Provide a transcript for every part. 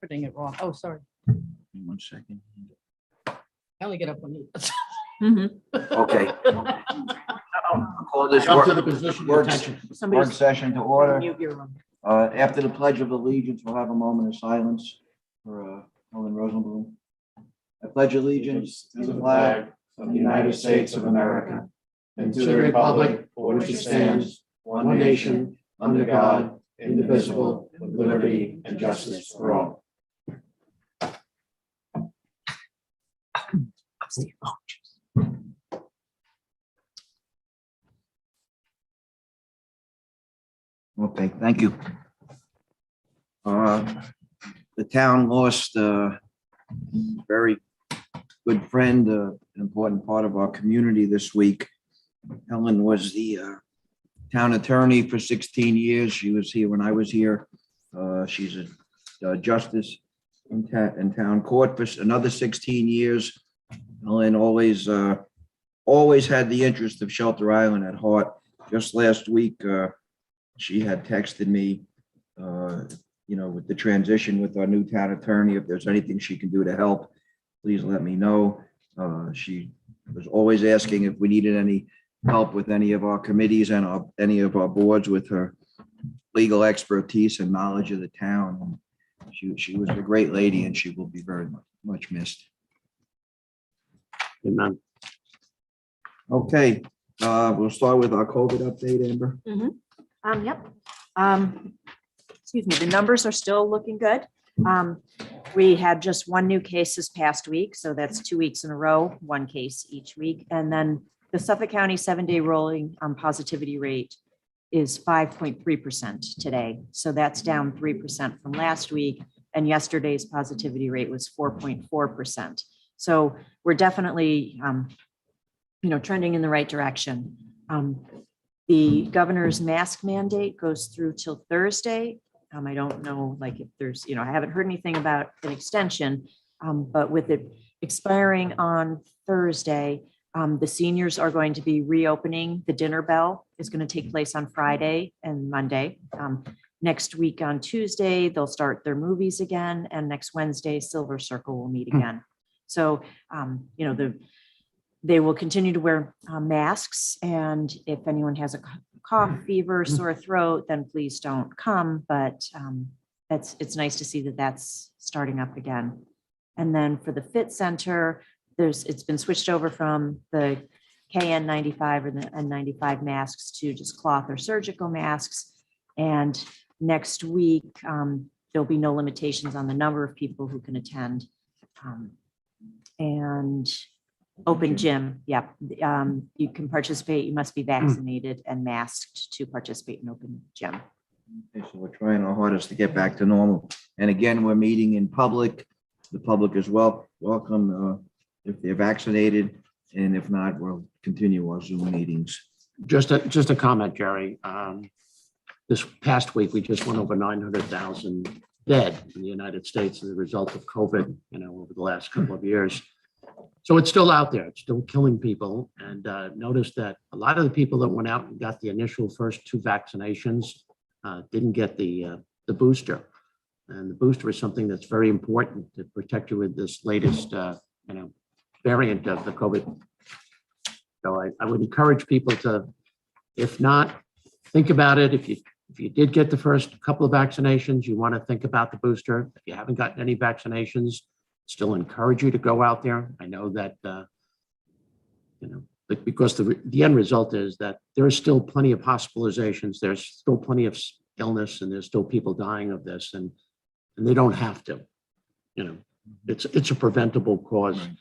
interpreting it wrong. Oh, sorry. 1 second. I only get up when you. Okay. I'll call this Come to the work position of work- attention. work session to order. Mute your. After the Pledge of Allegiance, we'll have a moment of silence for Helen Rosenblum. I pledge allegiance to the flag of the United States of America and to the republic for which it stands, one nation, under God, indivisible, with liberty and justice for all. Okay, thank you. The town lost a very good friend, an important part of our community this week. Helen was the town attorney for 16 years. She was here when I was here. She's a justice in town court for another 16 years. Helen always had the interest of Shelter Island at heart. Just last week, she had texted me, with the transition with our new town attorney, if there's anything she can do to help, please let me know. She was always asking if we needed any help with any of our committees and any of our boards with her legal expertise and knowledge of the town. She was a great lady and she will be very much missed. Amen. Okay, we'll start with our COVID update, Amber. Yep. Excuse me, the numbers are still looking good. We had just one new case this past week, so that's 2 weeks in a row, one case each week. And then the Suffolk County 7-day rolling positivity rate is 5.3% today. So that's down 3% from last week. And yesterday's positivity rate was 4.4%. So we're definitely, trending in the right direction. The governor's mask mandate goes through till Thursday. I don't know, if there's, I haven't heard anything about an extension, but with it expiring on Thursday, the seniors are going to be reopening. The dinner bell is going to take place on Friday and Monday. Next week on Tuesday, they'll start their movies again. And next Wednesday, Silver Circle will meet again. So, they will continue to wear masks. And if anyone has a cough, fever, sore throat, then please don't come. But it's nice to see that that's starting up again. And then for the Fit Center, it's been switched over from the KN95 or the N95 masks to just cloth or surgical masks. And next week, there'll be no limitations on the number of people who can attend. And open gym, yep. You can participate. You must be vaccinated and masked to participate in open gym. Okay, so we're trying our hardest to get back to normal. And again, we're meeting in public. The public is welcome if they're vaccinated. And if not, we'll continue our Zoom meetings. Just a comment, Jerry. This past week, we just went over 900,000 dead in the United States as a result of COVID, over the last couple of years. So it's still out there. It's still killing people. And notice that a lot of the people that went out and got the initial first 2 vaccinations didn't get the booster. And the booster is something that's very important to protect you with this latest, variant of the COVID. So I would encourage people to, if not, think about it. If you did get the first couple of vaccinations, you want to think about the booster. If you haven't gotten any vaccinations, still encourage you to go out there. I know that, because the end result is that there is still plenty of hospitalizations. There's still plenty of illness and there's still people dying of this and they don't have to, it's a preventable cause. Right.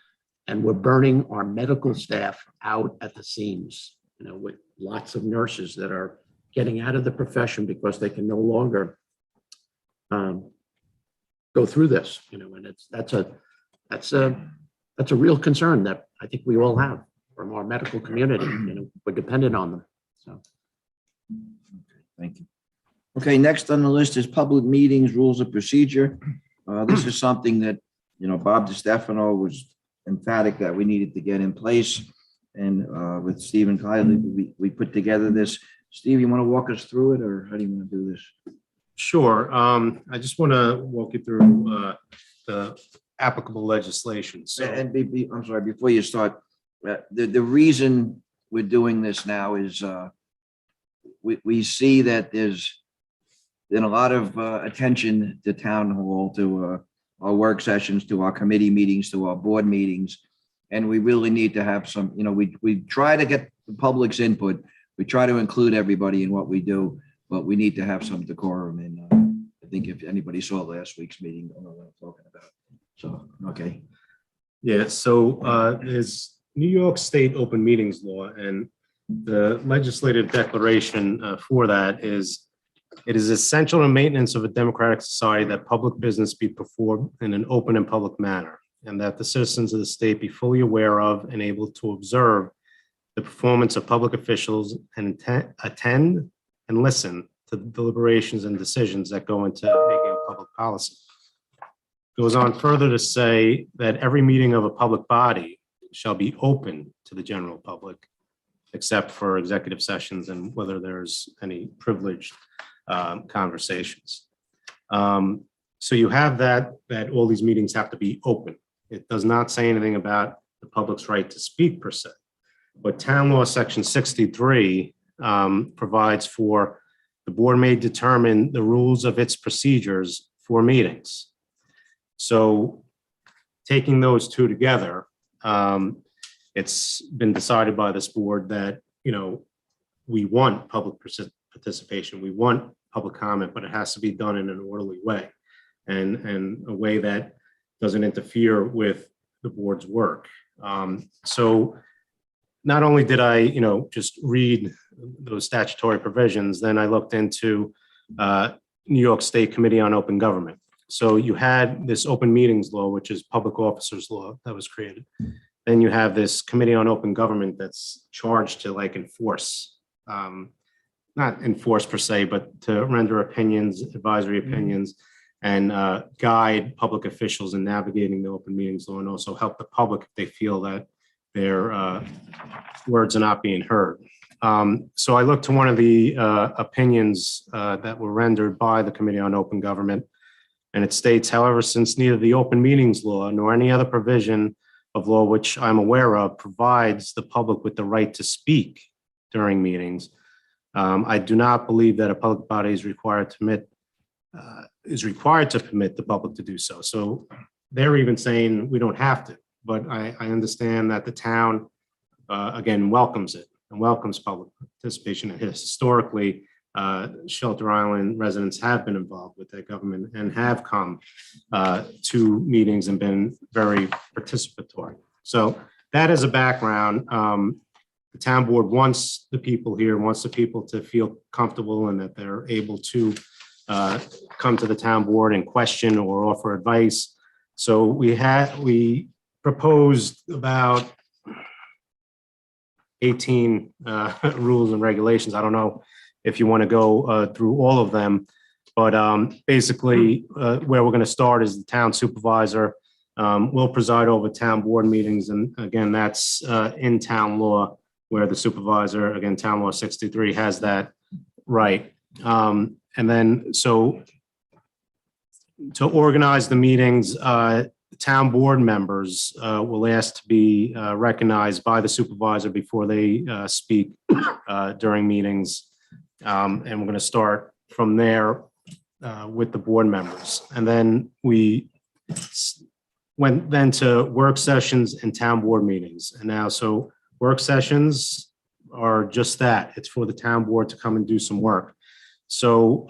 And we're burning our medical staff out at the seams, with lots of nurses that are getting out of the profession because they can no longer go through this, and that's a real concern that I think we all have from our medical community. We're dependent on them. So, Thank you. Okay, next on the list is public meetings, rules of procedure. This is something that, Bob DiStefano was emphatic that we needed to get in place. And with Stephen Kiley, we put together this. Steve, you want to walk us through it or how do you want to do this? Sure. I just want to walk you through the applicable legislation. So, And I'm sorry, before you start, the reason we're doing this now is we see that there's been a lot of attention to town hall, to our work sessions, to our committee meetings, to our board meetings. And we really need to have some, we try to get the public's input. We try to include everybody in what we do, but we need to have some decorum. And I think if anybody saw last week's meeting, they'll know what I'm talking about. So, okay. yeah, so there's New York State open meetings law, and the legislative declaration for that is, it is essential to maintenance of a democratic society that public business be performed in an open and public manner, and that the citizens of the state be fully aware of and able to observe the performance of public officials and attend and listen to the deliberations and decisions that go into making public policy. Goes on further to say that every meeting of a public body shall be open to the general public, except for executive sessions and whether there's any privileged conversations. So you have that all these meetings have to be open. It does not say anything about the public's right to speak per se. But town law section 63 provides for the board may determine the rules of its procedures for meetings. So taking those two together, it's been decided by this board that, we want public participation, we want public comment, but it has to be done in an orderly way and a way that doesn't interfere with the board's work. So not only did I, just read those statutory provisions, then I looked into New York State Committee on Open Government. So you had this open meetings law, which is public officers law that was created. Then you have this Committee on Open Government that's charged to enforce, not enforce per se, but to render opinions, advisory opinions, and guide public officials in navigating the open meetings law, and also help the public if they feel that their words are not being heard. So I looked to one of the opinions that were rendered by the Committee on Open Government, and it states, however, since neither the open meetings law nor any other provision of law which I'm aware of provides the public with the right to speak during meetings, I do not believe that a public body is required to permit the public to do so. So they're even saying we don't have to, but I understand that the town, again, welcomes it and welcomes public participation. And historically, Shelter Island residents have been involved with their government and have come to meetings and been very participatory. So that is a background. The town board wants the people here, wants the people to feel comfortable and that they're able to come to the town board and question or offer advice. So we proposed about 18 rules and regulations. I don't know if you want to go through all of them, but basically where we're going to start is the town supervisor will preside over town board meetings. And again, that's in town law, where the supervisor, again, town law 63 has that right. And then, so to organize the meetings, town board members will ask to be recognized by the supervisor before they speak during meetings. And we're going to start from there with the board members. And then we went then to work sessions and town board meetings. And now, so work sessions are just that. It's for the town board to come and do some work. So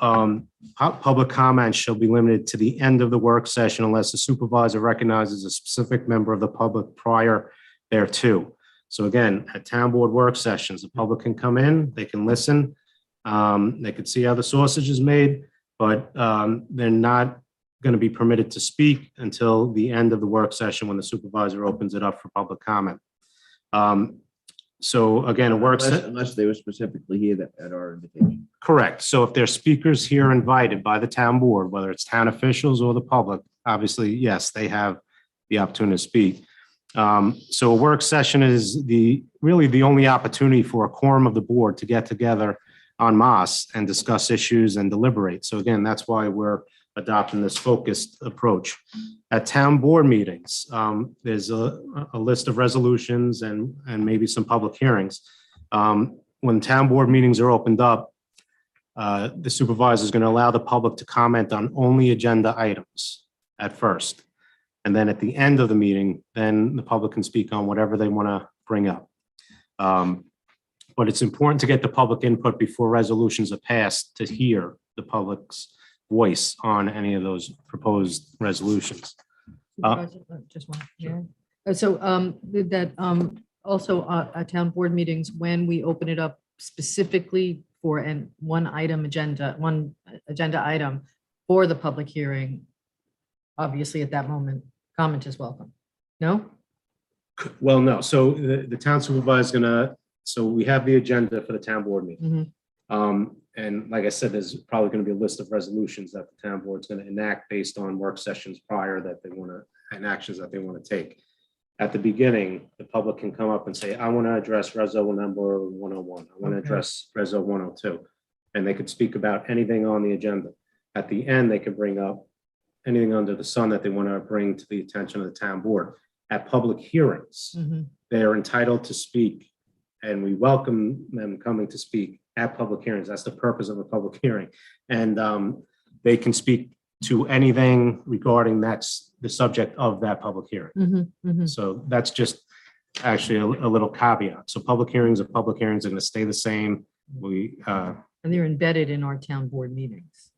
public comments shall be limited to the end of the work session unless the supervisor recognizes a specific member of the public prior thereto. So again, at town board work sessions, the public can come in, they can listen, they can see how the sausage is made, but they're not going to be permitted to speak until the end of the work session when the supervisor opens it up for public comment. So again, Unless they were specifically here at our invitation. correct. So if there's speakers here invited by the town board, whether it's town officials or the public, obviously, yes, they have the opportunity to speak. So a work session is really the only opportunity for a quorum of the board to get together en masse and discuss issues and deliberate. So again, that's why we're adopting this focused approach. At town board meetings, there's a list of resolutions and maybe some public hearings. When town board meetings are opened up, the supervisor is going to allow the public to comment on only agenda items at first. And then at the end of the meeting, then the public can speak on whatever they want to bring up. But it's important to get the public input before resolutions are passed to hear the public's voice on any of those proposed resolutions. Just one. Yeah. So that also at town board meetings, when we open it up specifically for one agenda item for the public hearing, obviously at that moment, comment is welcome. No? Well, no, so the town supervisor is gonna, so we have the agenda for the town board meeting. Mhm. And like I said, there's probably gonna be a list of resolutions that the town board's gonna enact based on work sessions prior that they wanna, and actions that they wanna take. At the beginning, the public can come up and say, I wanna address Reso number 101, I wanna Okay. address Reso 102. And they could speak about anything on the agenda. At the end, they could bring up anything under the sun that they wanna bring to the attention of the town board. At public hearings, Mhm. they are entitled to speak, and we welcome them coming to speak at public hearings. That's the purpose of a public hearing. And they can speak to anything regarding that's the subject of that public hearing. Mhm. Mhm. So that's just actually a little caveat. So public hearings are going to stay the same. We, And they're embedded in our town board meetings.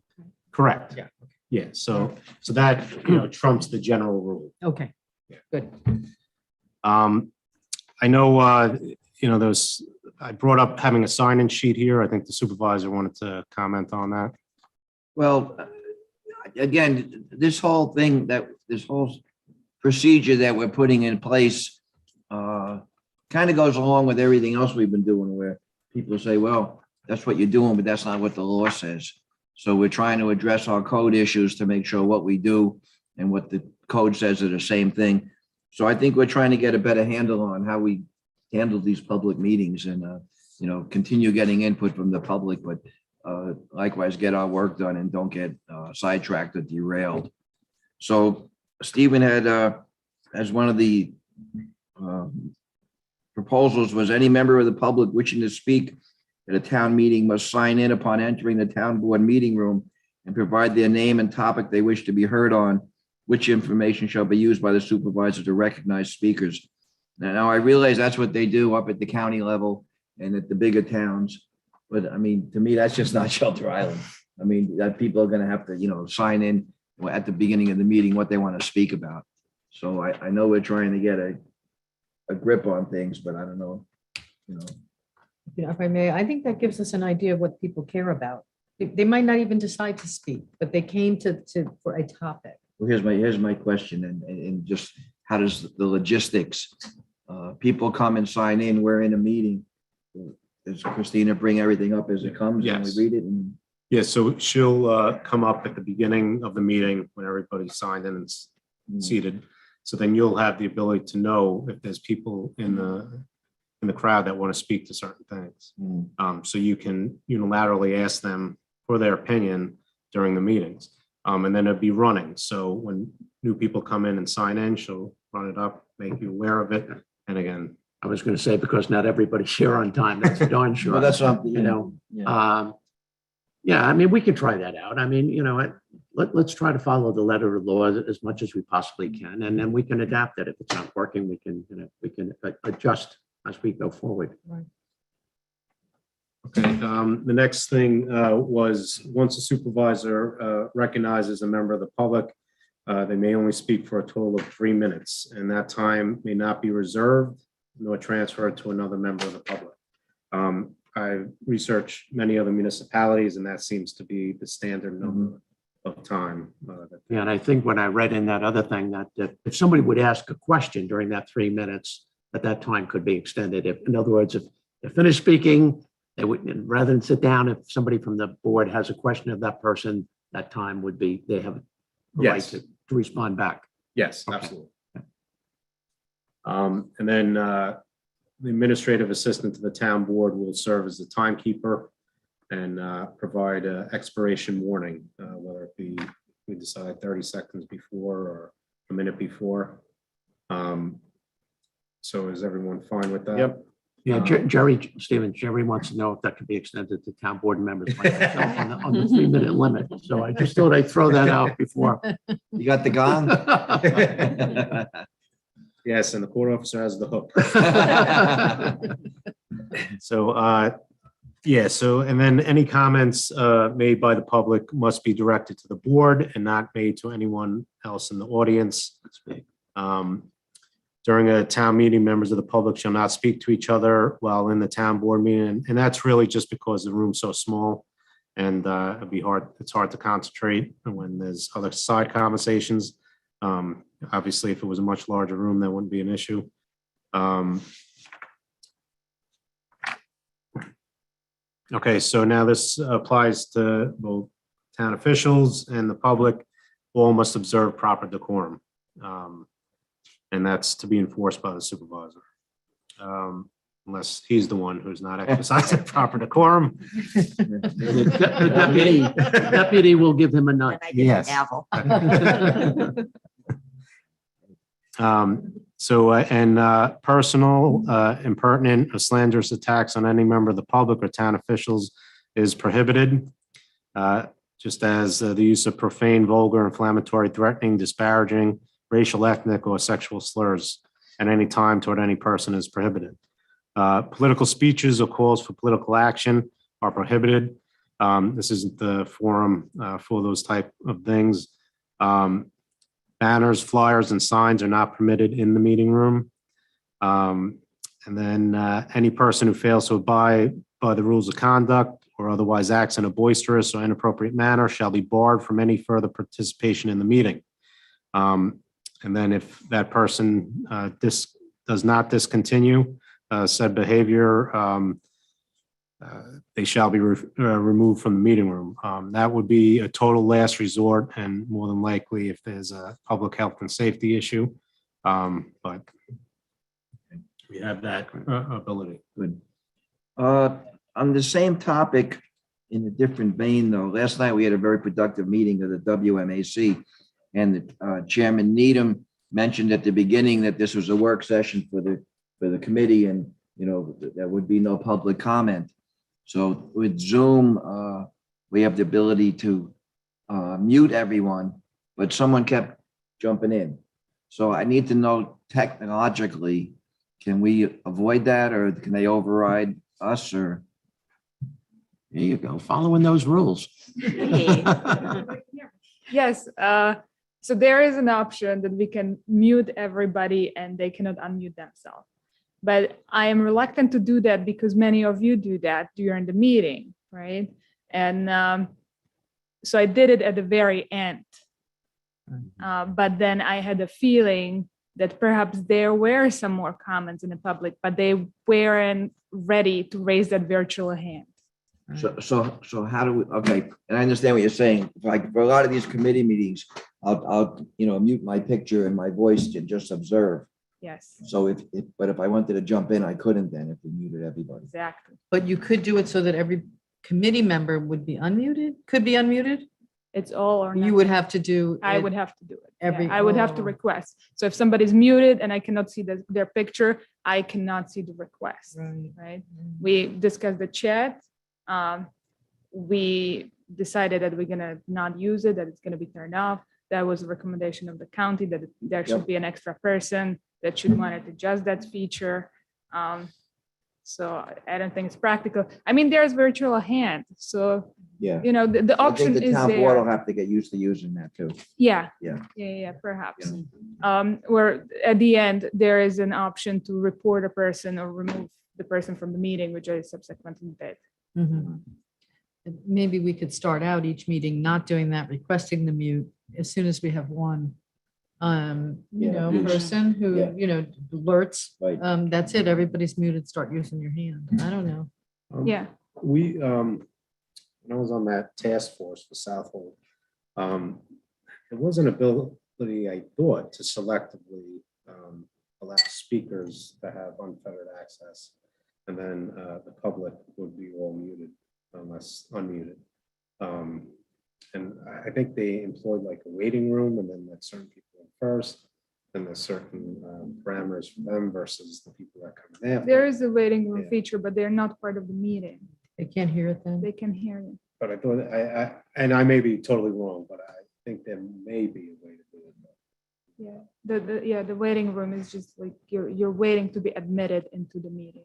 correct. Yeah. Yeah, so that, trumps the general rule. Okay. Yeah. Good. I know, I brought up having a sign-in sheet here. I think the supervisor wanted to comment on that. Well, again, this whole procedure that we're putting in place kind of goes along with everything else we've been doing, where people say, well, that's what you're doing, but that's not what the law says. So we're trying to address our code issues to make sure what we do and what the code says are the same thing. So I think we're trying to get a better handle on how we handle these public meetings and, continue getting input from the public, but likewise get our work done and don't get sidetracked or derailed. So Stephen had, as one of the proposals, was any member of the public wishing to speak at a town meeting must sign in upon entering the town board meeting room and provide their name and topic they wish to be heard on, which information shall be used by the supervisor to recognize speakers. Now, I realize that's what they do up at the county level and at the bigger towns. But I mean, to me, that's just not Shelter Island. I mean, that people are going to have to, sign in at the beginning of the meeting what they want to speak about. So I know we're trying to get a grip on things, but I don't know, If I may, I think that gives us an idea of what people care about. They might not even decide to speak, but they came for a topic. Well, here's my question, and just how does the logistics? People come and sign in, we're in a meeting. Does Christina bring everything up as it comes and we Yes. read it? And Yeah, so she'll come up at the beginning of the meeting when everybody's signed in and seated. So then you'll have the ability to know if there's people in the crowd that want to speak to certain things. So you can unilaterally ask them for their opinion during the meetings. And then it'll be running. So when new people come in and sign in, she'll run it up, make you aware of it. And again, I was going to say, because not everybody's here on time, that's darn sure. Well, that's something, Yeah, I mean, we could try that out. I mean, let's try to follow the letter of law as much as we possibly can, and then we can adapt it. If it's not working, we can adjust as we go forward. okay, the next thing was once a supervisor recognizes a member of the public, they may only speak for a total of 3 minutes, and that time may not be reserved nor transferred to another member of the public. I researched many other municipalities, and that seems to be the standard number of time. Yeah, and I think when I read in that other thing that if somebody would ask a question during that 3 minutes, that time could be extended. If, in other words, if they finish speaking, they would, rather than sit down, if somebody from the board has a question of that person, that time would be, they have a right Yes. to respond back. Yes, Okay. absolutely. And then the administrative assistant to the town board will serve as the timekeeper. and provide an expiration warning, whether it be, we decide 30 seconds before or a minute before. So is everyone fine with that? Yep. Yeah, Jerry, Stephen, Jerry wants to know if that could be extended to town board members like myself on the 3-minute limit. So I just thought I'd throw that out before. You got the gong? Yes, and the court officer has the hook. So, yeah, so, and then any comments made by the public must be directed to the board and not made to anyone else in the audience. During a town meeting, members of the public shall not speak to each other while in the town board meeting. And that's really just because the room's so small and it's hard to concentrate when there's other side conversations. Obviously, if it was a much larger room, that wouldn't be an issue. Okay, so now this applies to both town officials and the public. All must observe proper decorum. And that's to be enforced by the supervisor. Unless he's the one who's not exercising proper decorum. The deputy will give him a nudge. And I get Yes. the gavel. Personal, impertinent, or slanderous attacks on any member of the public or town officials is prohibited. Just as the use of profane, vulgar, inflammatory, threatening, disparaging, racial, ethnic, or sexual slurs at any time toward any person is prohibited. Political speeches or calls for political action are prohibited. This isn't the forum for those type of things. Banners, flyers, and signs are not permitted in the meeting room. And then any person who fails to abide by the rules of conduct or otherwise acts in a boisterous or inappropriate manner shall be barred from any further participation in the meeting. And then if that person does not discontinue said behavior, they shall be removed from the meeting room. That would be a total last resort and more than likely if there's a public health and safety issue. But we have that ability. Good. On the same topic, in a different vein though, last night we had a very productive meeting of the WMAC. And Chairman Needham mentioned at the beginning that this was a work session for the committee and, you know, there would be no public comment. So with Zoom, we have the ability to mute everyone, but someone kept jumping in. So I need to know technologically, can we avoid that or can they override us or? There you go, following those rules. Hey. Yes, so there is an option that we can mute everybody and they cannot unmute themselves. But I am reluctant to do that because many of you do that during the meeting, right? And so I did it at the very end. But then I had a feeling that perhaps there were some more comments in the public, but they weren't ready to raise that virtual hand. So how do we, okay, and I understand what you're saying. Like for a lot of these committee meetings, I'll mute my picture and my voice to just observe. Yes, So but if I wanted to jump in, I couldn't then if we muted everybody. exactly. But you could do it so that every committee member would be unmuted, could be unmuted. It's all or You would nothing. have to do. I it would have to do it. every- I would have to oh. request. So if somebody's muted and I cannot see their picture, I cannot see the request, Right. right? We discussed the chat. We decided that we're gonna not use it, that it's gonna be turned off. That was a recommendation of the county that there should Yep. be an extra person that should want to adjust that feature. So I don't think it's practical. I mean, there's virtual hand, so, Yeah. you know, the I option think the is town board will there. have to get used to using that too. Yeah. Yeah. Yeah, perhaps. Yeah. Where at the end, there is an option to report a person or remove the person from the meeting, which I subsequently did. Mhm. Maybe we could start out each meeting not doing that, requesting the mute as soon as we have one. Yeah. Person who, Yeah. alerts, Right. that's it, everybody's muted, start using your hand. I don't know. Yeah, We, when I was on that task force for Southold, it was an ability, I thought, to selectively allow speakers to have unfettered access. And then the public would be all muted. unless unmuted. And I think they employed like a waiting room and then let certain people in first. And there's certain parameters for them versus the people that come in after. There is a waiting room Yeah. feature, but they're not part of the meeting. They can't hear it then? They can hear you. But I thought, and I may be totally wrong, but I think there may be a way to do it. Yeah, the waiting room is just like you're waiting to be admitted into the meeting.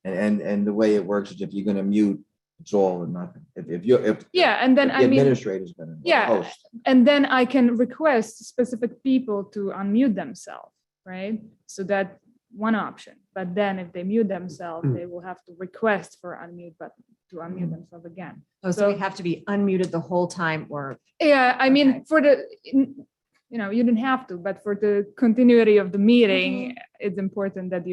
And the way it works is if you're gonna mute, it's all or nothing. If Yeah, and then the I mean, administrator's gonna. Yeah. host. and then I can request specific people to unmute themselves, right? So that one option. But then if they mute themselves, they will have to request for unmute button to unmute themselves again. Oh, so we have to be unmuted the whole time or, Yeah, I mean, Okay. for you didn't have to, but for the continuity of the meeting, it's important that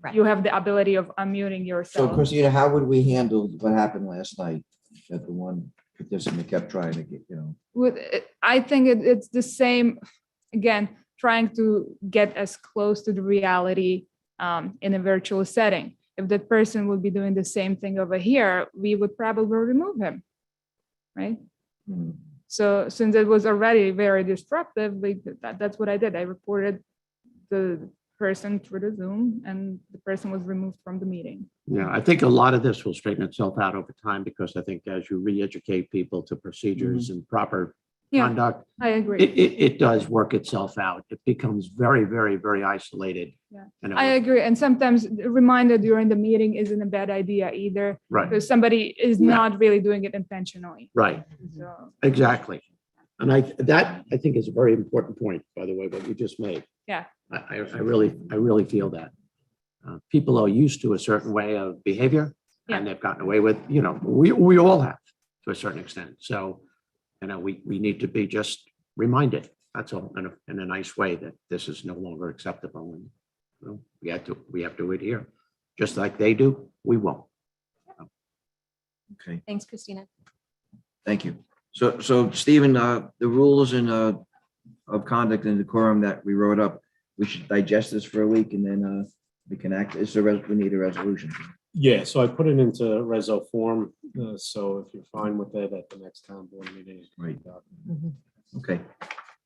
Right. you have the ability of unmuting So yourself. Christina, how would we handle what happened last night? That the one participant kept trying to get, I think it's the same, again, trying to get as close to the reality in a virtual setting. If that person would be doing the same thing over here, we would probably remove him, right? Hmm. So since it was already very disruptive, that's what I did. I reported the person through the Zoom and the person was removed from the meeting. Yeah, I think a lot of this will straighten itself out over time because I think as you re-educate people to procedures and proper Yeah. conduct, I agree. it does work itself out. It becomes very, very, very isolated. Yeah. You know, I agree. And sometimes a reminder during the meeting isn't a bad idea either, right, because somebody is Yeah. not really doing it intentionally. right, So, exactly. And that I think is a very important point, by the way, what you just made. Yeah. I really feel that. People are used to a certain way of behavior and they've gotten away with, we all have to a certain extent. So, we need to be just reminded, that's all, in a nice way that this is no longer acceptable. And we have to do it here, just like they do, we won't. Okay, thanks, Christina. thank you. So Stephen, the rules and of conduct and decorum that we wrote up, we should digest this for a week and then we can act, we need a resolution. Yeah, so I put it into reso form. So if you're fine with it at the next town board meeting. Right. Mhm. Okay,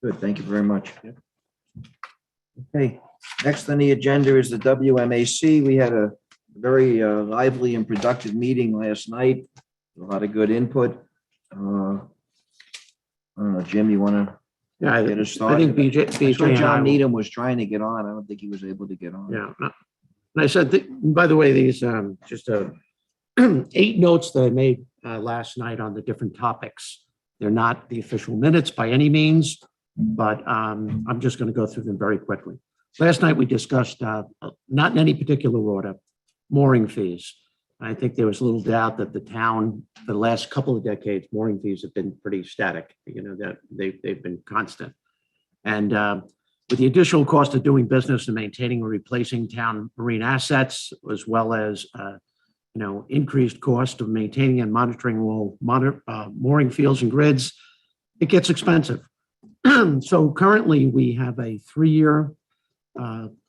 good, thank you very much. Yep. Okay, next on the agenda is the WMAC. We had a very lively and productive meeting last night. A lot of good input. I don't know, Jim, you want to Yeah, get us I think started? BJ I saw and I John will- Needham was trying to get on. I don't think he was able to get on. Yeah. And I said, by the way, these just 8 notes that I made last night on the different topics. They're not the official minutes by any means, but I'm just going to go through them very quickly. Last night, we discussed, not in any particular order, mooring fees. I think there was a little doubt that the town, for the last couple of decades, mooring fees have been pretty static, that they've been constant. And with the additional cost of doing business and maintaining or replacing town marine assets, as well as, increased cost of maintaining and monitoring mooring fields and grids, it gets expensive. So currently, we have a 3-year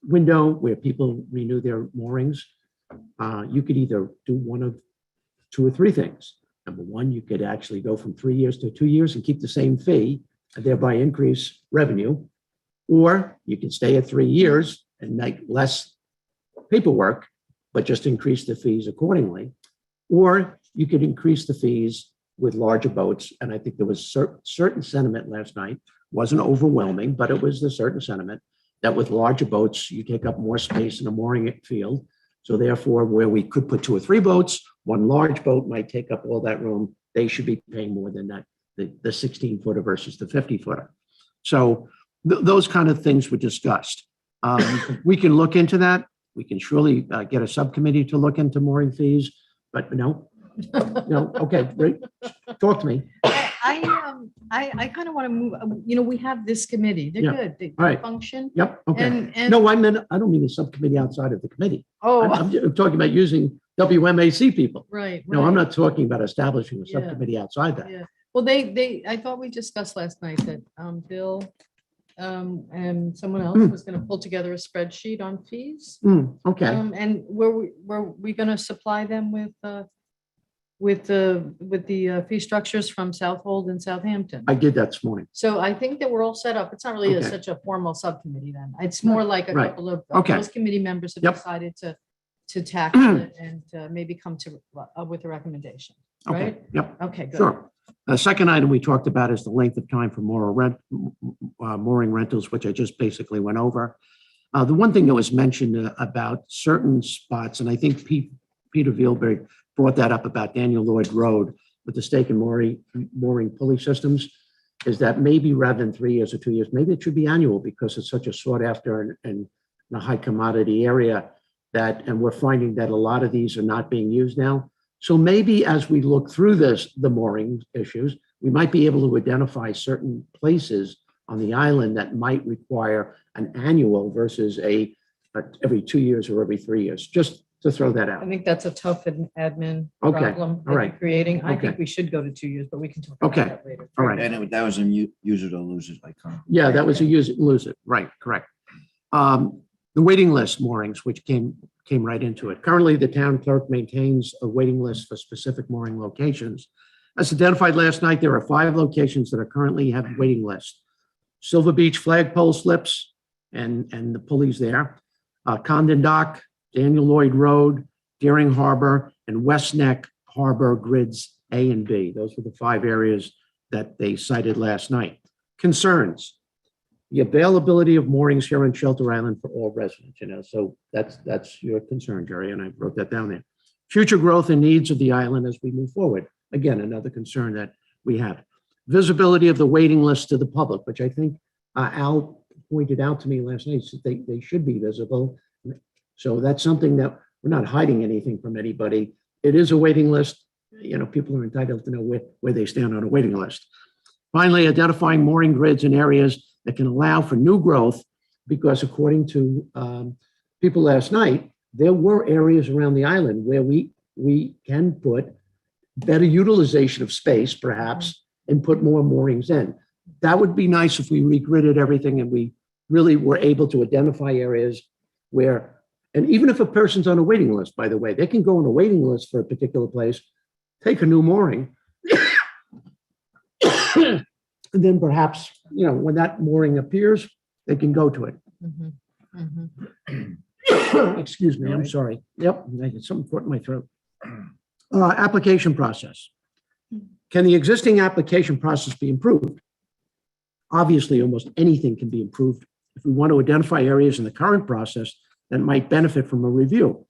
window where people renew their moorings. You could either do one of 2 or 3 things. Number one, you could actually go from 3 years to 2 years and keep the same fee and thereby increase revenue. Or you can stay at 3 years and make less paperwork, but just increase the fees accordingly. Or you could increase the fees with larger boats. And I think there was certain sentiment last night, wasn't overwhelming, but it was the certain sentiment that with larger boats, you take up more space in a mooring field. So therefore, where we could put 2 or 3 boats, one large boat might take up all that room. They should be paying more than that, the 16-footer versus the 50-footer. So those kind of things were discussed. We can look into that. We can surely get a subcommittee to look into mooring fees, but no, okay, great. Talk to me. I kind of want to move, we have this committee. They're Yeah. good. They All right. function. Yep, okay. And, No, I don't mean the subcommittee outside of the committee. oh, I'm talking about using WMAC people. right. No, I'm right. not talking about establishing a Yeah. subcommittee outside that. Yeah. Well, I thought we discussed last night that Bill and someone else was going to pull together a spreadsheet on fees. Okay, And were we going to supply them with with the fee structures from Southold and Southampton. I did that this morning. So I think that we're all set up. It's not really Okay. such a formal subcommittee then. It's more like a Right. couple of Okay. those committee members have Yep. decided to tackle it and maybe come to with a recommendation, Okay, right? yep, Okay, good. sure. The second item we talked about is the length of time for mooring rentals, which I just basically went over. The one thing that was mentioned about certain spots, and I think Peter Veilberg brought that up about Daniel Lloyd Road with the stake and mooring pulley systems, is that maybe rather than 3 years or 2 years, maybe it should be annual because it's such a sought after and a high commodity area and we're finding that a lot of these are not being used now. So maybe as we look through the mooring issues, we might be able to identify certain places on the island that might require an annual versus every 2 years or every 3 years, just to throw that I out. think that's a tough admin Okay, problem all that you're right. creating. I Okay. think we should go to 2 years, but we can talk about Okay, that later. all right. And that was a use it or lose it, like. Yeah, that was a use it, lose it. Right, correct. The waiting list moorings, which came right into it. Currently, the town clerk maintains a waiting list for specific mooring locations. As identified last night, there are 5 locations that are currently have waiting lists. Silver Beach flagpole slips and the pulleys there. Condon Dock, Daniel Lloyd Road, Deering Harbor, and West Neck Harbor grids A and B. Those were the 5 areas that they cited last night. Concerns. The availability of moorings here on Shelter Island for all residents, so that's your concern, Jerry, and I wrote that down there. Future growth and needs of the island as we move forward. Again, another concern that we have. Visibility of the waiting list to the public, which I think Al pointed out to me last night, so they should be visible. So that's something that we're not hiding anything from anybody. It is a waiting list. People are entitled to know where they stand on a waiting list. Finally, identifying mooring grids in areas that can allow for new growth, because according to people last night, there were areas around the island where we can put better utilization of space, perhaps, and put more moorings in. That would be nice if we regridded everything and we really were able to identify areas where, and even if a person's on a waiting list, by the way, they can go on a waiting list for a particular place, take a new mooring, and then perhaps, when that mooring appears, they can go to it. Mhm, mhm. Excuse me, I'm sorry. Yep, I get something caught in my throat. Application process. Can the existing application process be improved? Obviously, almost anything can be improved if we want to identify areas in the current process that might benefit from a review.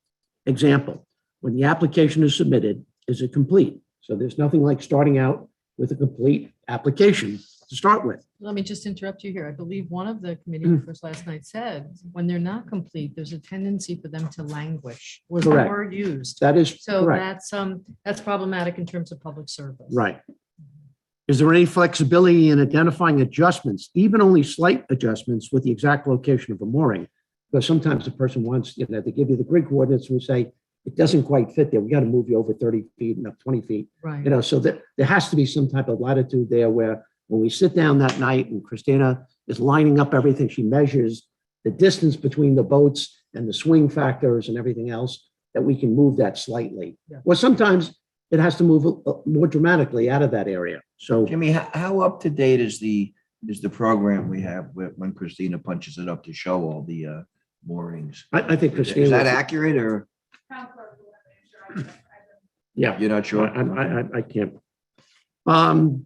Example, when the application is submitted, is it complete? So there's nothing like starting out with a complete application to start with. Let me just interrupt you here. I believe one of the committee members last night said, when they're not complete, there's a tendency for them to languish, was the Correct. word used. That is So correct, that's problematic in terms of public service. right. Is there any flexibility in identifying adjustments, even only slight adjustments with the exact location of a mooring? Because sometimes the person wants, they give you the grid coordinates and we say, it doesn't quite fit there. We got to move you over 30 feet and up 20 feet. Right. So that there has to be some type of latitude there where when we sit down that night and Christina is lining up everything, she measures the distance between the boats and the swing factors and everything else, that we can move that slightly. Yeah. Or sometimes it has to move more dramatically out of that area. So Jimmy, how up to date is the program we have when Christina punches it up to show all the moorings? I think Christina. Is that accurate or Yeah. you're not sure? I can't. And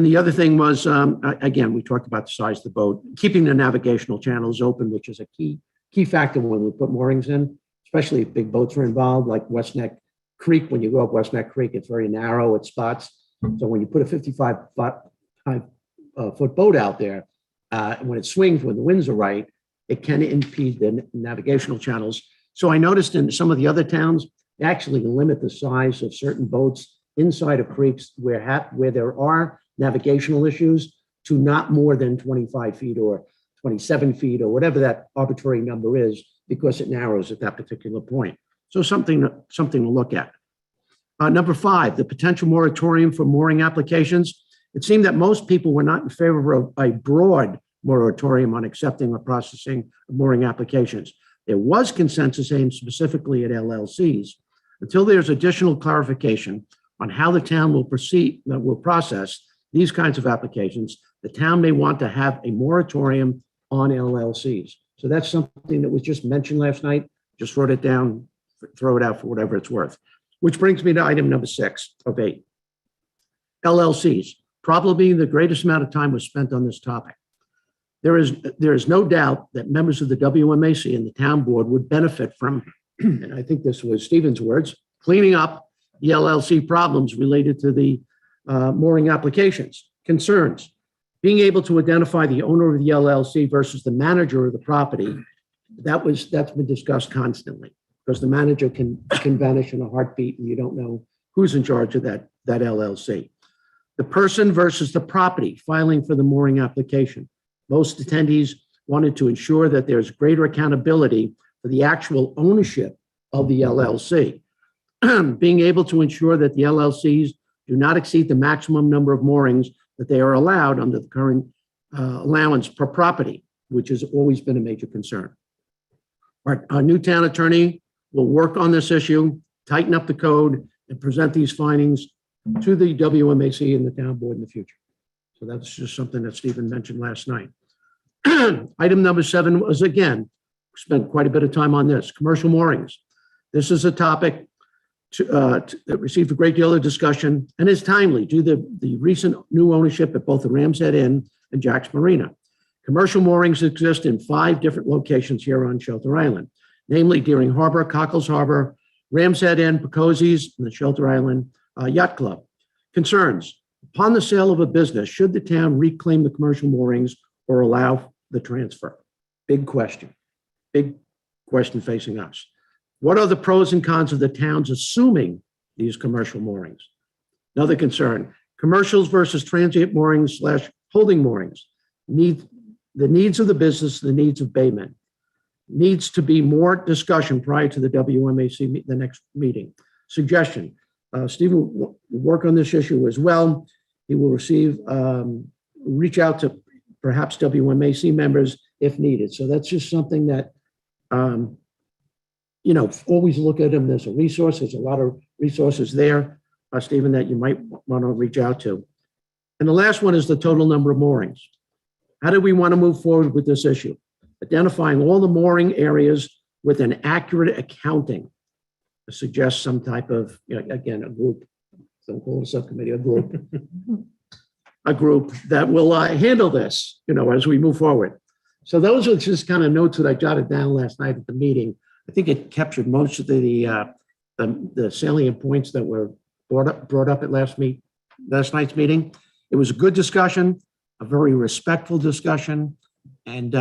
the other thing was, again, we talked about the size of the boat, keeping the navigational channels open, which is a key factor when we put moorings in, especially if big boats are involved, like West Neck Creek. When you go up West Neck Creek, it's very narrow at spots. So when you put a 55-foot boat out there, when it swings, when the winds are right, it can impede the navigational channels. So I noticed in some of the other towns, they actually limit the size of certain boats inside of creeks where there are navigational issues to not more than 25 feet or 27 feet or whatever that arbitrary number is, because it narrows at that particular point. So something to look at. Number 5, the potential moratorium for mooring applications. It seemed that most people were not in favor of a broad moratorium on accepting or processing of mooring applications. There was consensus aimed specifically at LLCs. Until there's additional clarification on how the town will proceed, will process these kinds of applications, the town may want to have a moratorium on LLCs. So that's something that was just mentioned last night. Just wrote it down, throw it out for whatever it's worth. Which brings me to item number 6 of 8. LLCs. Probably the greatest amount of time was spent on this topic. There is no doubt that members of the WMAC and the town board would benefit from, and I think this was Stephen's words, cleaning up the LLC problems related to the mooring applications. Concerns, being able to identify the owner of the LLC versus the manager of the property, that's been discussed constantly, because the manager can vanish in a heartbeat and you don't know who's in charge of that LLC. The person versus the property filing for the mooring application. Most attendees wanted to ensure that there's greater accountability for the actual ownership of the LLC. Being able to ensure that the LLCs do not exceed the maximum number of moorings that they are allowed under the current allowance per property, which has always been a major concern. Our new town attorney will work on this issue, tighten up the code, and present these findings to the WMAC and the town board in the future. So that's just something that Stephen mentioned last night. Item number 7 was, again, spent quite a bit of time on this, commercial moorings. This is a topic that received a great deal of discussion and is timely due to the recent new ownership at both the Ram's Head Inn and Jack's Marina. Commercial moorings exist in 5 different locations here on Shelter Island, namely Deering Harbor, Cockles Harbor, Ram's Head Inn, Pecosi's, and the Shelter Island Yacht Club. Concerns. Upon the sale of a business, should the town reclaim the commercial moorings or allow the transfer? Big question facing us. What are the pros and cons of the towns assuming these commercial moorings? Another concern, commercials versus transient moorings / holding moorings. The needs of the business, the needs of Baymen. Needs to be more discussion prior to the WMAC, the next meeting. Suggestion, Stephen will work on this issue as well. He will reach out to perhaps WMAC members if needed. So that's just something that, always look at them as a resource. There's a lot of resources there, Stephen, that you might want to reach out to. And the last one is the total number of moorings. How do we want to move forward with this issue? Identifying all the mooring areas with an accurate accounting. To suggest some type of, again, a group, don't call it a subcommittee, a group that will handle this, as we move forward. So those are just kind of notes that I jotted down last night at the meeting. I think it captured most of the salient points that were brought up at last night's meeting. It was a good discussion, a very respectful discussion, and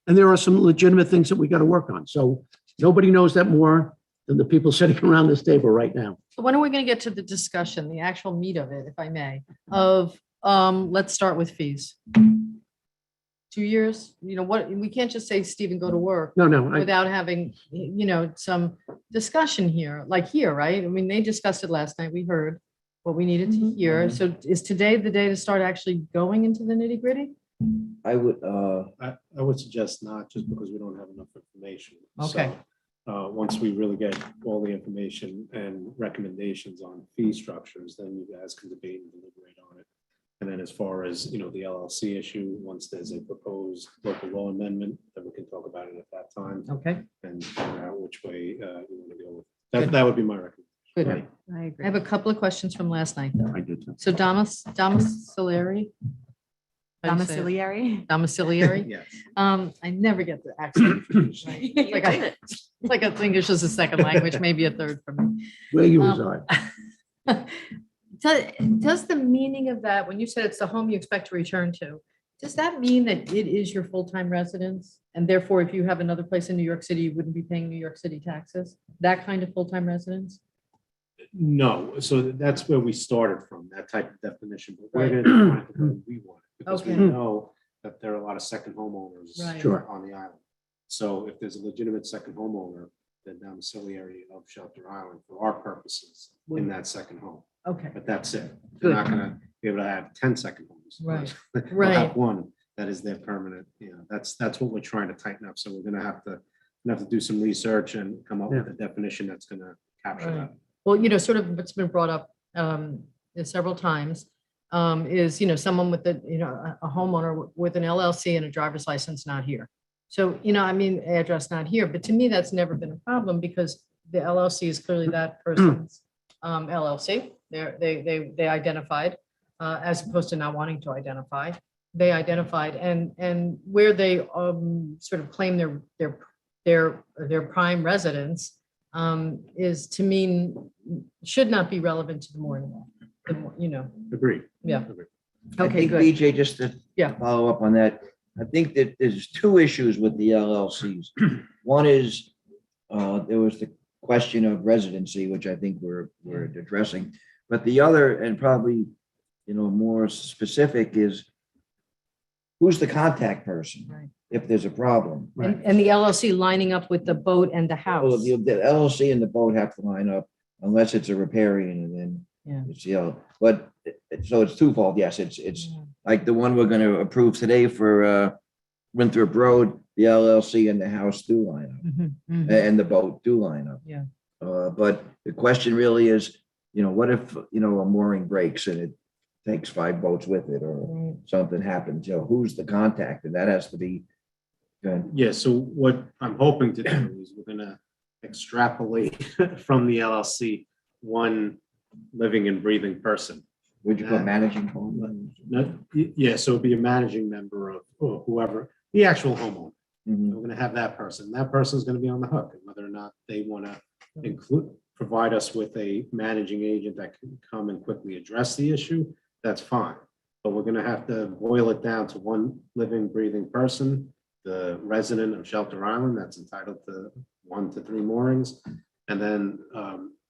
there are some legitimate things that we got to work on. So nobody knows that more than the people sitting around this table right now. So when are we going to get to the discussion, the actual meat of it, if I may, let's start with fees. 2 years, we can't just say, Stephen, go to work No, without having, some discussion here, right? I mean, they discussed it last night. We heard what we needed to hear. So is today the day to start actually going into the nitty gritty? I would, I would suggest not, just because we don't have enough information. Okay. So, once we really get all the information and recommendations on fee structures, then you guys can debate and deliberate on it. And then as far as, the LLC issue, once there's a proposed local law amendment, then we can talk about it at that time Okay, and figure out which way you want to go with. That would be my recommendation. good. Right. I I agree. have a couple of questions from last night, though. I did too. So domiciliary? How do you say it? Domiciliary. Domiciliary? Yes. I never get the accent. right. You Like did it. It's like English is a second language, maybe a third for me. Where you Um, reside. Does the meaning of that, when you said it's the home you expect to return to, does that mean that it is your full-time residence? And therefore, if you have another place in New York City, you wouldn't be paying New York City taxes? That kind of full-time residence? No, so that's where we started from, that type of definition, but we're Right. going to define it the way we want it, because we Okay. know that there are a lot of second homeowners Right. Sure. on the island. So if there's a legitimate second homeowner, then domiciliary of Shelter Island for our purposes in that second home, Okay, but that's it. Good. They're not gonna be able to have 10 second homes. Right. They'll have Right. one that is their permanent, that's what we're trying to tighten up, so we're gonna have to do some research and come up with a definition that's gonna capture that. Well, sort of what's been brought up several times is, someone with a homeowner with an LLC and a driver's license not here. So, address not here, but to me, that's never been a problem because the LLC is clearly that person's LLC. They identified as opposed to not wanting to identify. They identified and where they sort of claim their prime residence is to me should not be relevant to the mooring law. Agreed. Yeah. Agreed. I Okay, think, good. BJ, just to Yeah. follow up on that, I think that there's two issues with the LLCs. One is, there was the question of residency, which I think we're addressing. But the other, and probably, more specific, is who's the contact person Right. if there's a problem? And the LLC lining up with the boat and the Well, house. the LLC and the boat have to line up unless it's a riparian and then Yeah. it's, but so it's twofold. Yes, it's Yeah. like the one we're going to approve today for Winthrop Road, the LLC and the house do line up Mhm, mhm. and the boat do line up. Yeah. But the question really is, what if, a mooring breaks and it takes 5 boats with it or Right. something happens, who's the contact? And that has to be good. Yeah, so what I'm hoping to do is we're gonna extrapolate from the LLC, one living and breathing person. Would you put managing home? Yeah, so it'd be a managing member of or whoever, the actual homeowner. Mhm. We're gonna have that person. That person's gonna be on the hook, and whether or not they wanna provide us with a managing agent that can come and quickly address the issue, that's fine. But we're gonna have to boil it down to one living, breathing person, the resident of Shelter Island that's entitled to 1 to 3 moorings. And then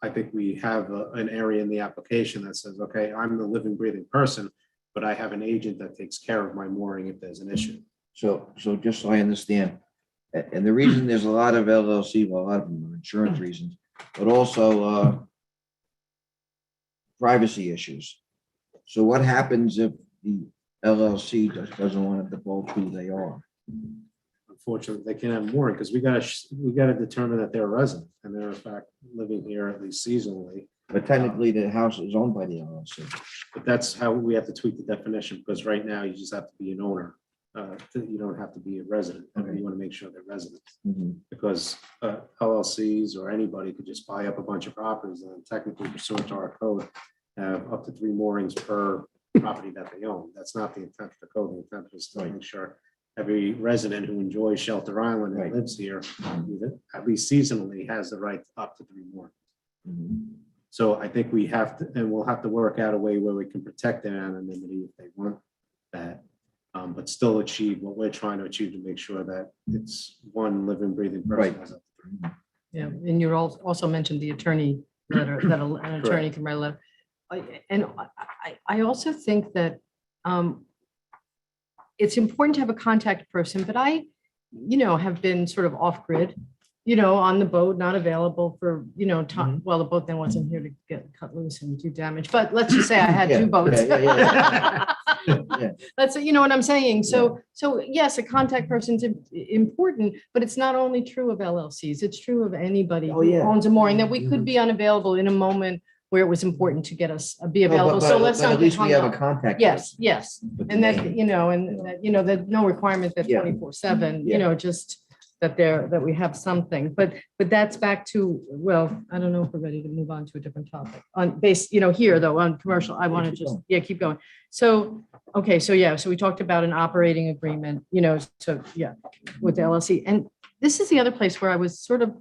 I think we have an area in the application that says, okay, I'm the living, breathing person, but I have an agent that takes care of my mooring if there's an issue. So just so I understand, and the reason there's a lot of LLC, well, a lot of them are insurance reasons, but also privacy issues. So what happens if the LLC doesn't want to divulge who they are? Unfortunately, they can't have mooring because we gotta determine that they're a resident and they're in fact living here at least seasonally. But technically, the house is owned by the LLC. But that's how we have to tweak the definition, because right now you just have to be an owner. You don't have to be a resident. Okay. You want to make sure they're residents, Mhm. because LLCs or anybody could just buy up a bunch of properties and technically pursuant to our code, have up to 3 moorings per property that they own. That's not the intent of the code. The intent is to make sure every resident who enjoys Shelter Island Right. and lives here, at least seasonally, has the right to up to 3 moorings. Mhm. So I think we have to, and we'll have to work out a way where we can protect their anonymity if they want that, but still achieve what we're trying to achieve to make sure that it's one living, breathing person. Right. has up to 3. Yeah, and you also mentioned the attorney letter, that an attorney can write a letter. And I also think that it's important to have a contact person, but I, have been sort of off grid, on the boat, not available for, time. Well, the boat then wasn't here to get cut loose and do damage, but let's just say I had Yeah, 2 boats. yeah. Yeah. That's, what I'm saying. So yes, a contact person's important, but it's not only true of LLCs. It's true of anybody Oh, who yeah. owns a mooring, that we could be unavailable in a moment where it was important to get us, be No, but- available. So but- let's but not At get least we hung have a up. contact. Yes, person yes. with the And that, name. that no requirement that Yeah. 24/7, Yeah. just that we have something. But that's back to, well, I don't know if we're ready to move on to a different topic on base, here though, on commercial, I want to keep just, going. keep going. So, okay, so we talked about an operating agreement, with the LLC. And this is the other place where I was sort of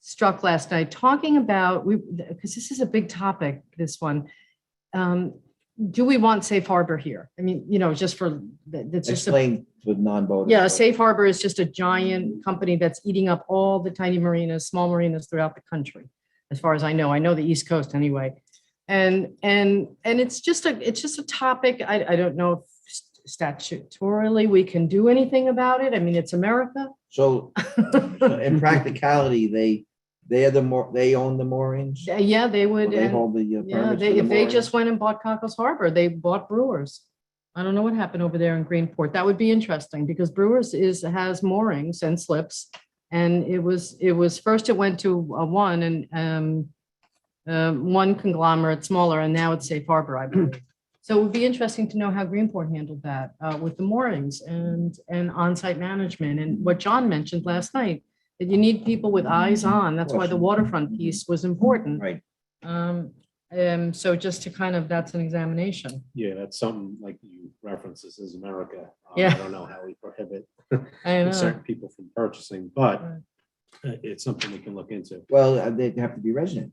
struck last night, talking about, because this is a big topic, this one. Do we want safe harbor here? I mean, just for, that's just a Explain with non-voters. yeah, Safe Harbor is just a giant company that's eating up all the tiny marinas, small marinas throughout the country. As far as I know the East Coast anyway. And it's just a topic. I don't know if statutorily we can do anything about it. I mean, it's America. So in practicality, they own the moorings? Yeah, they would. They and- hold the Yeah, permits for the if they moorings? just went and bought Cockles Harbor, they bought Brewers. I don't know what happened over there in Greenport. That would be interesting because Brewers has moorings and slips And first it went to one and one conglomerate smaller, and now it's Safe Harbor, I believe. So it would be interesting to know how Greenport handled that with the moorings and on-site management. And what John mentioned last night, that you need people with eyes on. That's why the waterfront piece was important. Right. So just to kind of, that's an examination. Yeah, that's something like you reference, this is America. Yeah. I don't know how we prohibit I know. certain people from purchasing, but Right. it's something we can look into. Well, they'd have to be resident.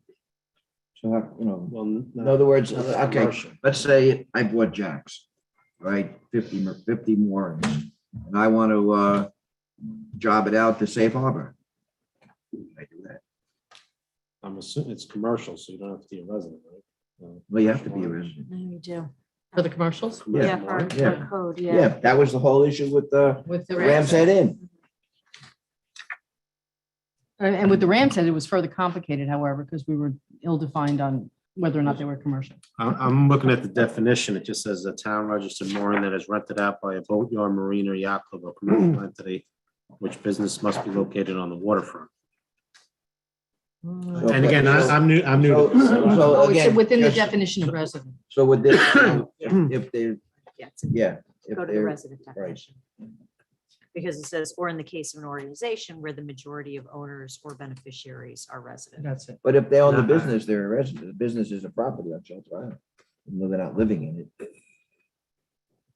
So, Well, in other words, not okay, commercial. let's say I bought Jack's, right, 50 moorings, and I want to job it out to Safe Harbor. I do that. I'm assuming it's commercial, so you don't have to be a resident, right? Well, you have to be a resident. No, you do. For the commercials Commercial Yeah, for our mooring. Yeah. code, Yeah, yeah. that was the whole issue with the with the Rams Head Inn. And with the Ram's Head, it was further complicated, however, because we were ill-defined on whether or not they were commercial. I'm looking at the definition. It just says a town registered mooring that is rented out by a boatyard, marina, yacht club, or commercial entity, which business must be located on the waterfront. Oh, And again, I'm new to So- this. it's again, within the just- definition of resident. So with this, if they, Yeah, it's yeah. if go to the they're- resident definition. Because it says, or in the case of an organization where the majority of owners or beneficiaries are resident. That's it. But if they own the Uh-huh. business, they're a resident. The business is a property on Shelter Island. Even though they're not living in it.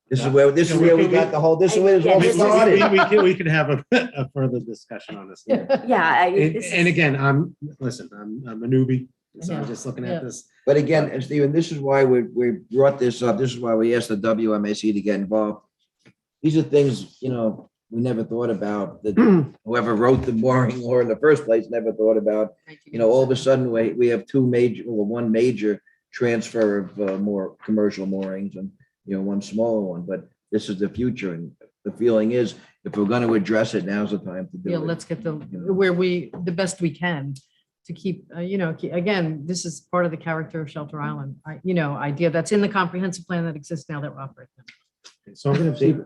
This is where we got the whole, this is where Yeah, it this all is- started. We could have a further discussion on this. later. Yeah. And again, I'm a newbie, so I'm Yeah. just looking Yeah. at this. But again, and Stephen, this is why we brought this up. This is why we asked the WMAC to get involved. These are things, we never thought about, that whoever wrote the mooring law in the first place never thought about. All of a sudden, we have one major transfer of more commercial moorings and, one smaller one, but this is the future. And the feeling is, if we're going to address it, now's the time to do Yeah, it. let's get the the best we can to keep, again, this is part of the character of Shelter Island. Idea that's in the comprehensive plan that exists now that we're operating. So I'm gonna see.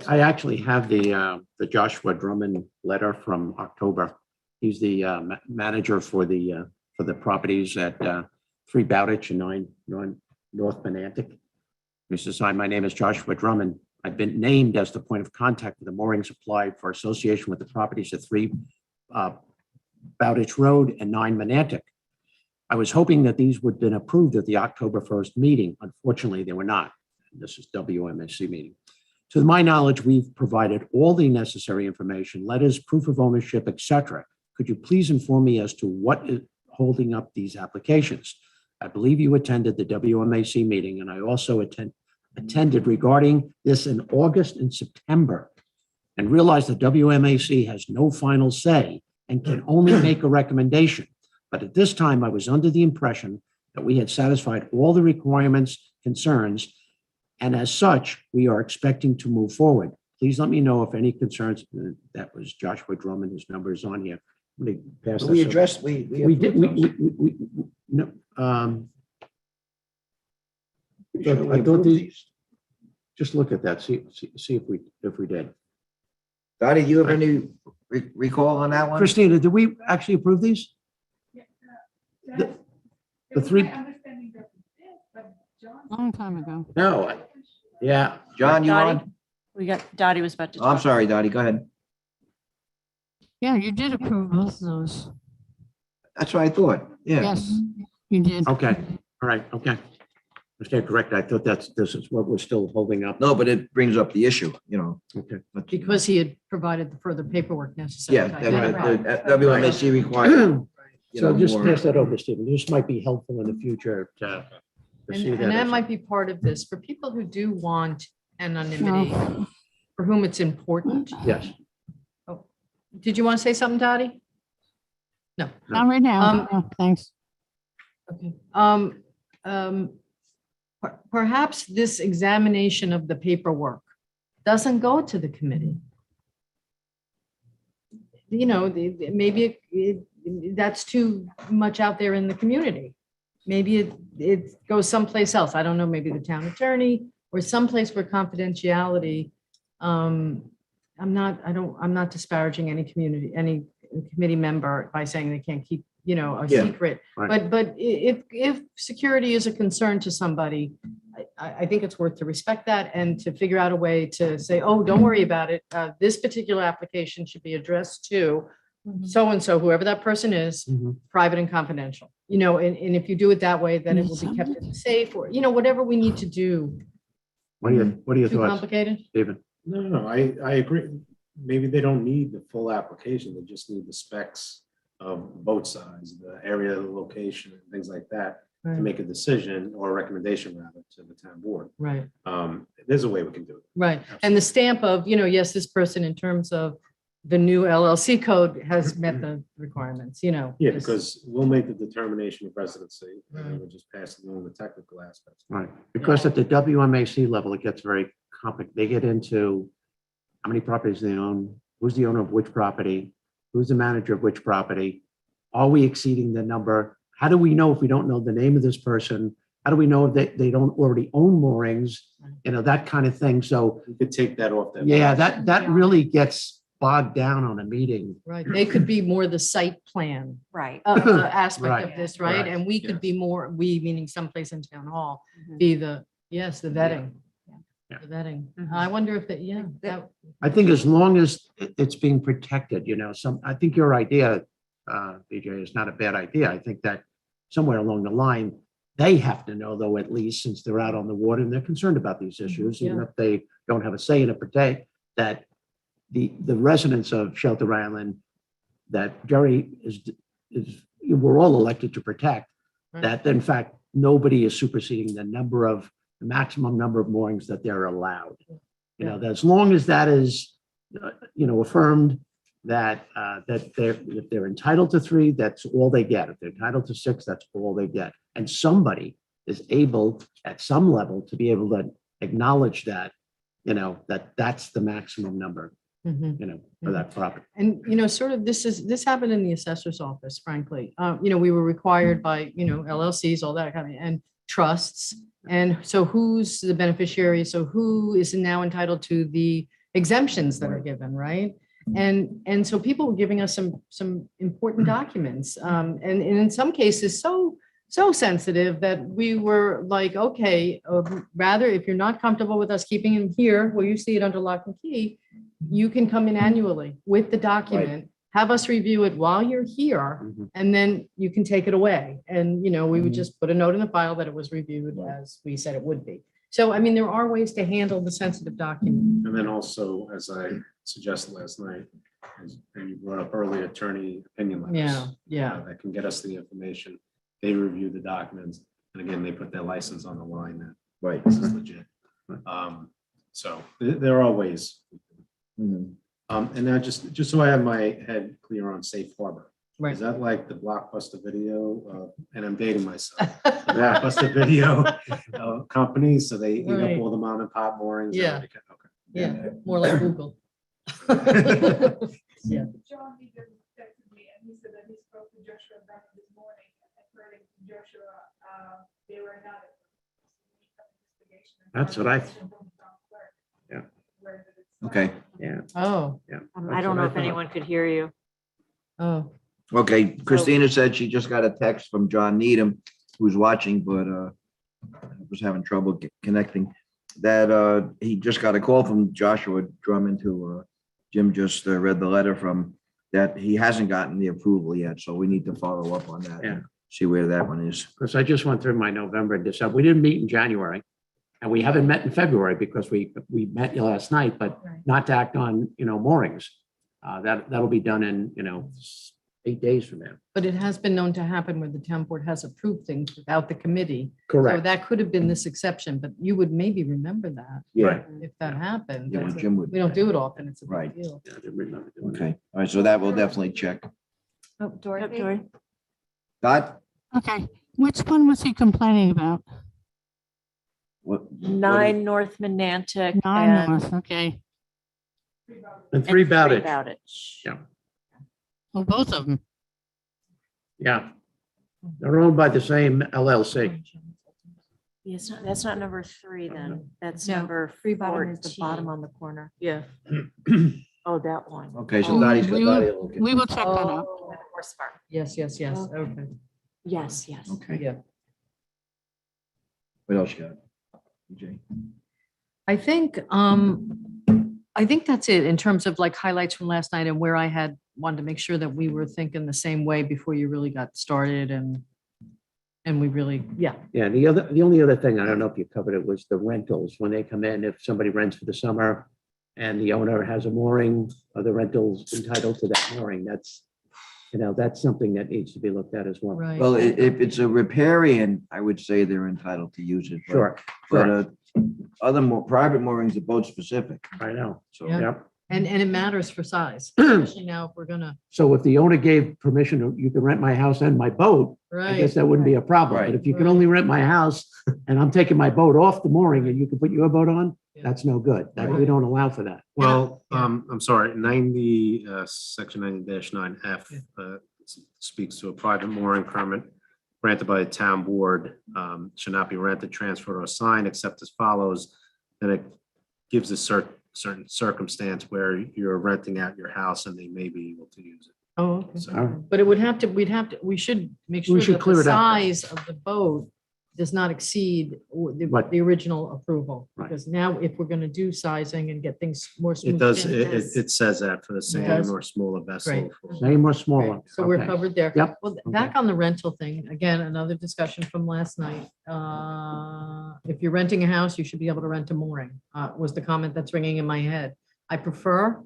I actually have the Joshua Drummond letter from October. He's the manager for the properties at 3 Bowditch and 9 North Menantic. He says, "Hi, my name is Joshua Drummond. I've been named as the point of contact for the moorings applied for association with the properties at 3 Bowditch Road and 9 Menantic. I was hoping that these would have been approved at the October 1st meeting. Unfortunately, they were not. This is WMSC meeting. To my knowledge, we've provided all the necessary information, letters, proof of ownership, etc. Could you please inform me as to what is holding up these applications? I believe you attended the WMAC meeting, and I also attended regarding this in August and September, and realized that WMAC has no final say and can only make a recommendation. But at this time, I was under the impression that we had satisfied all the requirements, concerns, and as such, we are expecting to move forward. Please let me know if any concerns." That was Joshua Drummond, his number is on here. Let me pass We this addressed, over. We did, no, I thought these, just look at that, see if we did. Dottie, do you have any recall on that one? Christina, did we actually approve these? The three, Long time ago. no, yeah. John, you Dottie? on? We got, Dottie was about to. Oh, I'm talk. sorry, Dottie, go ahead. Yeah, you did approve both of those. That's what I thought. Yeah. Yes, you did. Okay, all right, okay. I stand corrected. I thought this is what we're still holding up. No, but it brings up the issue, Okay. but- Because he had provided the further paperwork necessary. Yeah, to identify. the WMAC required. So just more- pass that over, Stephen. This might be helpful in the future to see And that. that as a- might be part of this, for people who do want anonymity, for whom it's important. Yes. Did you want to say something, Dottie? No. Not right now. Um, No, thanks. Okay. Perhaps this examination of the paperwork doesn't go to the committee. Maybe that's too much out there in the community. Maybe it goes someplace else. I don't know, maybe the town attorney or someplace where confidentiality. I'm not disparaging any community, any committee member by saying they can't keep, a Yeah. secret. Right. But if security is a concern to somebody, I think it's worth to respect that and to figure out a way to say, oh, don't worry about it. This particular application should be addressed to so-and-so, whoever that person is, Mhm. private and confidential, and if you do it that way, then it will be kept safe or, whatever we need to do. What are your Too thoughts, complicated? Stephen? No, I agree. Maybe they don't need the full application. They just need the specs of both sides, the area, the location, and things like that to Right. make a decision or a recommendation rather to the town board. Right. There's a way we can do it. Right. And the stamp of, yes, this person in terms of the new LLC code has met the requirements, Yeah, this- because we'll make the determination of residency and then we'll just pass it along the technical aspects. Right, because at the WMAC level, it gets very complicated. They get into how many properties they own, who's the owner of which property, who's the manager of which property? Are we exceeding the number? How do we know if we don't know the name of this person? How do we know that they don't already own moorings? That kind of thing. So, You could take that off. yeah, that really gets bogged down on a meeting. Right. They could be more the site plan Right. aspect Right. of this, right? Right. And we could be more, we meaning someplace in town hall, be the vetting. Yeah. The vetting. Mhm. I wonder if that, I think as long as it's being protected, I think your idea, BJ, is not a bad idea. I think that somewhere along the line, they have to know though, at least since they're out on the water and they're concerned about these issues, even Yeah. if they don't have a say in it per se, that the residents of Shelter Island that Jerry is, we're all elected to protect, Right. that in fact, nobody is superseding the maximum number of moorings that they're allowed. That as long as that is, affirmed that, if they're entitled to 3, that's all they get. If they're entitled to 6, that's all they get. And somebody is able at some level to be able to acknowledge that, that's the maximum number, Mhm. for that property. And, sort of this happened in the assessor's office, frankly. We were required by, LLCs, all that kind of, and trusts. And so who's the beneficiary? So who is now entitled to the exemptions that are given, right? And so people were giving us some important documents. And in some cases, so sensitive that we were like, okay, rather, if you're not comfortable with us keeping him here, where you see it under lock and key, you can come in annually with the document, have us review it while you're here, Mhm. and then you can take it away. And, we would just put a note in the file that it was reviewed as we said it would be. So, I mean, there are ways to handle the sensitive document. And then also, as I suggested last night, and you brought up early, attorney opinion letters. Yeah. That can get us the information. They review the documents, and again, they put their license on the line that Right. this is legit. So there are ways. Mhm. And now just so I have my head clear on safe harbor. Right. Is that like the Blockbuster Video, and I'm dating myself, the Blockbuster Video company, so they eat Right. up all the mom and pop moorings? and Yeah. everything? Okay. Yeah, more like Google. Yeah. John Egan texted me and he said that he spoke to Joshua Bennett this morning. And according to Joshua, they were not. That's what Yeah. Okay. Yeah. Oh, I don't know if anyone could hear you. oh, Okay, Christina said she just got a text from John Needham, who's watching, but was having trouble connecting. That he just got a call from Joshua Drummond, who Jim just read the letter from, that he hasn't gotten the approval yet, so we need to follow up on that. Yeah. and See where that one is. Because I just went through my November and December. We didn't meet in January. And we haven't met in February because we met you last night, but Right. not to act on, moorings. That'll be done in, 8 days from now. but it has been known to happen where the town board has approved things without the committee. So Correct. that could have been this exception, but you would maybe remember that Right. if that happened. Yeah, That's a- Jim would. We don't do it often. It's a Right. big deal. Yeah, I didn't remember doing that. Okay, all right, so that we'll definitely check. Oh, Yep, Dorothy? Dory. Dot? Okay, which one was he complaining about? What? 9 North Monantic. 9 and North, okay. And 3 Bowditch. Bowditch. Yeah. Well, both of them. Yeah. They're owned by the same LLC. Yeah, that's not number 3 then. That's No, number 3 bottom 14. is the bottom on the corner. Yeah. Oh, Oh, that one. Okay, so Oh, Dottie's got We Dottie will- to look at. We will check that out. oh, horse farm. Yes, yes, yes. Oh. Okay. Yes, yes. Okay, Yeah. what else you got? BJ? I think that's it in terms of like highlights from last night and where I had wanted to make sure that we were thinking the same way before you really got started and we really, yeah. Yeah, the only other thing, I don't know if you covered it, was the rentals. When they come in, if somebody rents for the summer and the owner has a mooring, are the rentals entitled to that mooring? That's, that's something that needs to be looked at as well. Right. Well, if it's a riparian, I would say they're entitled to use it. but- Sure, But sure, other more private moorings are boat specific. I know. So, Yeah. Yep. And it matters for size, especially now if we're gonna, So if the owner gave permission, you can rent my house and my boat, I guess right, that wouldn't be a problem. But Right. if you can only rent my house and I'm taking my boat off the mooring and you can put your boat on, Yeah. that's no good. That we Right. don't allow for that. Well, Yeah. I'm sorry, 90, section 90-9F speaks to a private mooring permit granted by a town board, should not be rented, transferred, or assigned except as follows. Then it gives a certain circumstance where you're renting out your house and they may be able to use it. oh, okay. So, All right. But it would have to, we should make We sure should that clear the it up. size of the boat does not exceed Right. the original approval. Right. Because now if we're gonna do sizing and get things more smooth. It does, it says that for the same does? or smaller vessel. Great. for- Same or smaller. Great. So we're Okay. covered there. Yep. Well, back on the rental thing, again, another discussion from last night. If you're renting a house, you should be able to rent a mooring, was the comment that's ringing in my head. I prefer,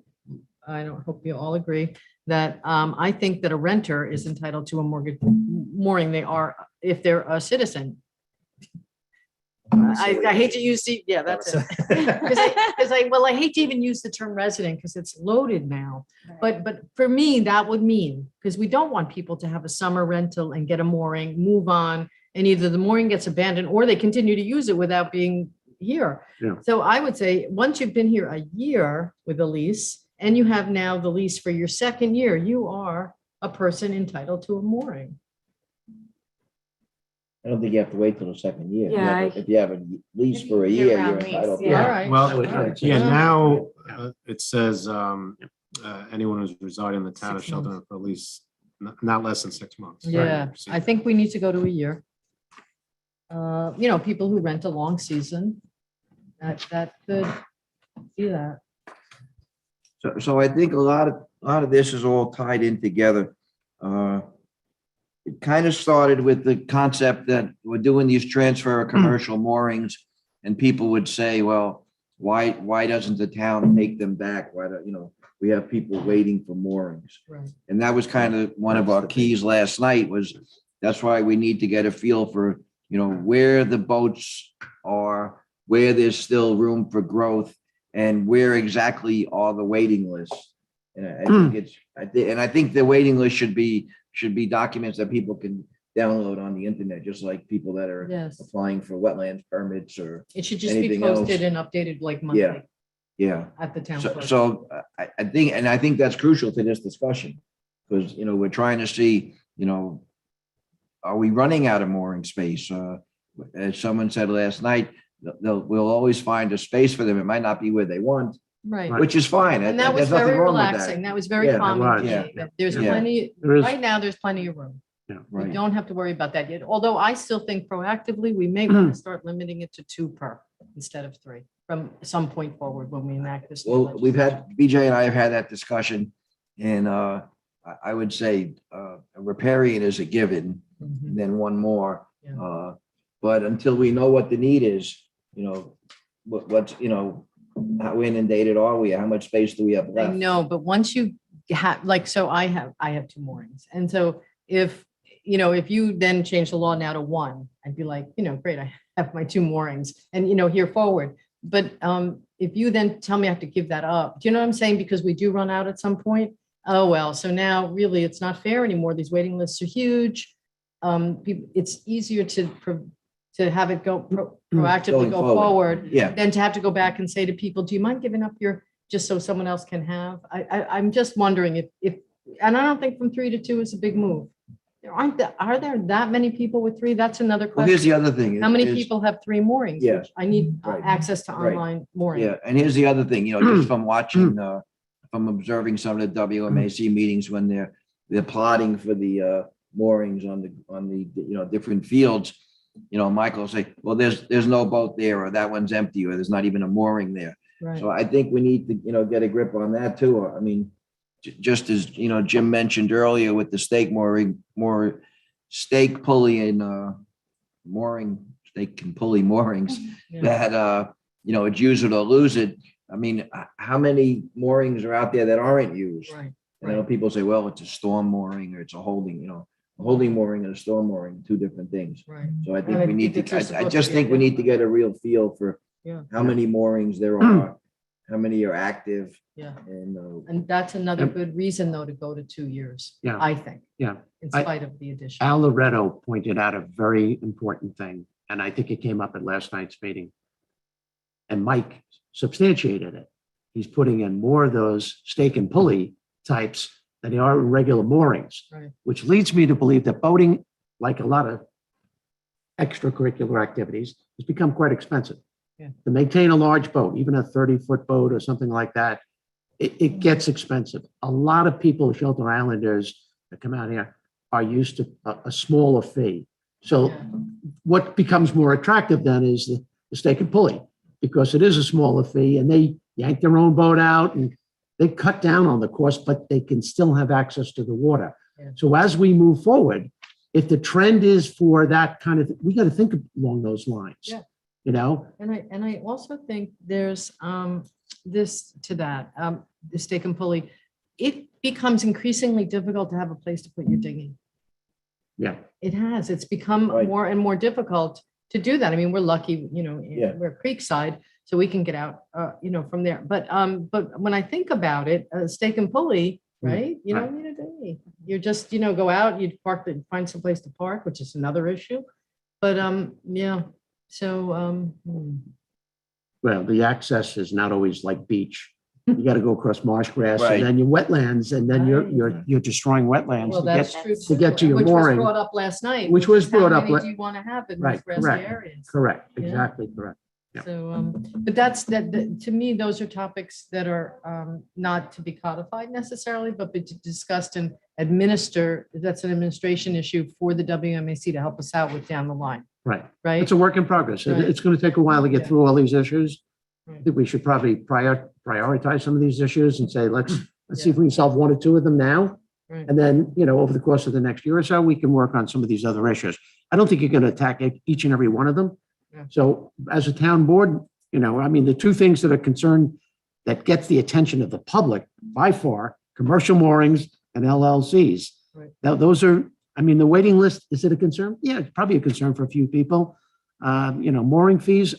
I don't hope you all agree, that I think that a renter is entitled to a mortgage mooring. They are, if they're a citizen. I hate to use the, yeah, that's it. Because I hate to even use the term resident because it's loaded now. But for me, that would mean, because we don't want people to have a summer rental and get a mooring, move on, and either the mooring gets abandoned or they continue to use it without being here. Yeah. So I would say, once you've been here a year with a lease and you have now the lease for your second year, you are a person entitled to a mooring. I don't think you have to wait till the second year. Yeah, If you have a lease for a year, you're Year-round lease, entitled. to yeah. it. All right. Well, All right. yeah, now it says anyone who's residing in the town of 6 months. Shelton for at least not less than 6 months. Yeah, I think we need to go to a year. People who rent a long season, that could do that. So I think a lot of this is all tied in together. It kind of started with the concept that we're doing these transfer of commercial moorings, and people would say, well, why doesn't the town take them back? Why don't, we have people waiting for moorings. Right. And that was kind of one of our keys last night was, that's why we need to get a feel for, where the boats are, where there's still room for growth, and where exactly are the waiting lists. And I think the waiting list should be documents that people can download on the internet, just like people that are Yes, applying for wetlands permits or, it should just be Anything else? posted and updated like Yeah. monthly yeah. at the town. So, clerk. so I think that's crucial to this discussion. Because, we're trying to see, are we running out of mooring space? As someone said last night, we'll always find a space for them. It might not be where they want, Right. which is fine. And that was There's nothing very wrong with that. relaxing. That was very Yeah, calming right. to Yeah. me. that There's Yeah. plenty, There is- right now, there's plenty of room. We Right. don't have to worry about that yet. Although I still think proactively, we may want to start limiting it to 2 per instead of 3 from some point forward when we enact this. new Well, we've had, legislation. BJ and I have had that discussion, and I would say a riparian is a given, Mhm. and then one more. Yeah. But until we know what the need is, what's, how inundated are we? How much space do we have I left? know, but once you have, like, so I have 2 moorings. And so if you then change the law now to 1, I'd be like, great, I have my 2 moorings and, here forward. But if you then tell me I have to give that up, do you know what I'm saying? Because we do run out at some point. Oh, well, so now really it's not fair anymore. These waiting lists are huge. It's easier to have it go proactively Going go forward. forward Yeah, than to have to go back and say to people, do you mind giving up just so someone else can have? I'm just wondering if, and I don't think from 3 to 2 is a big move. Are there that many people with 3? That's another well, here's question. the other thing. How many is- people have 3 moorings? Yeah. Which I need Right. access to Right. online mooring. Yeah, and here's the other thing, just from watching if I'm observing some of the WMAC meetings when they're plotting for the moorings on the, different fields, Michael will say, well, there's no boat there, or that one's empty, or there's not even a mooring there. Right. So I think we need to, get a grip on that too. I mean, just as, Jim mentioned earlier with the stake mooring, more stake pulley and mooring, stake and pulley moorings Yeah. that, it's use it or lose it. I mean, how many moorings are out there that aren't used? Right. People say, well, it's a storm mooring or it's a holding, a holding mooring and a storm mooring, two different things. Right. So I And think I we need think to, it's I supposed just to be think we need to identified. get a real feel for Yeah. how many moorings there are, how many are active, Yeah. and, And that's another Yep. good reason, though, to go to 2 years. Yeah. I think, Yeah. in I- spite of the addition. Al Loretto pointed out a very important thing, and I think it came up at last night's meeting. And Mike substantiated it. He's putting in more of those stake and pulley types than they are regular moorings, Right. which leads me to believe that boating, like a lot of extracurricular activities, has become quite expensive. Yeah. To maintain a large boat, even a 30-foot boat or something like that, it gets expensive. A lot of people, Shelter Islanders that come out here, are used to a smaller fee. So Yeah. what becomes more attractive then is the stake and pulley, because it is a smaller fee and they yank their own boat out and they cut down on the cost, but they can still have access to the water. Yeah. So as we move forward, if the trend is for that kind of, we got to think along those lines. Yeah. You know, And I also think there's this to that, the stake and pulley. It becomes increasingly difficult to have a place to put your dinghy. yeah, It has. It's become Right. more and more difficult to do that. I mean, we're lucky, Yeah. we're Creekside, so we can get out, from there. But when I think about it, stake and pulley, right? You don't need a dinghy. You're just, go out, you find some place to park, which is another issue. But, yeah, so, well, the access is not always like beach. You got to go across marsh grass Right. and then your wetlands, and then Right. you're destroying wetlands well, to that's get, true. to get to too, your which was mooring. brought up last night. Which was is how brought up many la- do you want to have in Right, these grassy correct. areas? Correct, Yeah. exactly correct. Yeah. So, but to me, those are topics that are not to be codified necessarily, but be discussed and administer. That's an administration issue for the WMAC to help us out with down the line, Right. right? It's a work in progress. Right. It's going to take a while to get Yeah. through all these issues. I Right. think we should probably prioritize some of these issues and say, let's see if we can solve one or two of them now. Right. And then, over the course of the next year or so, we can work on some of these other issues. I don't think you're going to attack each and every one of them. Yeah. So as a town board, the two things that are concerned that gets the attention of the public by far, commercial moorings and LLCs. Right. Now, those are, the waiting list, is it a concern? Yeah, it's probably a concern for a few people. Mooring fees,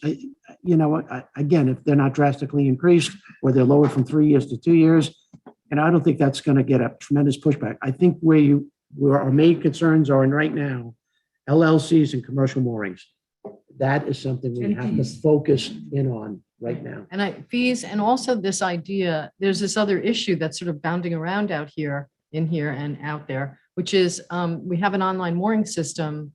again, if they're not drastically increased or they're lowered from 3 years to 2 years, and I don't think that's going to get a tremendous pushback. I think where our main concerns are in right now, LLCs and commercial moorings. That is something we And have to fees. focus in on right now. And fees, and also this idea, there's this other issue that's sort of bounding around in here and out there, which is we have an online mooring system.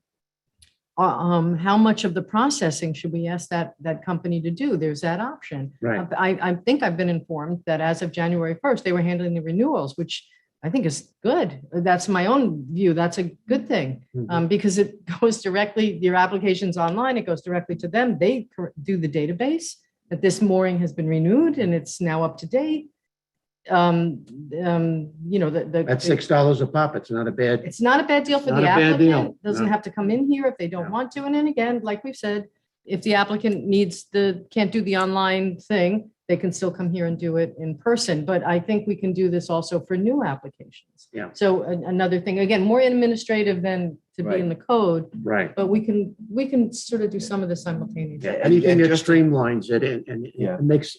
How much of the processing should we ask that company to do? There's that option. Right. I think I've been informed that as of January 1st, they were handling the renewals, which I think is good. That's my own view. That's a good thing. Because it goes directly, your application's online, it goes directly to them. They do the database that this mooring has been renewed and it's now up to date. That's $6 a pop. It's not a bad, It's not a bad deal for Not the a bad deal, applicant. Doesn't no. have to come in here if they don't No. want to. And then again, like we've said, if the applicant can't do the online thing, they can still come here and do it in person. But I think we can do this also for new applications. Yeah. So another thing, again, more administrative than to be in the code, right. but we can sort of do some of this simultaneously. Yeah, Anything that just- streamlines it and Yeah. it makes,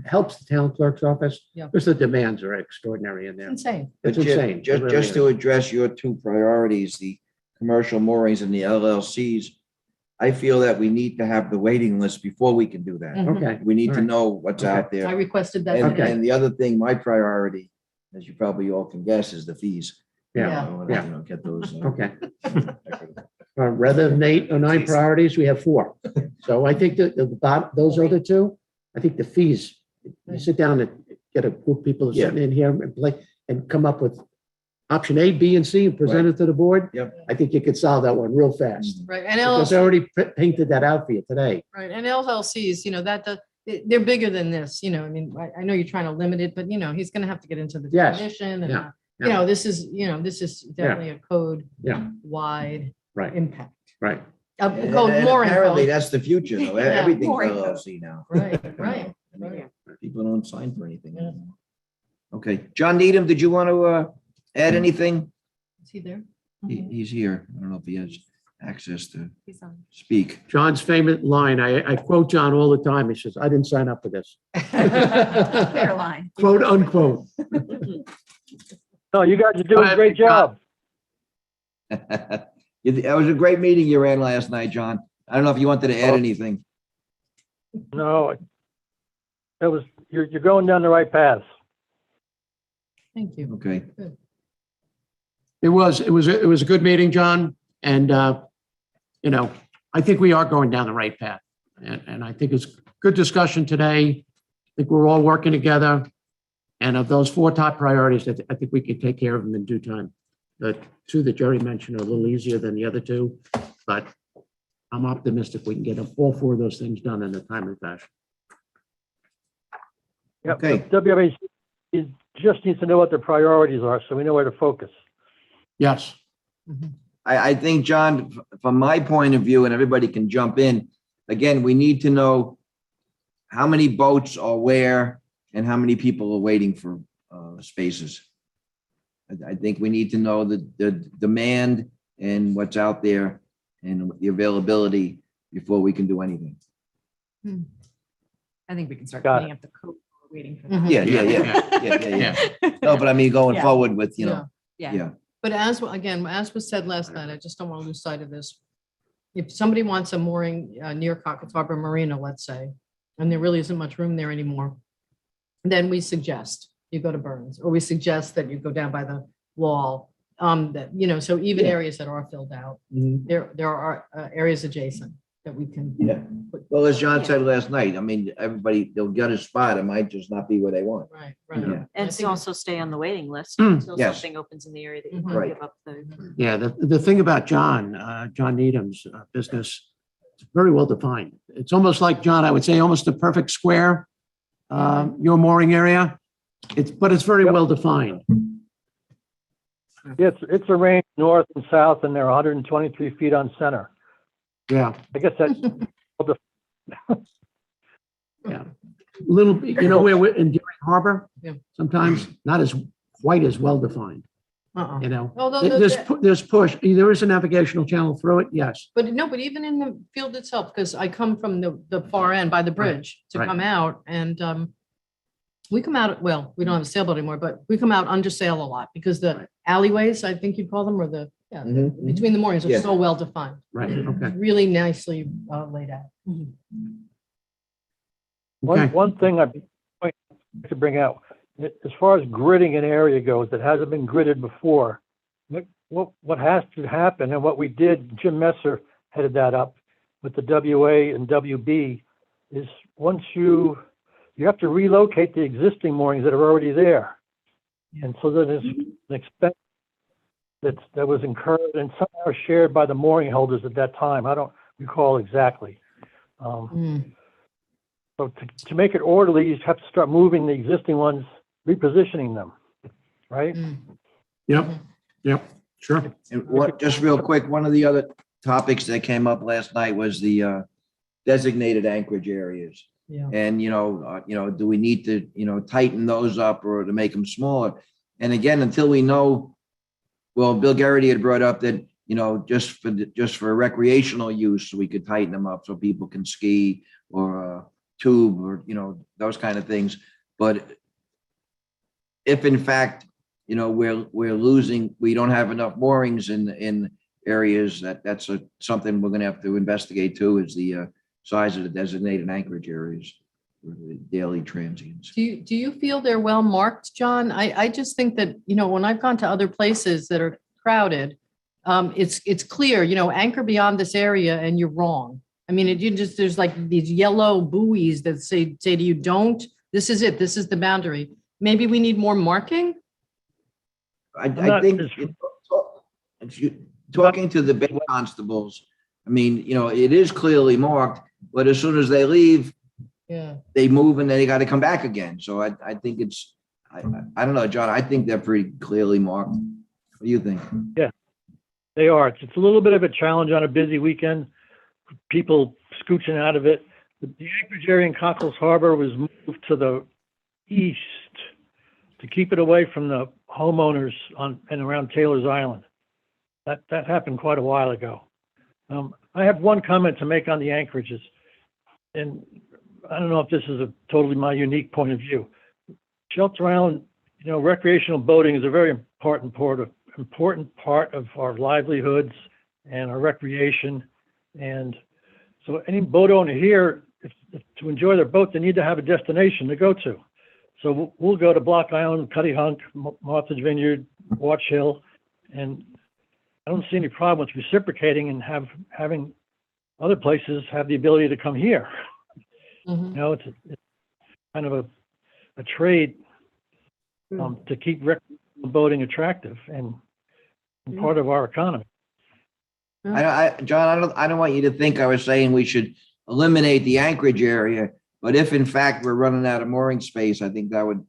helps the town clerk's office. Yeah. Because the demands are extraordinary in It's there. insane. It's But Jim, insane. It Just, really just to is. address your two priorities, the commercial moorings and the LLCs, I feel that we need to have the waiting list before we can do that. Mhm. Okay. We need to All right. know what's Okay. out I there. requested that. And, today. and the other thing, my priority, as you probably all can guess, is the fees. Yeah. I wanna, get those. Okay. Rather than 8 or 9 priorities, we have 4. So I think that those are the two. I think the fees, you sit down get a group of people Yeah. sitting in here and play and come up with option A, B, and C and present it to the board. Yep. I think you could solve that one real fast. Right, and Because I already painted that out for you today. right, and LLCs, they're bigger than this, I mean, I know you're trying to limit it, but he's gonna have to get into the Yes, definition and, yeah, this is definitely a code Yeah. wide Right, impact. right. A And code more apparently, info. that's the future, though. Yeah. Everything's More info. LLC now. Right, right. I mean, right. People don't sign for anything. Yeah. anymore. Okay, John Needham, did you want to add anything? Is he there? He's here. I don't know if he has access to He's on. speak. John's famous line, I quote John all the time. He says, I didn't sign up for this. Fair line. Quote unquote. No, you guys are Go doing a ahead, great John. job. That was a great meeting you ran last night, John. I don't know if you wanted to add anything. No, you're going down the right path. Thank you. Okay. It was a good meeting, John. And, I think we are going down the right path. And I think it's good discussion today. I think we're all working together. And of those 4 top priorities, I think we can take care of them in due time. The 2 that Jerry mentioned are a little easier than the other 2, but I'm optimistic we can get all 4 of those things done in a timely fashion. Yep, Okay. WMA just needs to know what their priorities are, so we know where to focus. Yes. I think, John, from my point of view, and everybody can jump in, again, we need to know how many boats are where and how many people are waiting for spaces. I think we need to know the demand and what's out there and the availability before we can do anything. I think we can start Got cleaning up the code. We're waiting for that. Mhm. Yeah. No, but I mean, going Yeah. forward with, Yeah. yeah. But as was said last night, I just don't want to lose sight of this. If somebody wants a mooring near Cockatoo Harbor Marina, let's say, and there really isn't much room there anymore, then we suggest you go to Burns, or we suggest that you go down by the wall. So even Yeah. areas that are filled out, there are areas adjacent that we can. Yeah. Well, as John said last night, I mean, everybody, they'll get a spot. It might just not be where they want. Right, right. Yeah. I And think also stay on the waiting list Mm. until Yes. something opens in the area that you Mhm. can Right. give up the. Yeah, the thing about John Needham's business, it's very well defined. It's almost like, John, I would say almost a perfect square, your mooring area. But it's very Yep. well defined. It's a range north and south, and they're 123 feet on center. Yeah, I guess that's, yeah. Little, where we're in Deering Harbor, Yeah. sometimes not as quite as well defined, Uh-uh. There's push, there is a navigational channel through it, yes. But no, but even in the field itself, because I come from the far end by the bridge to right. come out and we come out, well, we don't have a sailboat anymore, but we come out under sail a lot because the alleyways, I think you'd call them, or Mhm. between the moorings Yeah. are so well defined, Right, okay. really nicely laid out. Okay. one thing I'd like to bring out, as far as gridding an area goes that hasn't been gridded before, what has to happen, and what we did, Jim Messer headed that up with the WA and WB, is once you have to relocate the existing moorings that are already there. And so there's an expense that was incurred and somehow shared by the mooring holders at that time. I don't recall exactly. Mm. So to make it orderly, you have to start moving the existing ones, repositioning them, right? Mm. Yep, sure. And just real quick, one of the other topics that came up last night was the designated anchorage areas. Yeah. And, do we need to, tighten those up or to make them smaller? And again, until we know, well, Bill Garrity had brought up that, just for recreational use, we could tighten them up so people can ski or tube or, those kind of things. But if in fact, we're losing, we don't have enough moorings in areas that's something we're going to have to investigate too, is the size of the designated anchorage areas for the daily transients. Do you feel they're well marked, John? I just think that, when I've gone to other places that are crowded, it's clear, anchor beyond this area and you're wrong. I mean, there's like these yellow buoys that say to you, don't, this is it, this is the boundary. maybe we need more marking? I not think, as- talking to the bay constables, I mean, it is clearly marked, but as soon as they leave, Yeah. they move and then they got to come back again. So I think I don't know, John, I think they're pretty clearly marked. What do you think? They are. It's a little bit of a challenge on a busy weekend, people scooching out of it. The Anchorage area in Cockles Harbor was moved to the east to keep it away from the homeowners on and around Taylor's Island. That happened quite a while ago. I have one comment to make on the anchorages, and I don't know if this is a totally my unique point of view. Shelter Island, recreational boating is a very important part of our livelihoods and our recreation. And so any boat owner here, if to enjoy their boat, they need to have a destination to go to. So we'll go to Block Island, Cutty Hunk, Martha's Vineyard, Watch Hill, and I don't see any problem with reciprocating and having other places have the ability to come here. Mhm. It's kind of a trade to keep recreational boating attractive and part of our economy. John, I don't want you to think I was saying we should eliminate the Anchorage area, but if in fact we're running out of mooring space, I think that would,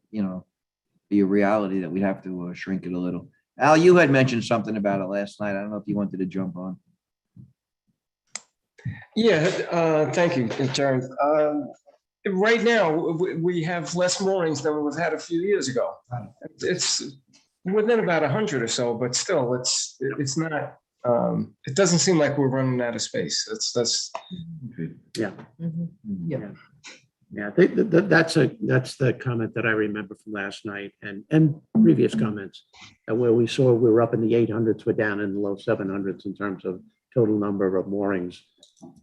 be a reality that we'd have to shrink it a little. Al, you had mentioned something about it last night. I don't know if you wanted to jump on. Yeah, thank you, Sharon. Right now, we have less moorings than we've had a few years ago. It's within about 100 or so, but still, it's not. It doesn't seem like we're running out of space. That's Yeah. Mhm. Yeah. Yeah, that's the comment that I remember from last night and previous comments, where we saw we were up in the 800s, we're down in the low 700s in terms of total number of moorings.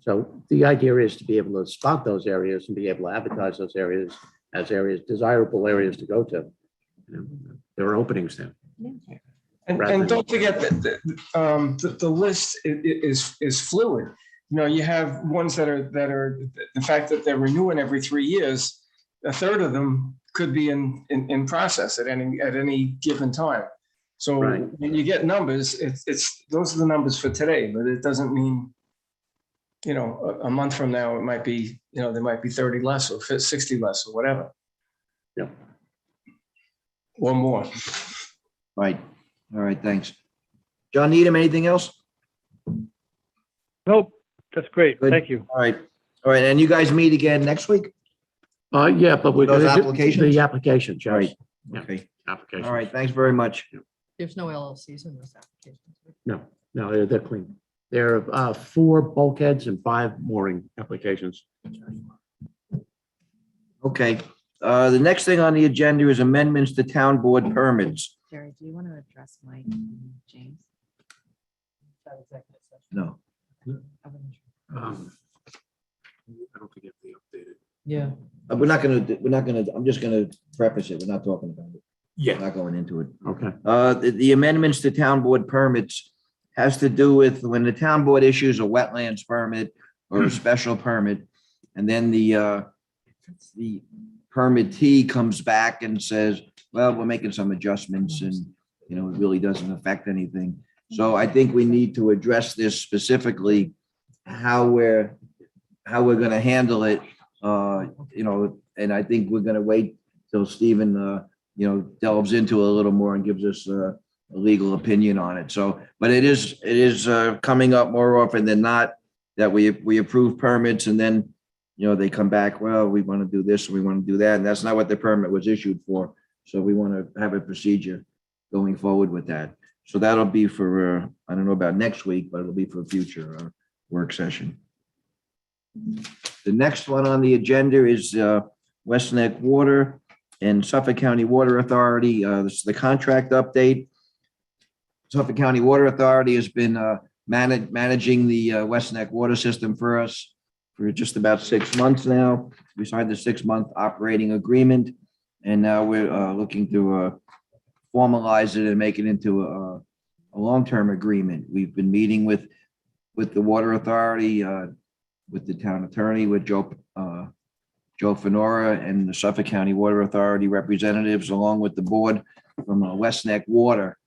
So the idea is to be able to spot those areas and be able to advertise those areas as desirable areas to go to. There are openings there. and don't forget that the list is fluid. You have ones that are the fact that they're renewing every 3 years. A third of them could be in process at any given time. So Right. when you get numbers, it's those are the numbers for today, but it doesn't mean, a month from now, it might be, there might be 30 less or 60 less or whatever. Yeah. Or more. Right. All right, thanks. John Needham, anything else? Nope, that's great. Good. Thank you. All right. And you guys meet again next week? Yeah, but we're Those going to do applications? the applications, yes. Right. Yeah. Okay. Applications. All right, thanks very much. There's no LLCs in those applications. No, they're clean. There are 4 bulkheads and 5 mooring applications. Okay, the next thing on the agenda is amendments to town board permits. Jerry, do you want to address Mike, James? No. I don't think it'll be updated. Yeah. We're not gonna, I'm just gonna preface it. We're not talking about it. We're not going into it. Okay. The amendments to town board permits has to do with when the town board issues a wetlands permit or a special permit, and then the permittee comes back and says, well, we're making some adjustments and, it really doesn't affect anything. So I think we need to address this specifically, how we're gonna handle it, and I think we're gonna wait till Stephen, delves into it a little more and gives us a legal opinion on it. So, but it is coming up more often than not that we approve permits and then, they come back, well, we want to do this, we want to do that, and that's not what the permit was issued for. So we want to have a procedure going forward with that. So that'll be for, I don't know about next week, but it'll be for a future work session. The next one on the agenda is West Neck Water and Suffolk County Water Authority. This is the contract update. Suffolk County Water Authority has been managing the West Neck water system for us for just about 6 months now. We signed the 6-month operating agreement, and now we're looking to formalize it and make it into a long-term agreement. We've been meeting with the Water Authority, with the town attorney, with Joe Joe Fenora and the Suffolk County Water Authority representatives, along with the board from West Neck Water.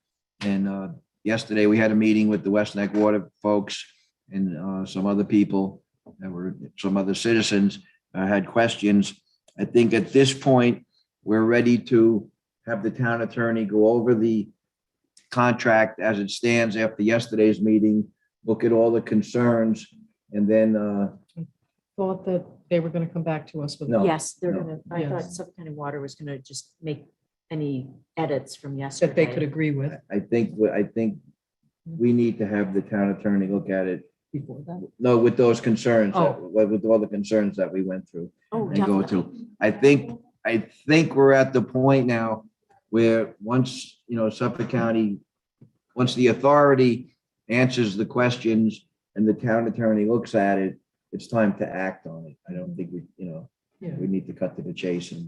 And yesterday, we had a meeting with the West Neck Water folks and some other people that were, some other citizens had questions. I think at this point, we're ready to have the town attorney go over the contract as it stands after yesterday's meeting, look at all the concerns, and then, Thought that they were going to come back to us with. No. Yes, they're no. gonna, I thought Yes. Suffolk County Water was gonna just make any edits from That yesterday. they could agree with I think we need to have the town attorney look at it. before that. No, with those concerns, Oh. with all the concerns that we went through. Oh, And go definitely. to. I think we're at the point now where once, Suffolk County, once the authority answers the questions and the town attorney looks at it, it's time to act on it. I don't think Yeah. we need to cut to the chase and,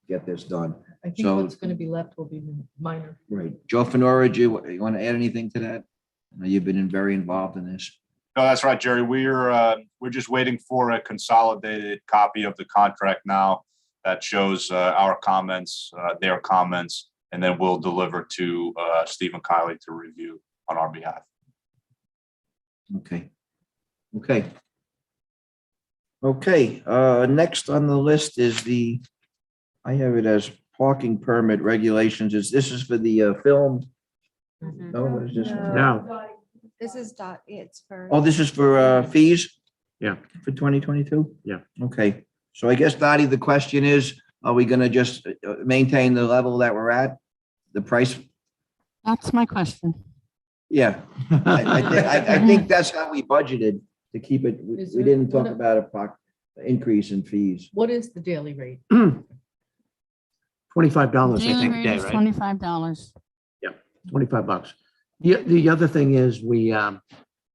get this done. I think So- what's going to be left will be minor. Right. Joe Fenora, do you want to add anything to that? I know you've been very involved in this. No, that's right, Jerry. We're just waiting for a consolidated copy of the contract now that shows our comments, their comments, and then we'll deliver to Stephen Kiley to review on our behalf. Okay. Next on the list is I have it as parking permit regulations. This is for the film? Mhm. No, what is this? one? No, This is it's for. Oh, this is for fees? Yeah. For 2022? Yeah. Okay, so I guess Dottie, the question is, are we gonna just maintain the level that we're at? The price? That's my question. Yeah, I think that's how we budgeted to keep it. Is We there- didn't talk what- about a increase in fees. What is the daily rate? $25, I Daily think, a rate day, is right? $25. $25. The other thing is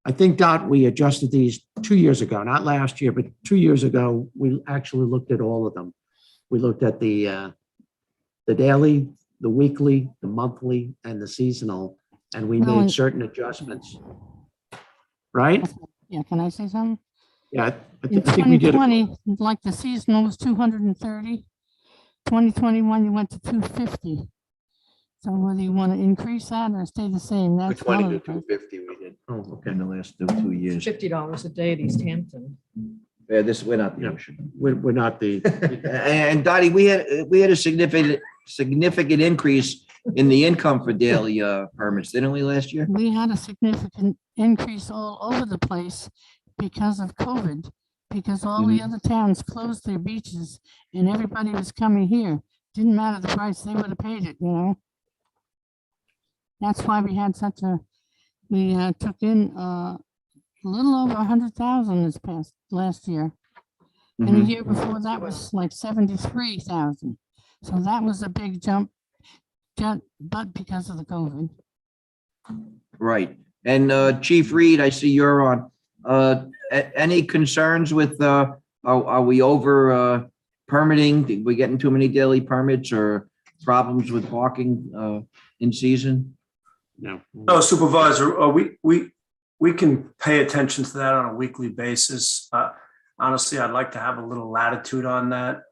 I think, Dot, we adjusted these 2 years ago, not last year, but 2 years ago, we actually looked at all of them. We looked at the daily, the weekly, the monthly, and the seasonal, and we Well, made certain adjustments. Right? Yeah, can I say something? Yeah, I In think we did. 2020, like the seasonal was 230. 2021, you went to 250. So whether you want to increase that or stay the same, that's one of the questions. 250 we did Oh, okay. in the last 2 years. $50 a day at East Hampton. Yeah, we're not the Yeah. ocean. We're not the, And Dottie, we had a significant increase in the income for daily permits, didn't we, last year? We had a significant increase all over the place because of COVID, because all the other towns closed their beaches and everybody was coming here. Didn't matter the price, they would have paid it, That's why we had we took in a little over 100,000 last year. And the Mhm. year before that was like 73,000. So that was a big jump, but because of the COVID. Right. And Chief Reed, I see you're on. Any concerns with, are we over permitting? Did we getting too many daily permits or problems with parking in season? no. No, Supervisor, we can pay attention to that on a weekly basis. Honestly, I'd like to have a little latitude on that.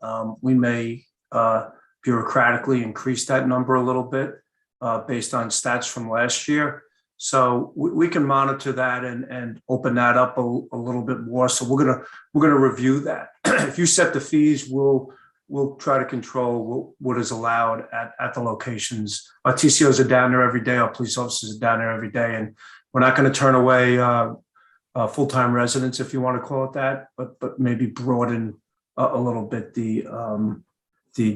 We may bureaucratically increase that number a little bit based on stats from last year. So we can monitor that and open that up a little bit more. So we're gonna review that. If you set the fees, we'll try to control what is allowed at the locations. Our TCOs are down there every day. Our police officers are down there every day, and we're not going to turn away full-time residents, if you want to call it that, but maybe broaden a little bit the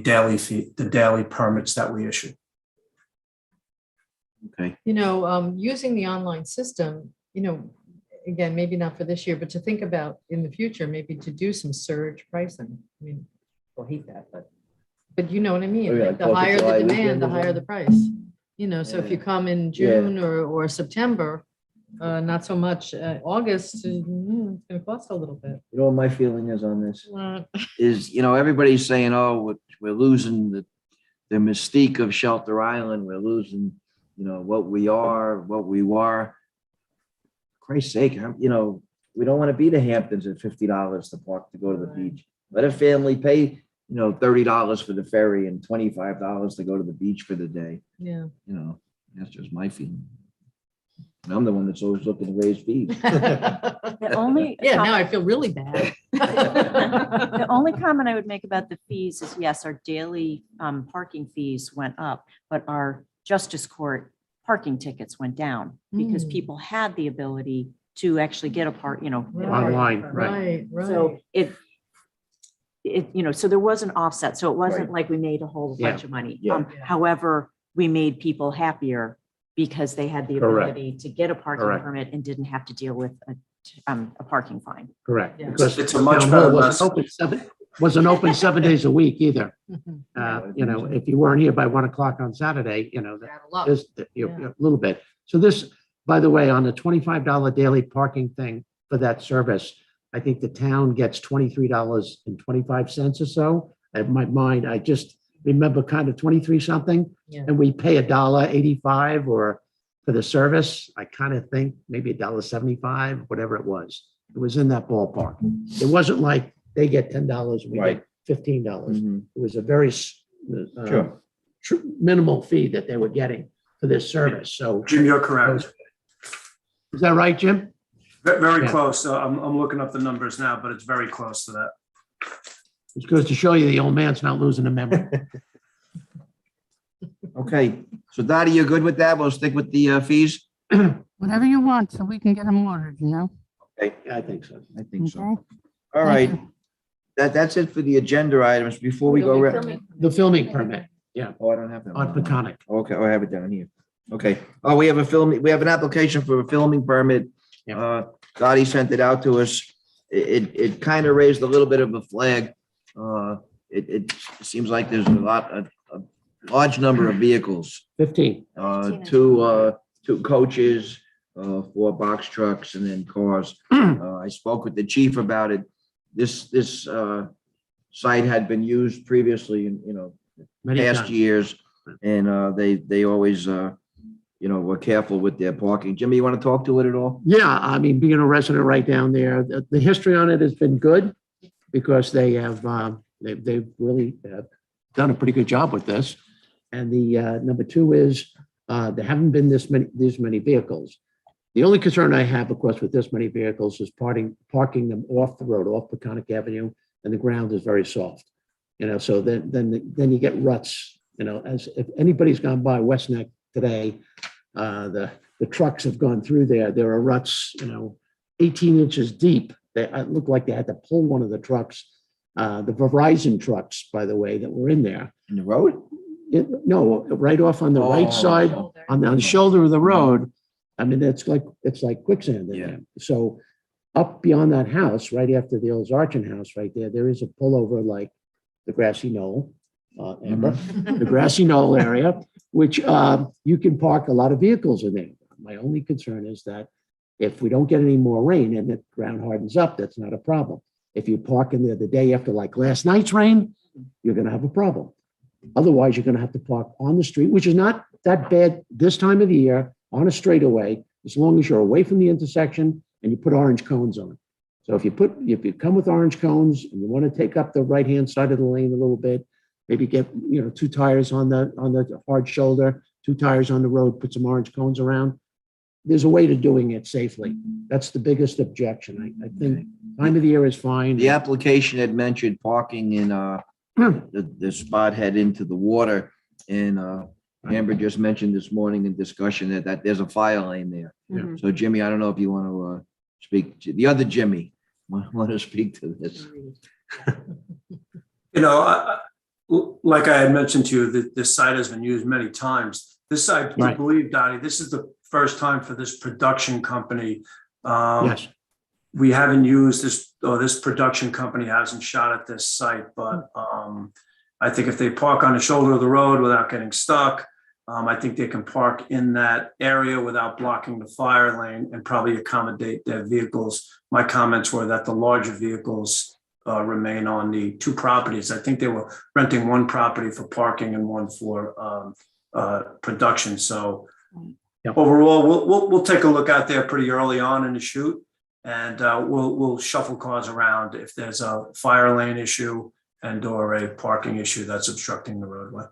daily fee, the daily permits that we issue. Okay. Using the online system, again, maybe not for this year, but to think about in the future, maybe to do some surge pricing. I mean, we'll hate that, but you know what I mean? Oh, yeah, Like the 4th of higher July the demand, weekend the or higher the price. So if you come in June or September, not so much August, it's going to cost a little bit. You know what my feeling is on this? Is, everybody's saying, oh, we're losing the mystique of Shelter Island. We're losing, what we are, what we were. Christ's sake, we don't want to be the Hamptons at $50 to park to go to the beach. Let a family pay, $30 for the ferry and $25 to go to the beach for the day. Yeah. That's just my feeling. And I'm the one that's always looking to raise fees. The only. Yeah, now I feel really bad. The only comment I would make about the fees is, yes, our daily parking fees went up, but our Justice Court parking tickets went down because Mm. people had the ability to actually get a Online, right. Right, So right. so there was an offset. So it wasn't like we made a whole Yeah. bunch of money. Yeah. However, we made people happier because they had the Correct. ability to get a parking Correct. permit and didn't have to deal with a parking fine. Correct. Yeah. Because It's a much town hall better wasn't open 7 days a week either. Mhm. If you weren't here by 1 o'clock on Saturday, that Rattle up. is a little bit. So this, by the way, on the $25 daily parking thing for that service, I think the town gets $23.25 or so. In my mind, I just remember kind of 23 something, Yeah. and we pay $1.85 or for the service. I kind of think maybe $1.75, whatever it was. It was in that ballpark. It wasn't like they get $10 and we Right. get $15. Mhm. It was a very Sure. minimal fee that they were getting for this service. So Jim, you're correct. is that right, Jim? Very Yeah. close. I'm looking up the numbers now, but it's very close to that. It goes to show you the old man's not losing a memory. Okay, so Dottie, you're good with that? We'll stick with the fees? Whatever you want, so we can get them ordered, Okay, Yeah, I think so. I think so. Okay. All Thank right, you. that's it for the agenda items. Before we go, The filming permit oh, I don't have that. on one. Peconic. Okay, I have it down here. Okay. Oh, we have an application for a filming permit. Yeah. Dottie sent it out to us. It kind of raised a little bit of a flag. It seems like there's a large number of vehicles. 15. Two coaches, 4 box trucks, and then cars. I spoke with the chief about it. This site had been used previously in, Many past times. years, and they always, were careful with their parking. Jimmy, you want to talk to it at all? Yeah, I mean, being a resident right down there, the history on it has been good because they have, they've really done a pretty good job with this. And the number two is there haven't been these many vehicles. The only concern I have, of course, with this many vehicles is parking them off the road, off Peconic Avenue, and the ground is very soft. So then you get ruts. As if anybody's gone by West Neck today, the trucks have gone through there. There are ruts, 18 inches deep. It looked like they had to pull one of the trucks, the Verizon trucks, by the way, that were in there. In the road? No, right off on the right Oh. side, on the shoulder of the road. I mean, it's like quicksand in Yeah. there. So up beyond that house, right after the old Zarchin house right there is a pullover like the grassy knoll, Amber, the grassy knoll area, which you can park a lot of vehicles in there. My only concern is that if we don't get any more rain and the ground hardens up, that's not a problem. If you park in there the day after like last night's rain, you're going to have a problem. Otherwise, you're going to have to park on the street, which is not that bad this time of the year, on a straightaway, as long as you're away from the intersection and you put orange cones on. So if you come with orange cones and you want to take up the right-hand side of the lane a little bit, maybe get, 2 tires on the hard shoulder, 2 tires on the road, put some orange cones around. There's a way to doing it safely. That's the biggest objection. I think time of the year is fine. The application had mentioned parking in the spot head into the water, and Amber just mentioned this morning in discussion that there's a fire lane there. Yeah. So Jimmy, I don't know if you want to speak, the other Jimmy, want to speak to this. Like I had mentioned to you, that this site has been used many times. This site, I Right. believe, Dottie, this is the first time for this production company. Yes. We haven't used this, or this production company hasn't shot at this site, but I think if they park on the shoulder of the road without getting stuck, I think they can park in that area without blocking the fire lane and probably accommodate their vehicles. My comments were that the larger vehicles remain on the 2 properties. I think they were renting 1 property for parking and 1 for production. So Yep. overall, we'll take a look out there pretty early on in the shoot. And we'll shuffle cars around if there's a fire lane issue and or a parking issue that's obstructing the roadway.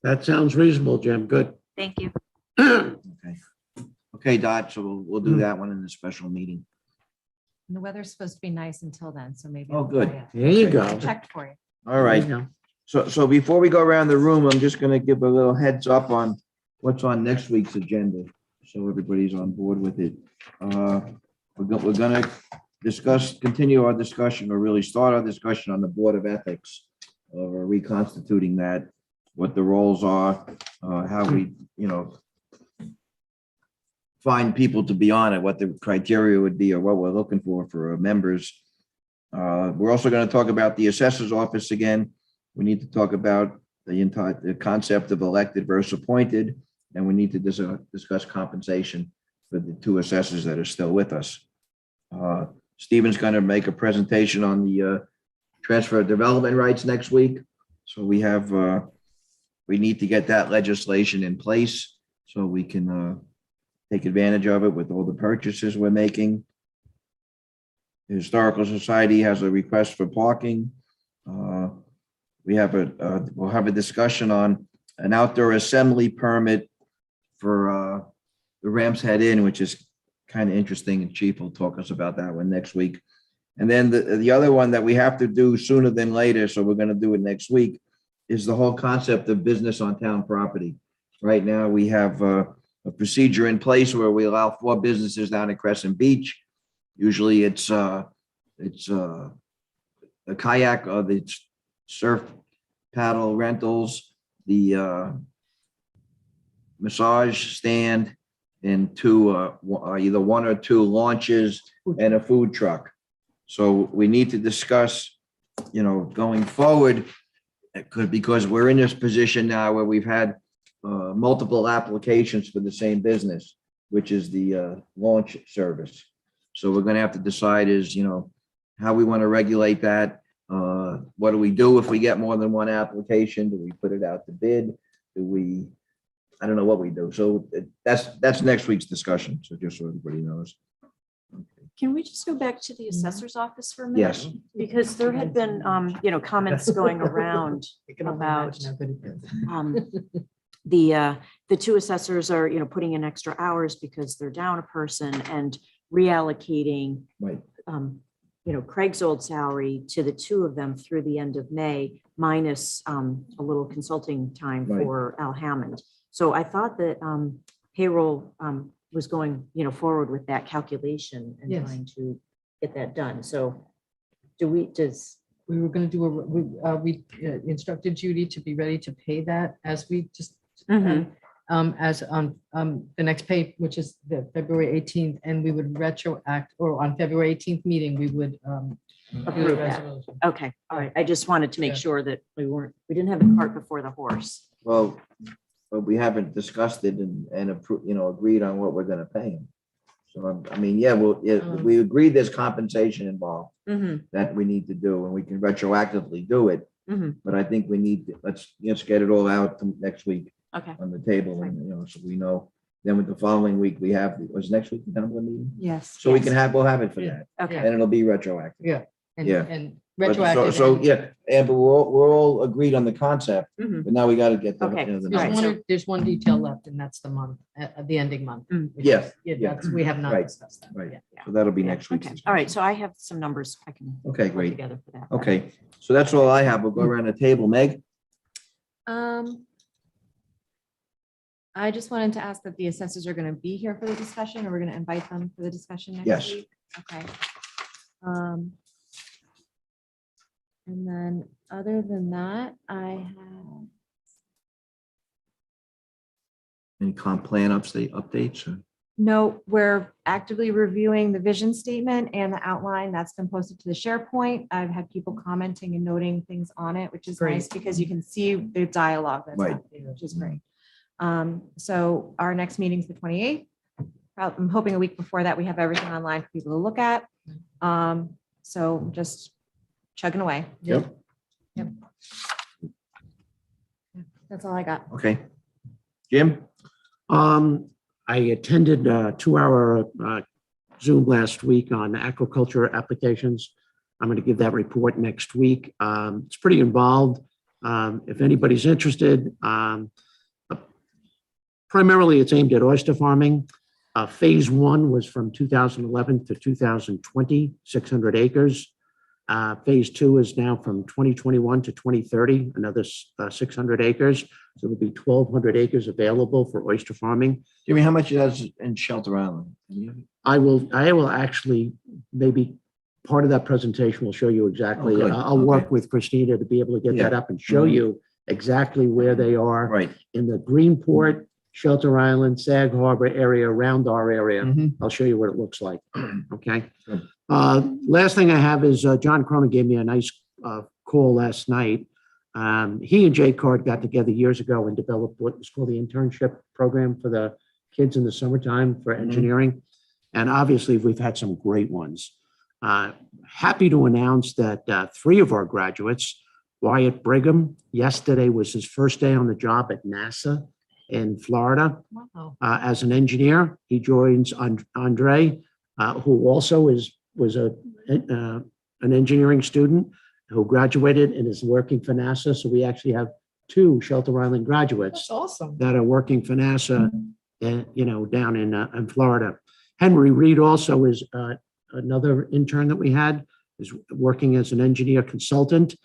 That sounds reasonable, Jim. Good. Thank you. Okay. Okay, Dot, so we'll do that one in the special meeting. And the weather's supposed to be nice until then, so maybe. Oh, I'll good. try it. There you Okay. go. I checked for you. All right. There you go. So before we go around the room, I'm just gonna give a little heads up on what's on next week's agenda, so everybody's on board with it. We're gonna continue our discussion, or really start our discussion on the Board of Ethics, or reconstituting that, what the roles are, how we, find people to be on it, what the criteria would be, or what we're looking for members. We're also gonna talk about the assessor's office again. We need to talk about the concept of elected versus appointed, and we need to discuss compensation for the two assessors that are still with us. Stephen's going to make a presentation on the transfer of development rights next week. So we need to get that legislation in place so we can take advantage of it with all the purchases we're making. The Historical Society has a request for parking. We'll have a discussion on an outdoor assembly permit for the Ram's Head Inn, which is kind of interesting, and Chief will talk us about that one next week. And then the other one that we have to do sooner than later, so we're going to do it next week, is the whole concept of business on town property. Right now, we have a procedure in place where we allow 4 businesses down at Crescent Beach. Usually it's a kayak or the surf paddle rentals, the massage stand, and either 1 or 2 launches and a food truck. So we need to discuss, going forward, because we're in this position now where we've had multiple applications for the same business, which is the launch service. So we're going to have to decide how we want to regulate that. What do we do if we get more than 1 application? Do we put it out to bid? I don't know what we do. So that's next week's discussion. So just so everybody knows. Can we just go back to the assessor's office for a minute? Yes. Because there had been, comments going around I can only about imagine how good it is. the 2 assessors are, putting in extra hours because they're down a person and reallocating, Right. Craig's old salary to the 2 of them through the end of May, minus a little consulting time Right. for Al Hammond. So I thought that payroll was going, forward with that calculation and Yes. trying to get that done. So we We were going to do we instructed Judy to be ready to pay that as we just, as on the next pay, which is the February 18th, and we would retroact, or on February 18th meeting, we would do a approve that. resolution. Okay, all right. I just wanted to make Yeah. sure that we didn't have the cart before the horse. Well, but we haven't discussed it and agreed on what we're going to pay him. So, we agreed there's compensation involved that we need to do, and we can retroactively do it. But I think we need to, let's get it all out next week Okay. on the table, and, so we know. Then with the following week, was next week the town board meeting? Yes. So we Yes. can we'll have it for that, Okay. and it'll be retroactive. Yeah. And, Yeah. and But retroactive. So, and- Amber, we're all agreed on the concept, Mhm. but now we got to get the, Okay. the All There's right, numbers. one, there's one detail left, and that's the month, the ending month. which Yeah, is- yeah. that's, we have not Right, discussed that. right. Yeah. So that'll be Yeah, next week's. Okay. All right. So I have some numbers I can Okay, put great. together for that. Okay, so that's all I have. We'll go around the table. Meg? I just wanted to ask that the assessors are going to be here for the discussion, or we're going to invite them for the discussion next Yes. week? Okay. And then, other than that, I have, Any comp plan updates? or- no, we're actively reviewing the vision statement and the outline that's been posted to the SharePoint. I've had people commenting and noting things on it, which is Great. nice because you can see the dialogue that's Right. happening, which is great. So our next meeting is the 28th. I'm hoping a week before that, we have everything online for people to look at. So just chugging away. Yep. That's all I got. Okay. Jim? I attended a 2-hour Zoom last week on aquaculture applications. I'm going to give that report next week. It's pretty involved. If anybody's interested, primarily it's aimed at oyster farming. Phase 1 was from 2011 to 2020, 600 acres. Phase 2 is now from 2021 to 2030, another 600 acres. So there'll be 1,200 acres available for oyster farming. Jimmy, how much is in Shelter Island? I will actually, maybe part of that presentation will show you exactly. Oh, good. I'll work with Christina to be able to get that Yeah. up and show you exactly where they are Right. in the Greenport, Shelter Island, Sag Harbor area, around our area. Mhm. I'll show you what it looks like. Okay. Good. Last thing I have is John Cronin gave me a nice call last night. He and Jay Card got together years ago and developed what was called the internship program for the kids in the summertime for engineering. And obviously, we've had some great ones. Happy to announce that 3 of our graduates, Wyatt Brigham, yesterday was his first day on the job at NASA in Florida Wow. as an engineer. He joins Andre, who also was an engineering student who graduated and is working for NASA. So we actually have 2 Shelter Island graduates That's awesome. that are working for NASA, down in Florida. Henry Reed also is another intern that we had, is working as an engineer consultant.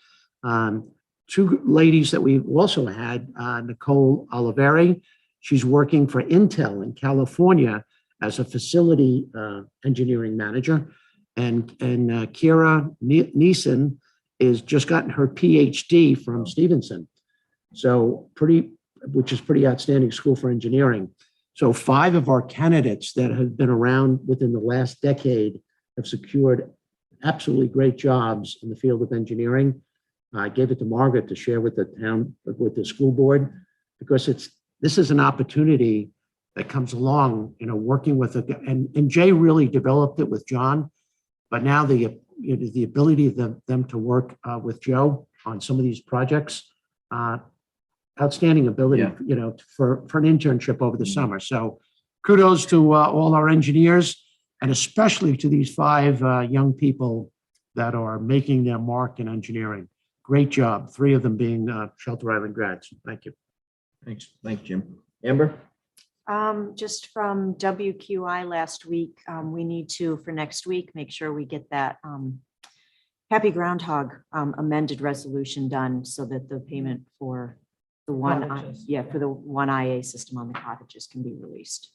2 ladies that we've also had, Nicole Oliveri, she's working for Intel in California as a facility engineering manager. And Kira Neeson is just gotten her PhD from Stevenson. So which is pretty outstanding school for engineering. So 5 of our candidates that have been around within the last decade have secured absolutely great jobs in the field of engineering. I gave it to Margaret to share with the town, with the school board, because this is an opportunity that comes along, working with and Jay really developed it with John, but now the ability of them to work with Joe on some of these projects, outstanding ability, Yeah. for an internship over the summer. So kudos to all our engineers, and especially to these 5 young people that are making their mark in engineering. Great job. 3 of them being Shelter Island grads. Thank you. Thanks, Jim. Amber? Just from WQI last week, we need to, for next week, make sure we get that Happy Groundhog amended resolution done so that the payment for the Cottages. for the one IA system on the cottages can be released.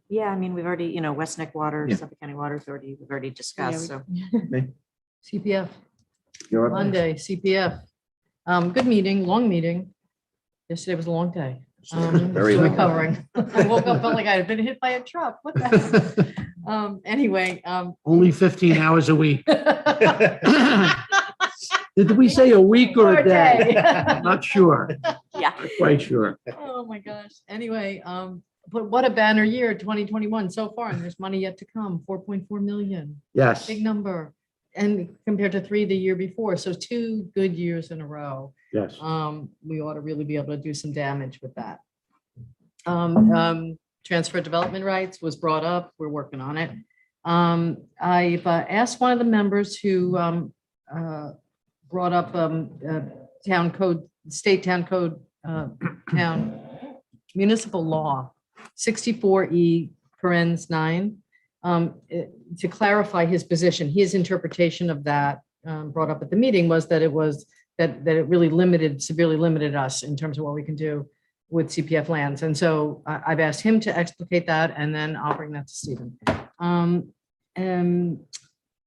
Yeah, I mean, we've already, West Neck Water, Yeah. Suffolk County Water Authority, we've already discussed, so. CPF, You're up next. Monday, CPF. Good meeting, long meeting. Yesterday was a long day. Very Still long. recovering. I woke up, felt like I had been hit by a truck. What the hell? Anyway. Only 15 hours a week. Did we say a week or a day? Not sure. Yeah. Not quite sure. Oh, my gosh. Anyway, but what a banner year, 2021 so far, and there's money yet to come, 4.4 million. Yes. Big number. And compared to 3 the year before. So 2 good years in a row. Yes. We ought to really be able to do some damage with that. Transfer development rights was brought up. We're working on it. I've asked one of the members who brought up town code, state town code, town municipal law, 64E parens 9, to clarify his position. His interpretation of that brought up at the meeting was that it was that it really severely limited us in terms of what we can do with CPF lands. And so I've asked him to explicate that, and then I'll bring that to Stephen.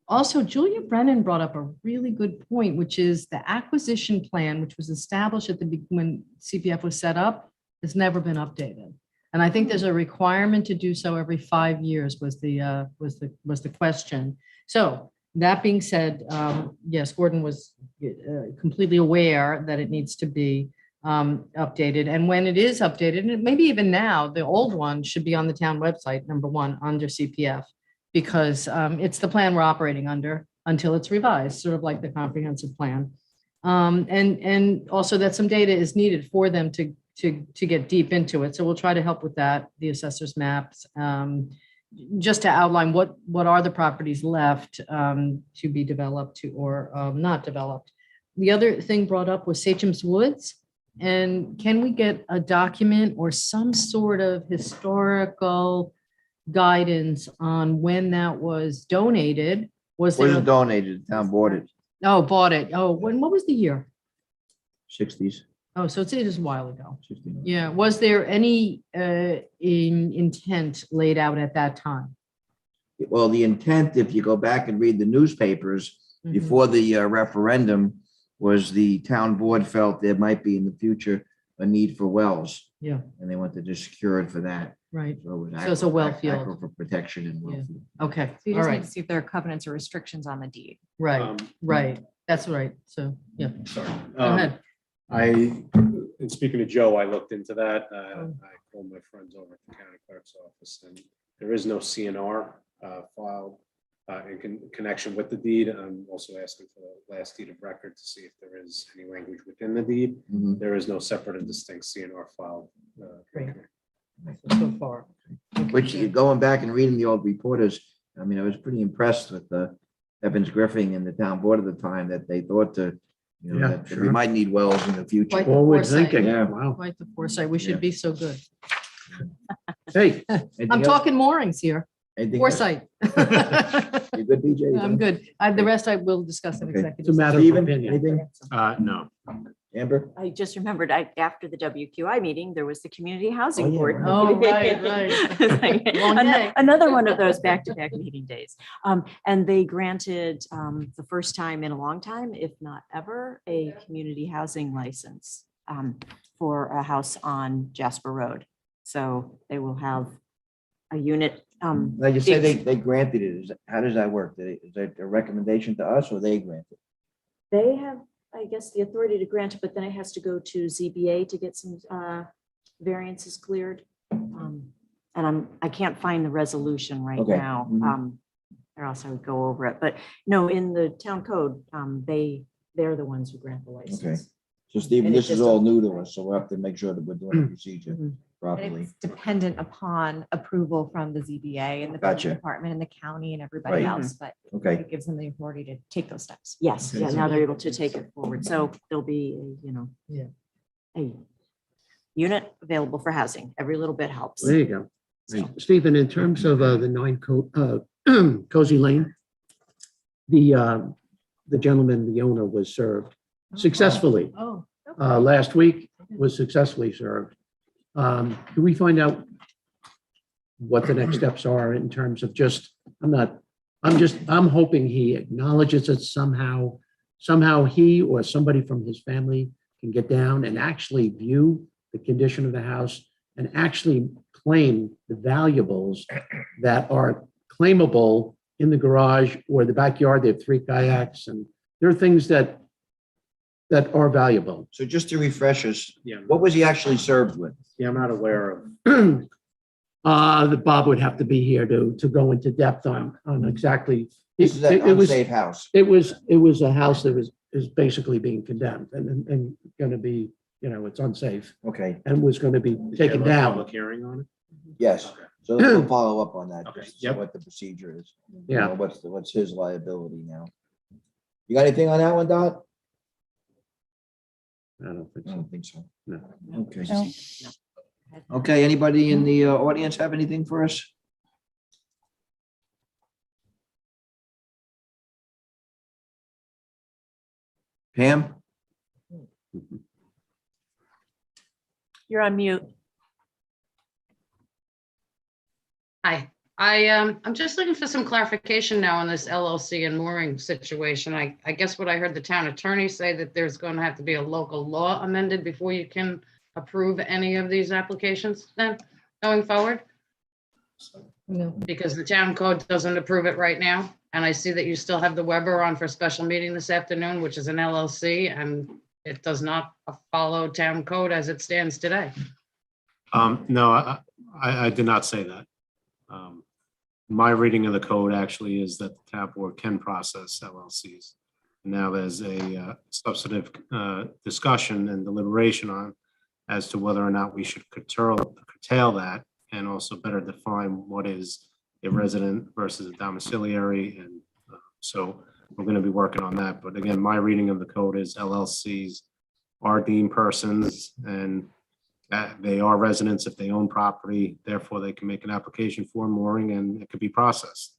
Also, Julia Brennan brought up a really good point, which is the acquisition plan, which was established when CPF was set up, has never been updated. And I think there's a requirement to do so every 5 years was the question. So that being said, yes, Gordon was completely aware that it needs to be updated. And when it is updated, and maybe even now, the old one should be on the town website, number 1, under CPF, because it's the plan we're operating under until it's revised, sort of like the comprehensive plan. And also that some data is needed for them to to get deep into it. So we'll try to help with that, the assessor's maps. Just to outline what are the properties left to be developed or not developed. The other thing brought up was Sachem's Woods. And can we get a document or some sort of historical guidance on when that was donated? Was there? Wasn't donated, the town bought it, Oh, bought it. Oh, what was the year? 60s. Oh, so it is a while ago. 69. Yeah. Was there any intent laid out at that time? Well, the intent, if you go back and read the newspapers, Mhm. before the referendum, was the town board felt there might be in the future a need for wells, Yeah, and they wanted to secure it for that. right. So it was So it's a well field. aquifer protection and well Yeah. field. Okay. So you All just need right. to see if there are covenants or restrictions on the deed. Right. Right. That's right. So, yeah. Sorry. Go ahead. In speaking to Joe, I looked into that. I called my friends over at the county clerk's office, and there is no CNR filed in connection with the deed. I'm also asking for the last deed of record to see if there is any language within the deed. Mhm. There is no separate and distinct CNR filed. Great. So far. Okay, Which, good. going back and reading the old reporters, I mean, I was pretty impressed with Evans Griffing and the town board at the time, that they thought Yeah, that we sure. might need wells in the future. Quite the Forward foresight. thinking. Yeah. Wow. Quite the foresight. We should Yeah. be so good. Hey, Anything I'm else? talking moorings here. Anything else? Foresight. You good, BJ? You I'm done? good. The rest I will discuss in Okay. it's a executive. matter of Stephen, opinion. anything? No. Amber? I just remembered, after the WQI meeting, there was the Community Oh, Housing yeah, Board. right. Oh, meeting. right, It's like Long day. Another one of those back-to-back meeting days. And they granted, the first time in a long time, if not ever, a community housing license for a house on Jasper Road. So they will have a unit. Now, you say they granted it. How does that work? Is that a recommendation to us, or they granted? They have, I guess, the authority to grant it, but then it has to go to ZBA to get some variances cleared. And I can't find the resolution right Okay. now. Mhm. Or else I would go over it. But no, in the town code, they're the ones who grant the license. So Stephen, And it's this is just a- all new to us, so we'll have to make sure that we're doing the procedure Mhm. And properly. it's dependent upon approval from the ZBA and the Gotcha. building department and the county and everybody Right. else, but Okay, it gives them the authority to take those steps. Yes, Okay. yeah, now they're able to take it forward. So there'll be, Yeah. a unit available for housing. Every little bit helps. There you go. Hey, Stephen, in terms of the 9 Cozy Lane, the gentleman, the owner, was served successfully. Oh. Last week was successfully served. Do we find out what the next steps are in terms of I'm hoping he acknowledges it somehow. Somehow he or somebody from his family can get down and actually view the condition of the house and actually claim the valuables that are claimable in the garage or the backyard. They have 3 kayaks, and there are things that are valuable. so just to refresh us, Yeah. what was he actually served with? Yeah, I'm not aware of. The Bob would have to be here to go into depth on exactly. This is an It was, unsafe house. it was a house that is basically being condemned and going to be, it's unsafe Okay, and was going to be taken Have a down. Public hearing on it? yes. So we'll follow up on that, Okay, just to see yep. what the procedure is. Yeah. What's his liability now? You got anything on that one, Dot? I don't think I so. don't think so. No. Okay. No. Okay, anybody in the audience have anything for us? Pam? You're on mute. Hi, I'm just looking for some clarification now on this LLC and mooring situation. I guess what I heard the town attorney say that there's going to have to be a local law amended before you can approve any of these applications then going forward? No. Because the town code doesn't approve it right now. And I see that you still have the Weber on for a special meeting this afternoon, which is an LLC, and it does not follow town code as it stands today. No, I did not say that. My reading of the code actually is that the town board can process LLCs. Now there's a substantive discussion and deliberation on as to whether or not we should curtail that and also better define what is a resident versus a domiciliary. And so we're going to be working on that. But again, my reading of the code is LLCs are deemed persons and that they are residents if they own property. Therefore, they can make an application for mooring and it could be processed.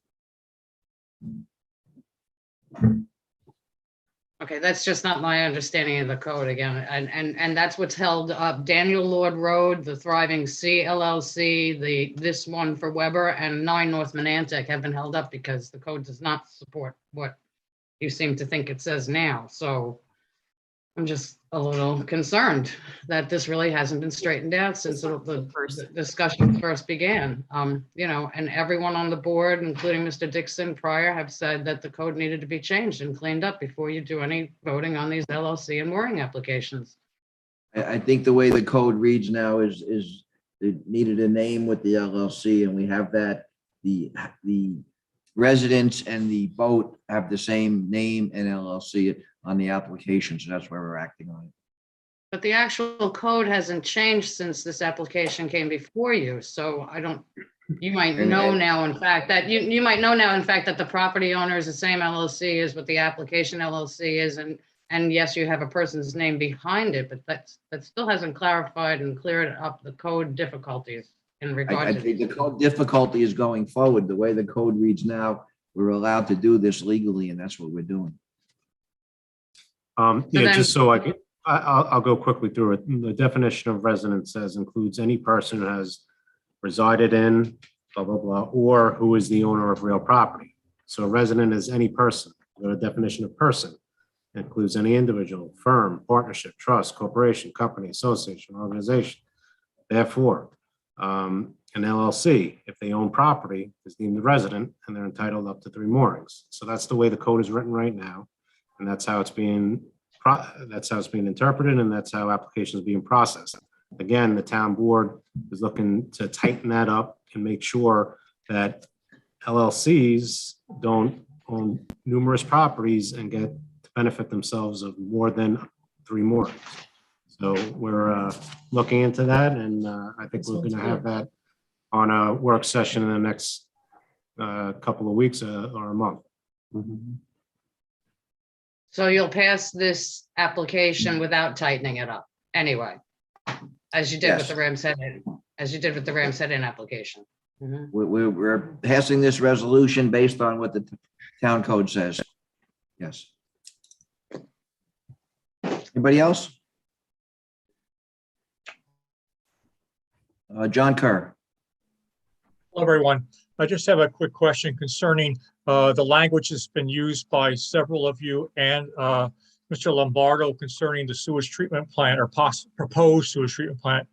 Okay, that's just not my understanding of the code again. And that's what's held up. Daniel Lord Road, the Thriving Sea LLC, this one for Weber and 9 North Manantec have been held up because the code does not support what you seem to think it says now. So I'm just a little concerned that this really hasn't been straightened out since the discussion first began. You know, and everyone on the board, including Mr. Dixon prior, have said that the code needed to be changed and cleaned up before you do any voting on these LLC and mooring applications. I think the way the code reads now is it needed a name with the LLC, and we have that. The residents and the boat have the same name and LLC on the application, so that's why we're acting on it. But the actual code hasn't changed since this application came before you. So you might know now, in fact, that you might know now, in fact, that the property owner is the same LLC as what the application LLC is. And yes, you have a person's name behind it, but that still hasn't clarified and cleared up the code difficulties in regard I to. think the code difficulty is going forward. The way the code reads now, we're allowed to do this legally, and that's what we're doing. Yeah, just so I'll go quickly through it. The definition of resident says includes any person who has resided in blah, blah, blah, or who is the owner of real property. So a resident is any person. The definition of person includes any individual, firm, partnership, trust, corporation, company, association, organization. Therefore, an LLC, if they own property, is deemed a resident and they're entitled up to 3 moorings. So that's the way the code is written right now. And that's how it's being interpreted, and that's how applications are being processed. Again, the town board is looking to tighten that up and make sure that LLCs don't own numerous properties and get to benefit themselves of more than 3 moorings. So we're looking into that, and I think we're going to have that on a work session in the next couple of weeks or a month. So you'll pass this application without tightening it up anyway, as you did with the Rams Head Inn, application. We're passing this resolution based on what the town code says. Yes. Anybody else? John Kerr. Hello, everyone. I just have a quick question concerning the language that's been used by several of you and Mr. Lombardo concerning the sewage treatment plant or proposed sewage treatment plant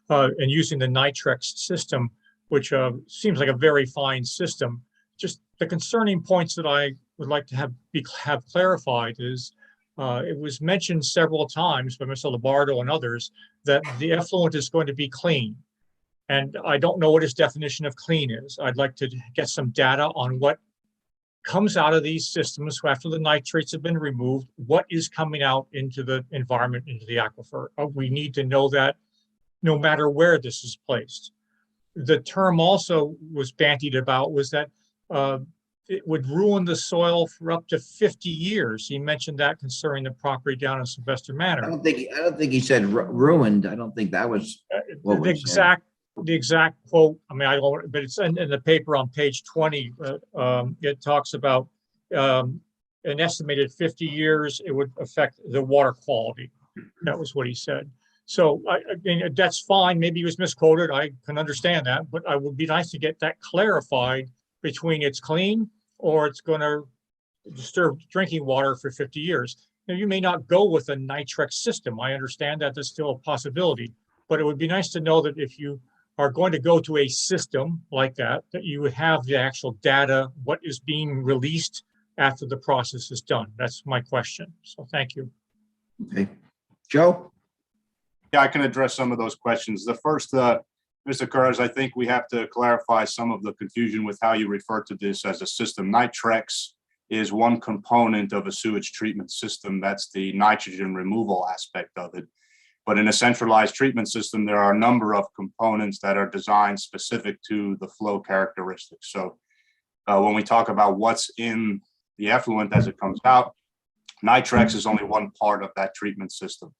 and using the Nitrex system, which seems like a very fine system. Just the concerning points that I would like to have clarified is it was mentioned several times by Mr. Lombardo and others that the effluent is going to be clean. And I don't know what his definition of clean is. I'd like to get some data on what comes out of these systems after the nitrates have been removed, what is coming out into the environment, into the aquifer. We need to know that no matter where this is placed. The term also was bandied about was that it would ruin the soil for up to 50 years. He mentioned that concerning the property down in Sylvester Manor. I don't think he said ruined. I don't think that was what was said. The exact quote, I mean, I don't, but it's in the paper on page 20. It talks about an estimated 50 years, it would affect the water quality. That was what he said. So I mean, that's fine. Maybe he was misquoted. I can understand that, but I would be nice to get that clarified between it's clean or it's going to disturb drinking water for 50 years. Now, you may not go with a Nitrex system. I understand that there's still a possibility, but it would be nice to know that if you are going to go to a system like that, that you would have the actual data, what is being released after the process is done. That's my question. So thank you. Okay. Joe? Yeah, I can address some of those questions. The first, Mr. Kerr, I think we have to clarify some of the confusion with how you refer to this as a system. Nitrex is one component of a sewage treatment system. That's the nitrogen removal aspect of it. But in a centralized treatment system, there are a number of components that are designed specific to the flow characteristics. So when we talk about what's in the effluent as it comes out, Nitrex is only one part of that treatment system.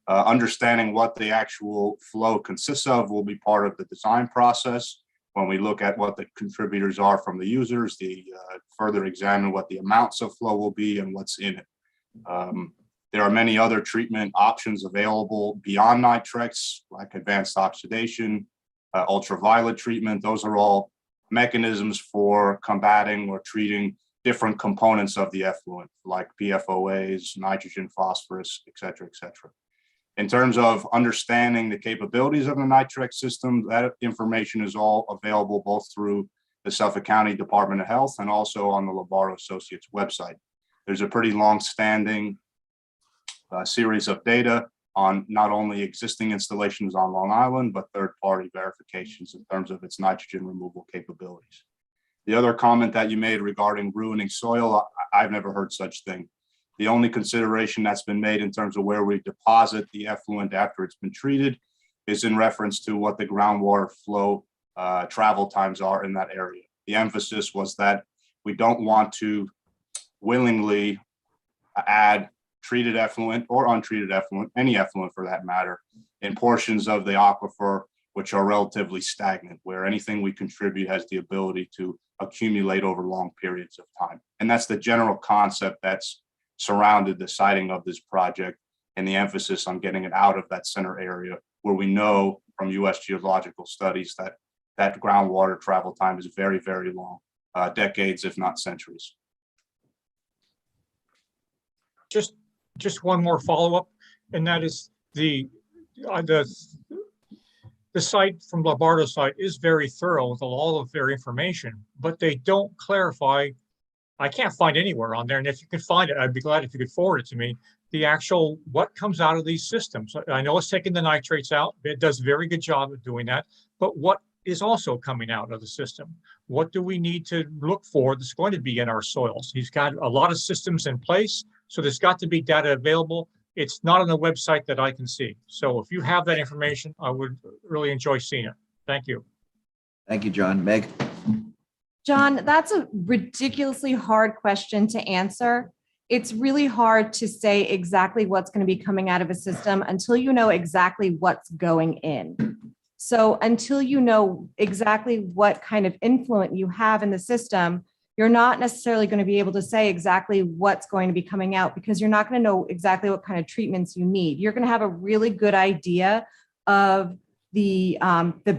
Understanding what the actual flow consists of will be part of the design process. When we look at what the contributors are from the users, further examine what the amounts of flow will be and what's in it. There are many other treatment options available beyond Nitrex, like advanced oxidation, ultraviolet treatment. Those are all mechanisms for combating or treating different components of the effluent, like PFOAs, nitrogen, phosphorus, et cetera, et cetera. In terms of understanding the capabilities of the Nitrex system, that information is all available both through the Suffolk County Department of Health and also on the Lombardo Associates website. There's a pretty long-standing series of data on not only existing installations on Long Island, but third-party verifications in terms of its nitrogen removal capabilities. The other comment that you made regarding ruining soil, I've never heard such thing. The only consideration that's been made in terms of where we deposit the effluent after it's been treated is in reference to what the groundwater flow travel times are in that area. The emphasis was that we don't want to willingly add treated effluent or untreated effluent, any effluent for that matter, in portions of the aquifer which are relatively stagnant, where anything we contribute has the ability to accumulate over long periods of time. And that's the general concept that's surrounded the siting of this project and the emphasis on getting it out of that center area where we know from US geological studies that that groundwater travel time is very, very long, decades, if not centuries. Just one more follow-up, and that is the site from Lombardo site is very thorough with all of their information, but they don't clarify. I can't find anywhere on there, and if you can find it, I'd be glad if you could forward it to me, the actual what comes out of these systems. I know it's taking the nitrates out. It does a very good job of doing that, but what is also coming out of the system? What do we need to look for that's going to be in our soils? He's got a lot of systems in place, so there's got to be data available. It's not on the website that I can see. So if you have that information, I would really enjoy seeing it. Thank you. Thank you, John. Meg? John, that's a ridiculously hard question to answer. It's really hard to say exactly what's going to be coming out of a system until you know exactly what's going in. So until you know exactly what kind of influence you have in the system, you're not necessarily going to be able to say exactly what's going to be coming out because you're not going to know exactly what kind of treatments you need. You're going to have a really good idea of the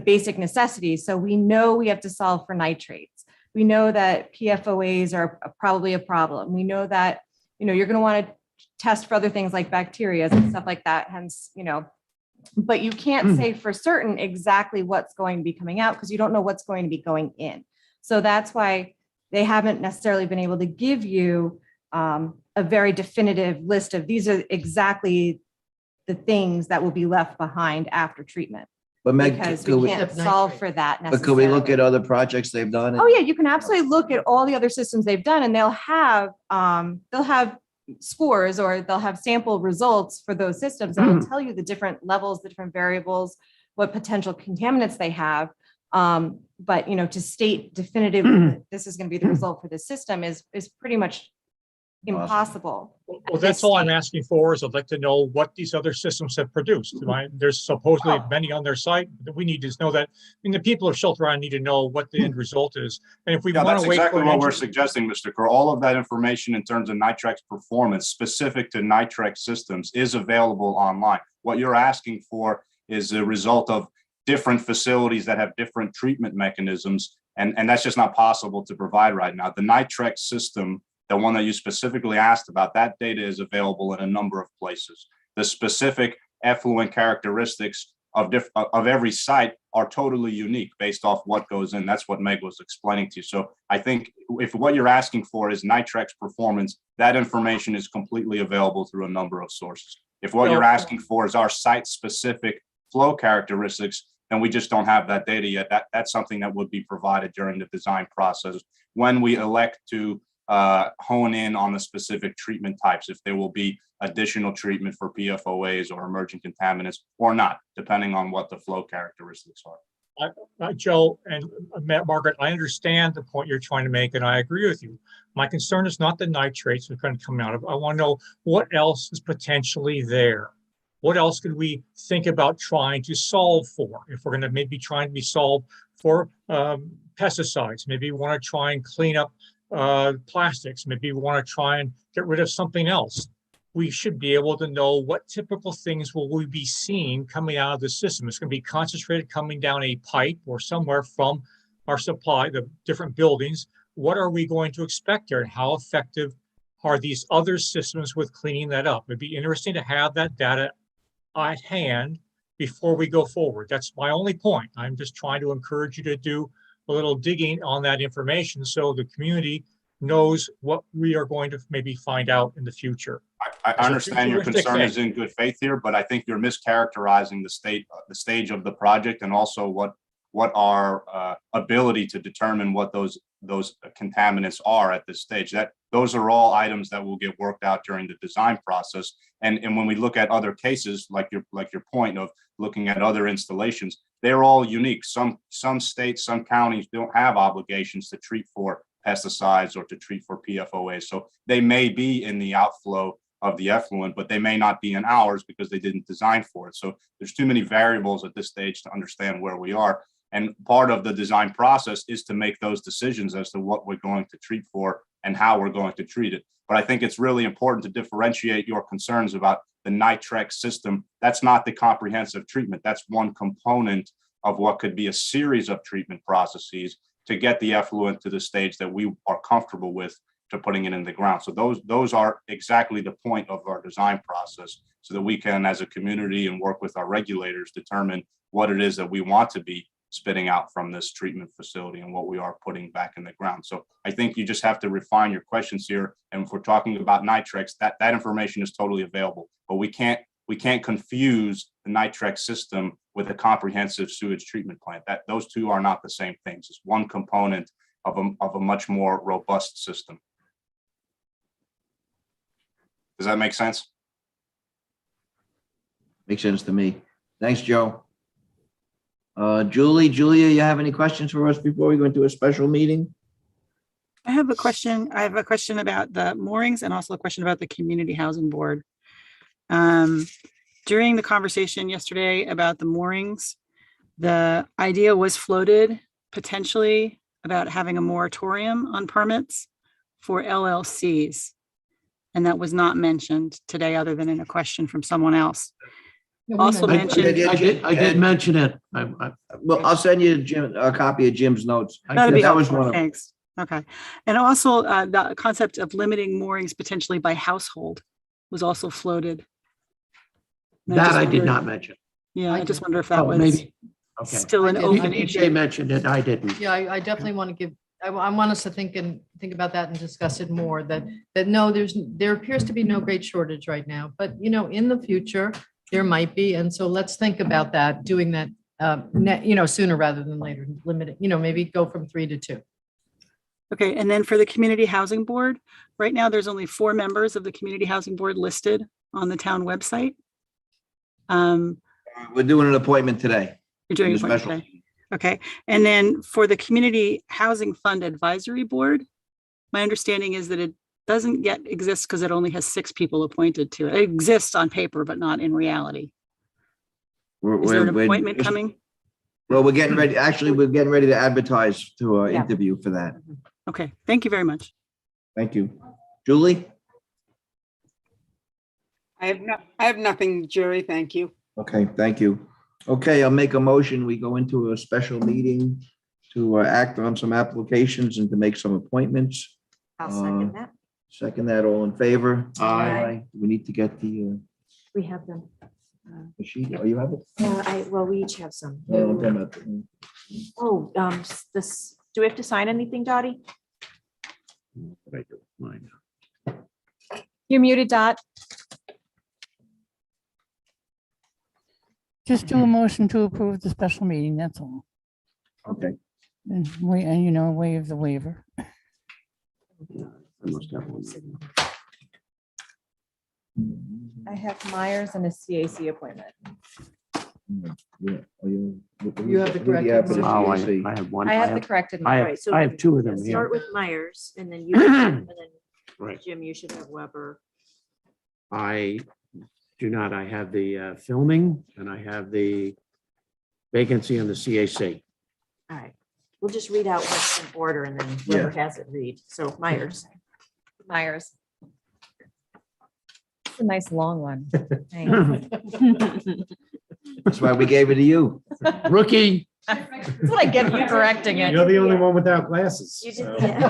basic necessities. So we know we have to solve for nitrates. We know that PFOAs are probably a problem. We know that, you're going to want to test for other things like bacteria and stuff like that. Hence, but you can't say for certain exactly what's going to be coming out because you don't know what's going to be going in. So that's why they haven't necessarily been able to give you a very definitive list of these are exactly the things that will be left behind after treatment. But Meg, Because could we we, can't solve for that but necessarily. could we look at other projects they've done? Oh yeah, you can absolutely look at all the other systems they've done and they'll have scores or they'll have sample results for those systems that will tell you the different levels, the different variables, what potential contaminants they have. But to state definitively this is going to be the result for this system is pretty much impossible. Well, that's all I'm asking for is I'd like to know what these other systems have produced. There's supposedly many on their site. We need to know that. The people of Shelter Island need to know what the end result is. And if we want that's to wait exactly for what we're suggesting, Mr. Kerr. All of that information in terms of Nitrex performance specific to Nitrex systems is available online. What you're asking for is the result of different facilities that have different treatment mechanisms. And that's just not possible to provide right now. The Nitrex system, the one that you specifically asked about, that data is available in a number of places. The specific effluent characteristics of every site are totally unique based off what goes in. That's what Meg was explaining to you. So I think if what you're asking for is Nitrex performance, that information is completely available through a number of sources. If what you're asking for is our site-specific flow characteristics, then we just don't have that data yet. That's something that would be provided during the design process when we elect to hone in on the specific treatment types, if there will be additional treatment for PFOAs or emerging contaminants or not, depending on what the flow characteristics are. Joe and Margaret, I understand the point you're trying to make, and I agree with you. My concern is not the nitrates that are going to come out of. I want to know what else is potentially there. What else could we think about trying to solve for? If we're going to maybe try and be solved for pesticides, maybe we want to try and clean up plastics. Maybe we want to try and get rid of something else. We should be able to know what typical things will we be seeing coming out of the system. It's going to be concentrated coming down a pipe or somewhere from our supply, the different buildings. What are we going to expect there, and how effective are these other systems with cleaning that up? It'd be interesting to have that data at hand before we go forward. That's my only point. I'm just trying to encourage you to do a little digging on that information so the community knows what we are going to maybe find out in the future. I understand your concern is in good faith here, but I think you're mischaracterizing the stage of the project, and also what our ability to determine what those contaminants are at this stage. That those are all items that will get worked out during the design process. And when we look at other cases, like your point of looking at other installations, they're all unique. Some states, some counties don't have obligations to treat for pesticides or to treat for PFOA. So they may be in the outflow of the effluent, but they may not be in ours because they didn't design for it. So there's too many variables at this stage to understand where we are. And part of the design process is to make those decisions as to what we're going to treat for and how we're going to treat it. But I think it's really important to differentiate your concerns about the Nitrex system. That's not the comprehensive treatment. That's one component of what could be a series of treatment processes to get the effluent to the stage that we are comfortable with to putting it in the ground. So those are exactly the point of our design process, so that we can, as a community and work with our regulators, determine what it is that we want to be spitting out from this treatment facility and what we are putting back in the ground. So I think you just have to refine your questions here. And if we're talking about Nitrex, that information is totally available, but we can't confuse the Nitrex system with a comprehensive sewage treatment plant. That those two are not the same things. It's one component of a much more robust system. Does that make sense? Makes sense to me. Thanks, Joe. Julia, you have any questions for us before we go into a special meeting? I have a question. I have a question about the moorings and also a question about the Community Housing Board. During the conversation yesterday about the moorings, the idea was floated potentially about having a moratorium on permits for LLCs. And that was not mentioned today other than in a question from someone else. Also mentioned. I did mention it. Well, I'll send you a copy of Jim's notes. That'd be That was helpful. one of them. Thanks. Okay. And also the concept of limiting moorings potentially by household was also floated. And That I did wondered- not mention. Yeah, I just wonder if that Oh, was maybe. Okay. still an I did. open EJ issue. mentioned it. I didn't. Yeah, I definitely want to give, I want us to think about that and discuss it more, that no, there appears to be no great shortage right now, but in the future, there might be. And so let's think about that, doing that, sooner rather than later, limit it, maybe go from 3 to 2. Okay, and then for the Community Housing Board, right now, there's only 4 members of the Community Housing Board listed on the town website. We're doing an appointment today. You're doing In it the special today. Okay, and then for the Community Housing Fund Advisory Board, my understanding is that it doesn't yet exist because it only has 6 people appointed to it. It exists on paper, but not in reality. Is there an appointment coming? Well, we're getting ready. Actually, we're getting ready to advertise to Yeah. interview for that. Okay, thank you very much. Thank you. Julie? I have nothing, Jerry. Thank you. Okay, thank you. Okay, I'll make a motion. We go into a special meeting to act on some applications and to make some appointments. I'll second that. Second that, all in favor? Aye. We need to get the We have them. sheet. Oh, you have it? Well, we each have some. No, I'm talking about the- Oh, this, do we have to sign anything, Dottie? What I do, mine. You're muted, Dot. Just do a motion to approve the special meeting, that's all. Okay. And waive the waiver. most definitely. I have Myers and a CAC appointment. You have the Who do you have for the Oh, CAC? I have one. I have the corrected. I Myers. have, I have two of them here. Start with Myers and then you, and then Right. Jim, you should have Weber. I do not. I have the filming and I have the vacancy on the CAC. All right, we'll just read out what's in order and then whoever has it read. So Myers. Myers. It's a nice long one. Thanks. That's why we gave it to you. Rookie. That's what I get for correcting it. You're the only one without glasses. You so. did,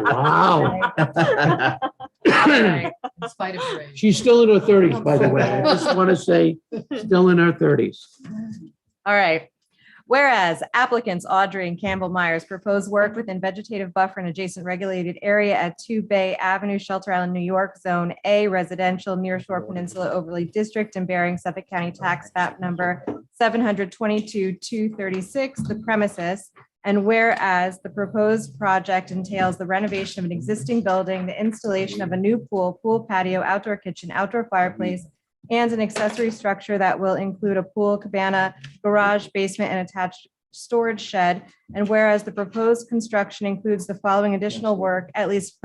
Wow. In spite of your age. She's still in her 30s, by the way. I just want to say, still in her 30s. All right. Whereas applicants Audrey and Campbell Myers propose work within vegetative buffer and adjacent regulated area at 2 Bay Avenue, Shelter Island, New York, Zone A, Residential, Nearshore Peninsula Overlay District, and bearing Suffolk County Tax Map Number 722-236, the premises. And whereas the proposed project entails the renovation of an existing building, the installation of a new pool, pool patio, outdoor kitchen, outdoor fireplace, and an accessory structure that will include a pool, cabana, garage, basement, and attached storage shed. And whereas the proposed construction includes the following additional work, at least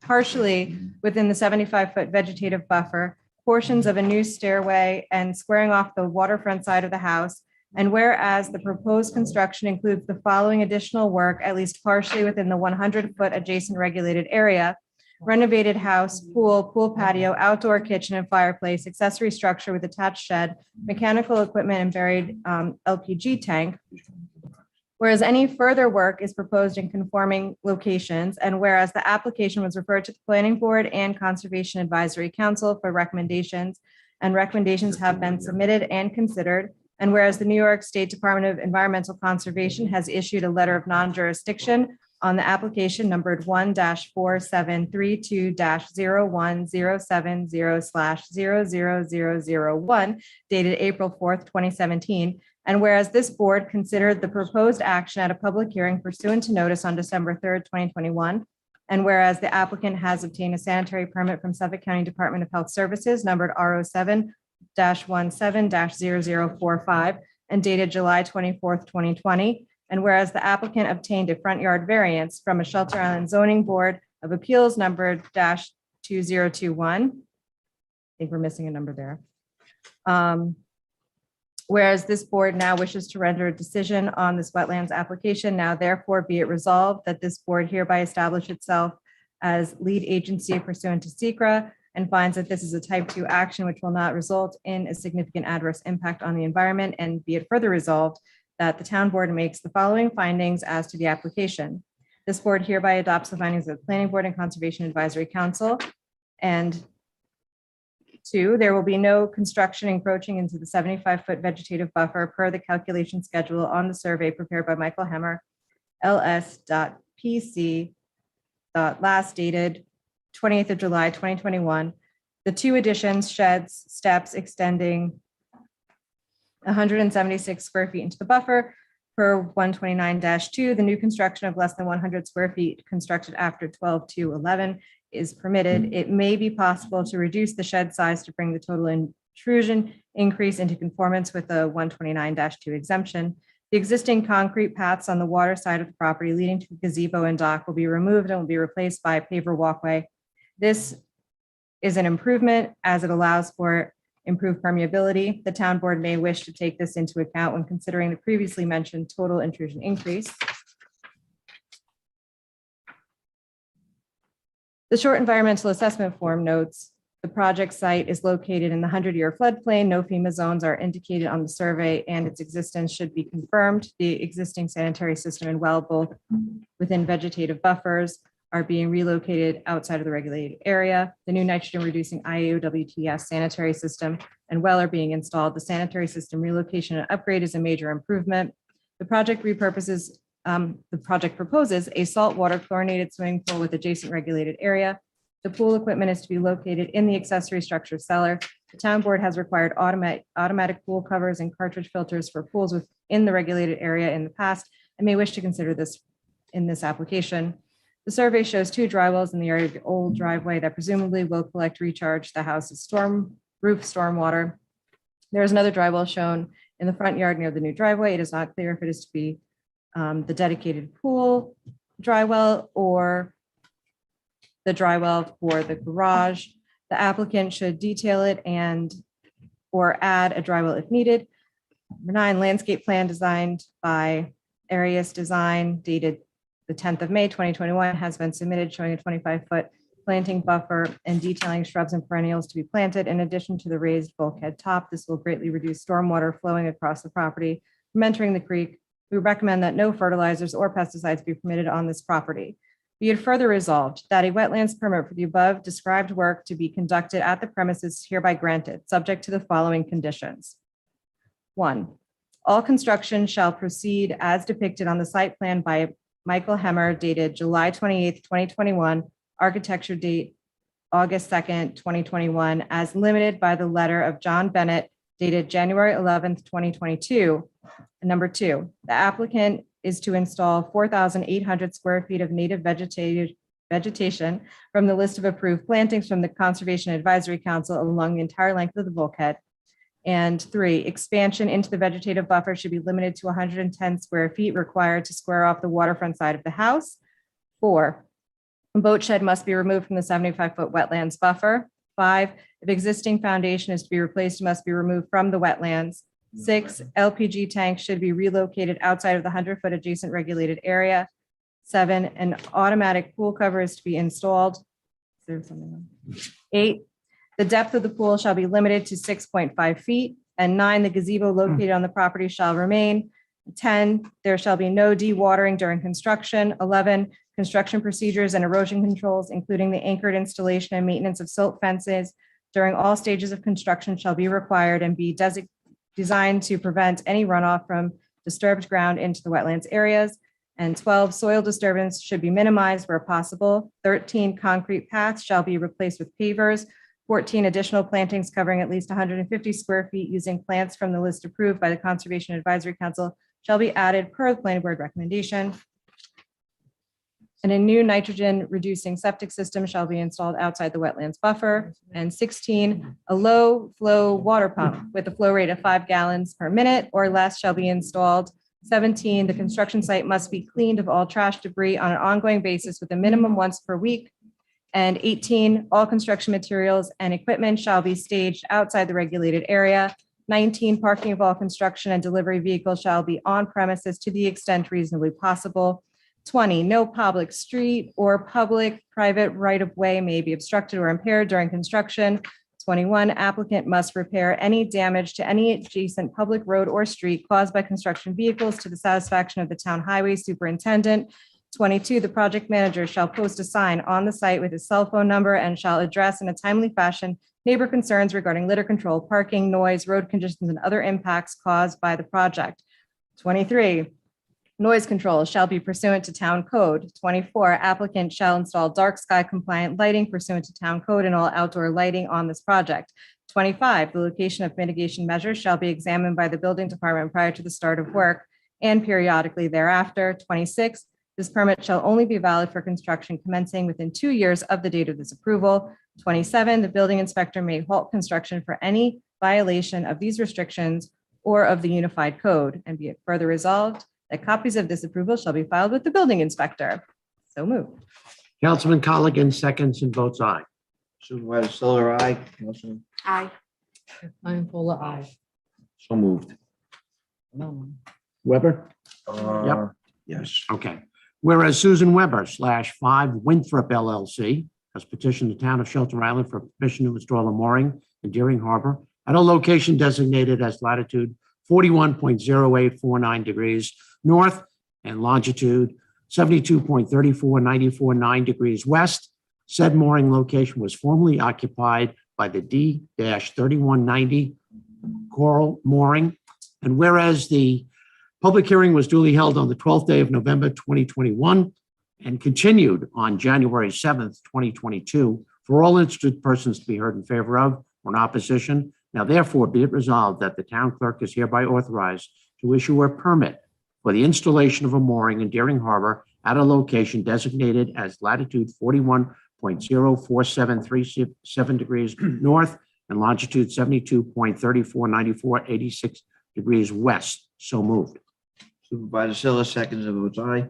partially within the 75-foot vegetative buffer, portions of a new stairway and squaring off the waterfront side of the house. And whereas the proposed construction includes the following additional work, at least partially within the 100-foot adjacent regulated area, renovated house, pool, pool patio, outdoor kitchen and fireplace, accessory structure with attached shed, mechanical equipment and buried LPG tank. Whereas any further work is proposed in conforming locations, and whereas the application was referred to the Planning Board and Conservation Advisory Council for recommendations, and recommendations have been submitted and considered, and whereas the New York State Department of Environmental Conservation has issued a letter of non-jurisdiction on the application numbered 1-4732-01070/00001 dated April 4th, 2017. And whereas this board considered the proposed action at a public hearing pursuant to notice on December 3rd, 2021. And whereas the applicant has obtained a sanitary permit from Suffolk County Department of Health Services numbered RO7-17-0045 and dated July 24th, 2020. And whereas the applicant obtained a front yard variance from a Shelter Island Zoning Board of Appeals numbered -2021. I think we're missing a number there. Whereas this board now wishes to render a decision on this wetlands application, now therefore be it resolved that this board hereby establish itself as lead agency pursuant to SECRA and finds that this is a type 2 action which will not result in a significant adverse impact on the environment, and be it further resolved that the town board makes the following findings as to the application. This board hereby adopts the findings of the Planning Board and Conservation Advisory Council. And 2, there will be no construction encroaching into the 75-foot vegetative buffer per the calculation schedule on the survey prepared by Michael Hemmer, LS.PC. Last dated 28th of July, 2021. The 2 additions, sheds, steps extending 176 square feet into the buffer per 129-2. The new construction of less than 100 square feet constructed after 12/2/11 is permitted. It may be possible to reduce the shed size to bring the total intrusion increase into conformance with the 129-2 exemption. The existing concrete paths on the water side of the property leading to the gazebo and dock will be removed and will be replaced by a paver walkway. This is an improvement as it allows for improved permeability. The town board may wish to take this into account when considering the previously mentioned total intrusion increase. The short environmental assessment form notes the project site is located in the 100-year floodplain. No FEMA zones are indicated on the survey and its existence should be confirmed. The existing sanitary system and well, both within vegetative buffers, are being relocated outside of the regulated area. The new nitrogen reducing IAOWTS sanitary system and well are being installed. The sanitary system relocation and upgrade is a major improvement. The project proposes a saltwater chlorinated swimming pool with adjacent regulated area. The pool equipment is to be located in the accessory structure cellar. The town board has required automatic pool covers and cartridge filters for pools within the regulated area in the past and may wish to consider this in this application. The survey shows 2 dry wells in the area of the old driveway that presumably will collect, recharge the house's roof stormwater. There is another dry well shown in the front yard near the new driveway. It is not clear if it is to be the dedicated pool dry well or the dry well for the garage. The applicant should detail it or add a dry well if needed. Number 9, landscape plan designed by Arias Design dated the 10th of May, 2021 has been submitted showing a 25-foot planting buffer and detailing shrubs and perennials to be planted in addition to the raised bulkhead top. This will greatly reduce stormwater flowing across the property from entering the creek. We recommend that no fertilizers or pesticides be permitted on this property. Be it further resolved that a wetlands permit for the above described work to be conducted at the premises is hereby granted, subject to the following conditions. 1, all construction shall proceed as depicted on the site plan by Michael Hemmer dated July 28th, 2021, architecture date August 2nd, 2021, as limited by the letter of John Bennett dated January 11th, 2022. And number 2, the applicant is to install 4,800 square feet of native vegetation from the list of approved plantings from the Conservation Advisory Council along the entire length of the bulkhead. And 3, expansion into the vegetative buffer should be limited to 110 square feet required to square off the waterfront side of the house. 4, a boat shed must be removed from the 75-foot wetlands buffer. 5, if existing foundation is to be replaced, it must be removed from the wetlands. 6, LPG tanks should be relocated outside of the 100-foot adjacent regulated area. 7, an automatic pool cover is to be installed. Is there something else? 8, the depth of the pool shall be limited to 6.5 feet. And 9, the gazebo located on the property shall remain. 10, there shall be no dewatering during construction. 11, construction procedures and erosion controls, including the anchored installation and maintenance of silt fences during all stages of construction shall be required and be designed to prevent any runoff from disturbed ground into the wetlands areas. And 12, soil disturbance should be minimized where possible. 13, concrete paths shall be replaced with pavers. 14, additional plantings covering at least 150 square feet using plants from the list approved by the Conservation Advisory Council shall be added per the planning board recommendation. And a new nitrogen reducing septic system shall be installed outside the wetlands buffer. And 16, a low flow water pump with a flow rate of 5 gallons per minute or less shall be installed. 17, the construction site must be cleaned of all trash debris on an ongoing basis with a minimum once per week. And 18, all construction materials and equipment shall be staged outside the regulated area. 19, parking of all construction and delivery vehicles shall be on premises to the extent reasonably possible. 20, no public street or public private right-of-way may be obstructed or impaired during construction. 21, applicant must repair any damage to any adjacent public road or street caused by construction vehicles to the satisfaction of the town highway superintendent. 22, the project manager shall post a sign on the site with his cell phone number and shall address in a timely fashion neighbor concerns regarding litter control, parking, noise, road conditions, and other impacts caused by the project. 23, noise control shall be pursuant to town code. 24, applicant shall install dark sky compliant lighting pursuant to town code and all outdoor lighting on this project. 25, the location of mitigation measures shall be examined by the building department prior to the start of work and periodically thereafter. 26, this permit shall only be valid for construction commencing within 2 years of the date of this approval. 27, the building inspector may halt construction for any violation of these restrictions or of the unified code. And be it further resolved that copies of this approval shall be filed with the building inspector. So moved. Councilman Colligan seconds and votes aye. Supervisor Silver, aye. Councilman, Aye. I'm full of aye. so moved. Weber? Yes. Okay. Whereas Susan Weber /5 Winthrop LLC has petitioned the town of Shelter Island for permission to install a mooring in Deering Harbor at a location designated as latitude 41.0849 degrees north and longitude 72.34949 degrees west. Said mooring location was formerly occupied by the D-3190 Coral Mooring. And whereas the public hearing was duly held on the 12th day of November, 2021, and continued on January 7th, 2022, for all interested persons to be heard in favor of or in opposition. Now therefore be it resolved that the town clerk is hereby authorized to issue a permit for the installation of a mooring in Deering Harbor at a location designated as latitude 41.04737 degrees north and longitude 72.349486 degrees west. So moved. Supervisor Silva seconds and votes aye.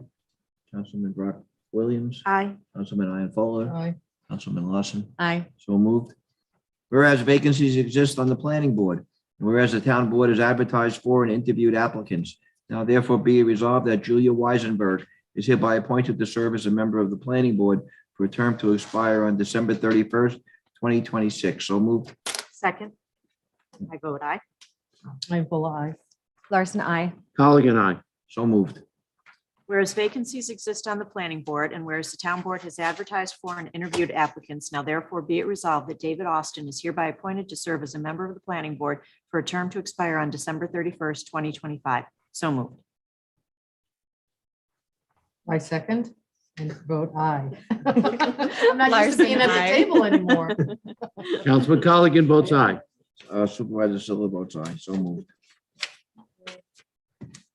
Councilman Brock Williams. Aye. Councilman Ianfolk. Aye. Councilman Lawson. Aye. So moved. Whereas vacancies exist on the planning board, and whereas the town board has advertised for and interviewed applicants, now therefore be it resolved that Julia Weisenberg is hereby appointed to serve as a member of the planning board for a term to expire on December 31st, 2026. So moved. Second. I vote aye. Ianfolk, aye. Larson, I. Colligan, aye. So moved. Whereas vacancies exist on the planning board and whereas the town board has advertised for and interviewed applicants, now therefore be it resolved that David Austin is hereby appointed to serve as a member of the planning board for a term to expire on December 31st, 2025. So moved. I second and vote aye. I'm not used to being at the Larson, aye. table anymore. Councilman Colligan votes aye. Supervisor Silva votes aye. So moved.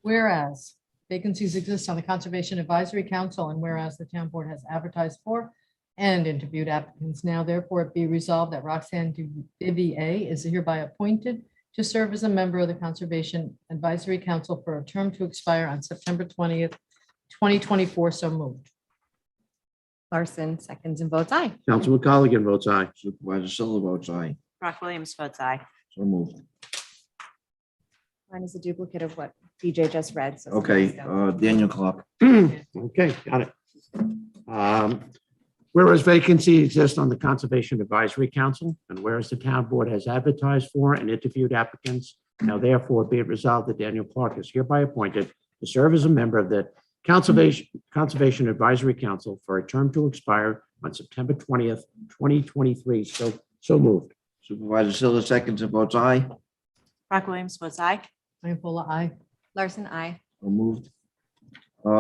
Whereas vacancies exist on the Conservation Advisory Council and whereas the town board has advertised for and interviewed applicants, now therefore it be resolved that Roxanne Duvier is hereby appointed to serve as a member of the Conservation Advisory Council for a term to expire on September 20th, 2024. So moved. Larson seconds and votes aye. Councilman Colligan votes aye. Supervisor Silva votes aye. Brock Williams votes aye. So moved. Mine is a duplicate of what DJ just read. so Okay, somebody's got- Daniel Clark. Okay, got it. Whereas vacancy exists on the Conservation Advisory Council, and whereas the town board has advertised for and interviewed applicants, now therefore be it resolved that Daniel Clark is hereby appointed to serve as a member of the Conservation Advisory Council for a term to expire on September 20th, 2023. So moved. Supervisor Silva seconds and votes aye. Brock Williams votes aye. Ianfolk, aye. Larson, I. So moved.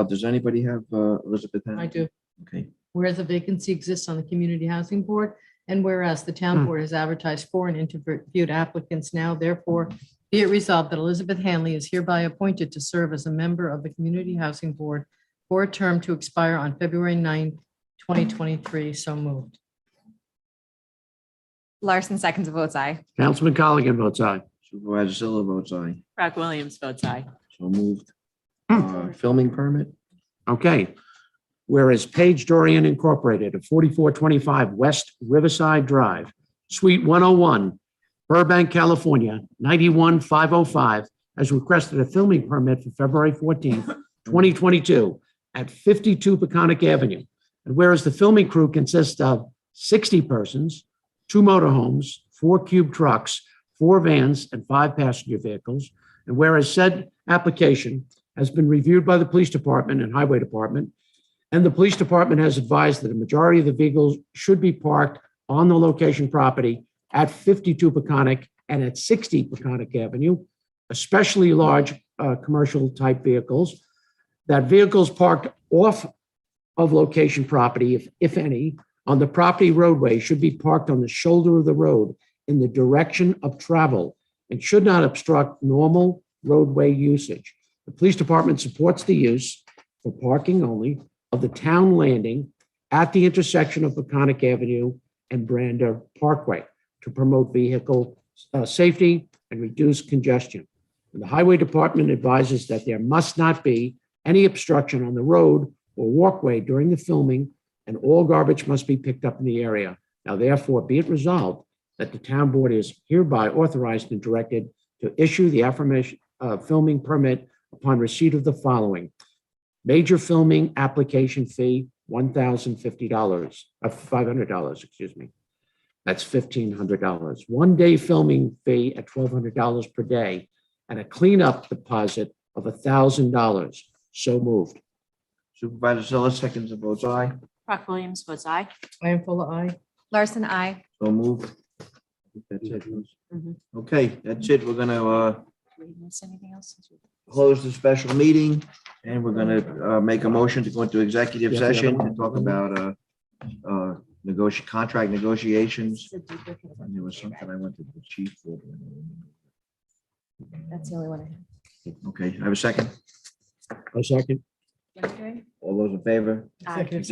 Does anybody have Elizabeth? I do. Okay. Whereas a vacancy exists on the Community Housing Board, and whereas the town board has advertised for and interviewed applicants, now therefore be it resolved that Elizabeth Hanley is hereby appointed to serve as a member of the Community Housing Board for a term to expire on February 9th, 2023. So moved. Larson seconds and votes aye. Councilman Colligan votes aye. Supervisor Silva votes aye. Brock Williams votes aye. So moved. Filming permit. Okay. Whereas Page Dorian Incorporated of 4425 West Riverside Drive, Suite 101, Burbank, California, 91505, has requested a filming permit for February 14th, 2022 at 52 Peconic Avenue. And whereas the filming crew consists of 60 persons, 2 motorhomes, 4 cube trucks, 4 vans, and 5 passenger vehicles. And whereas said application has been reviewed by the Police Department and Highway Department, and the Police Department has advised that a majority of the vehicles should be parked on the location property at 52 Peconic and at 60 Peconic Avenue, especially large commercial type vehicles, that vehicles parked off of location property, if any, on the property roadway should be parked on the shoulder of the road in the direction of travel and should not obstruct normal roadway usage. The Police Department supports the use for parking only of the town landing at the intersection of Peconic Avenue and Brander Parkway to promote vehicle safety and reduce congestion. And the Highway Department advises that there must not be any obstruction on the road or walkway during the filming, and all garbage must be picked up in the area. Now, therefore, be it resolved that the town board is hereby authorized and directed to issue the aforementioned filming permit upon receipt of the following: major filming application fee, $1,050, $500, excuse me. That's $1,500. 1 day filming fee at $1,200 per day, and a cleanup deposit of $1,000. So moved. Supervisor Silva seconds and votes aye. Brock Williams votes aye. Ianfolk, aye. Larson, I. So moved. I think that's it. Mhm. Okay, that's it. We're gonna Do we miss anything else? close the special meeting, and we're gonna make a motion to go into executive session to talk about contract negotiations. And there was something I went to the chief for. That's the only one I have. Okay, I have a second. A second. What are you doing? All those in favor? Aye. Executive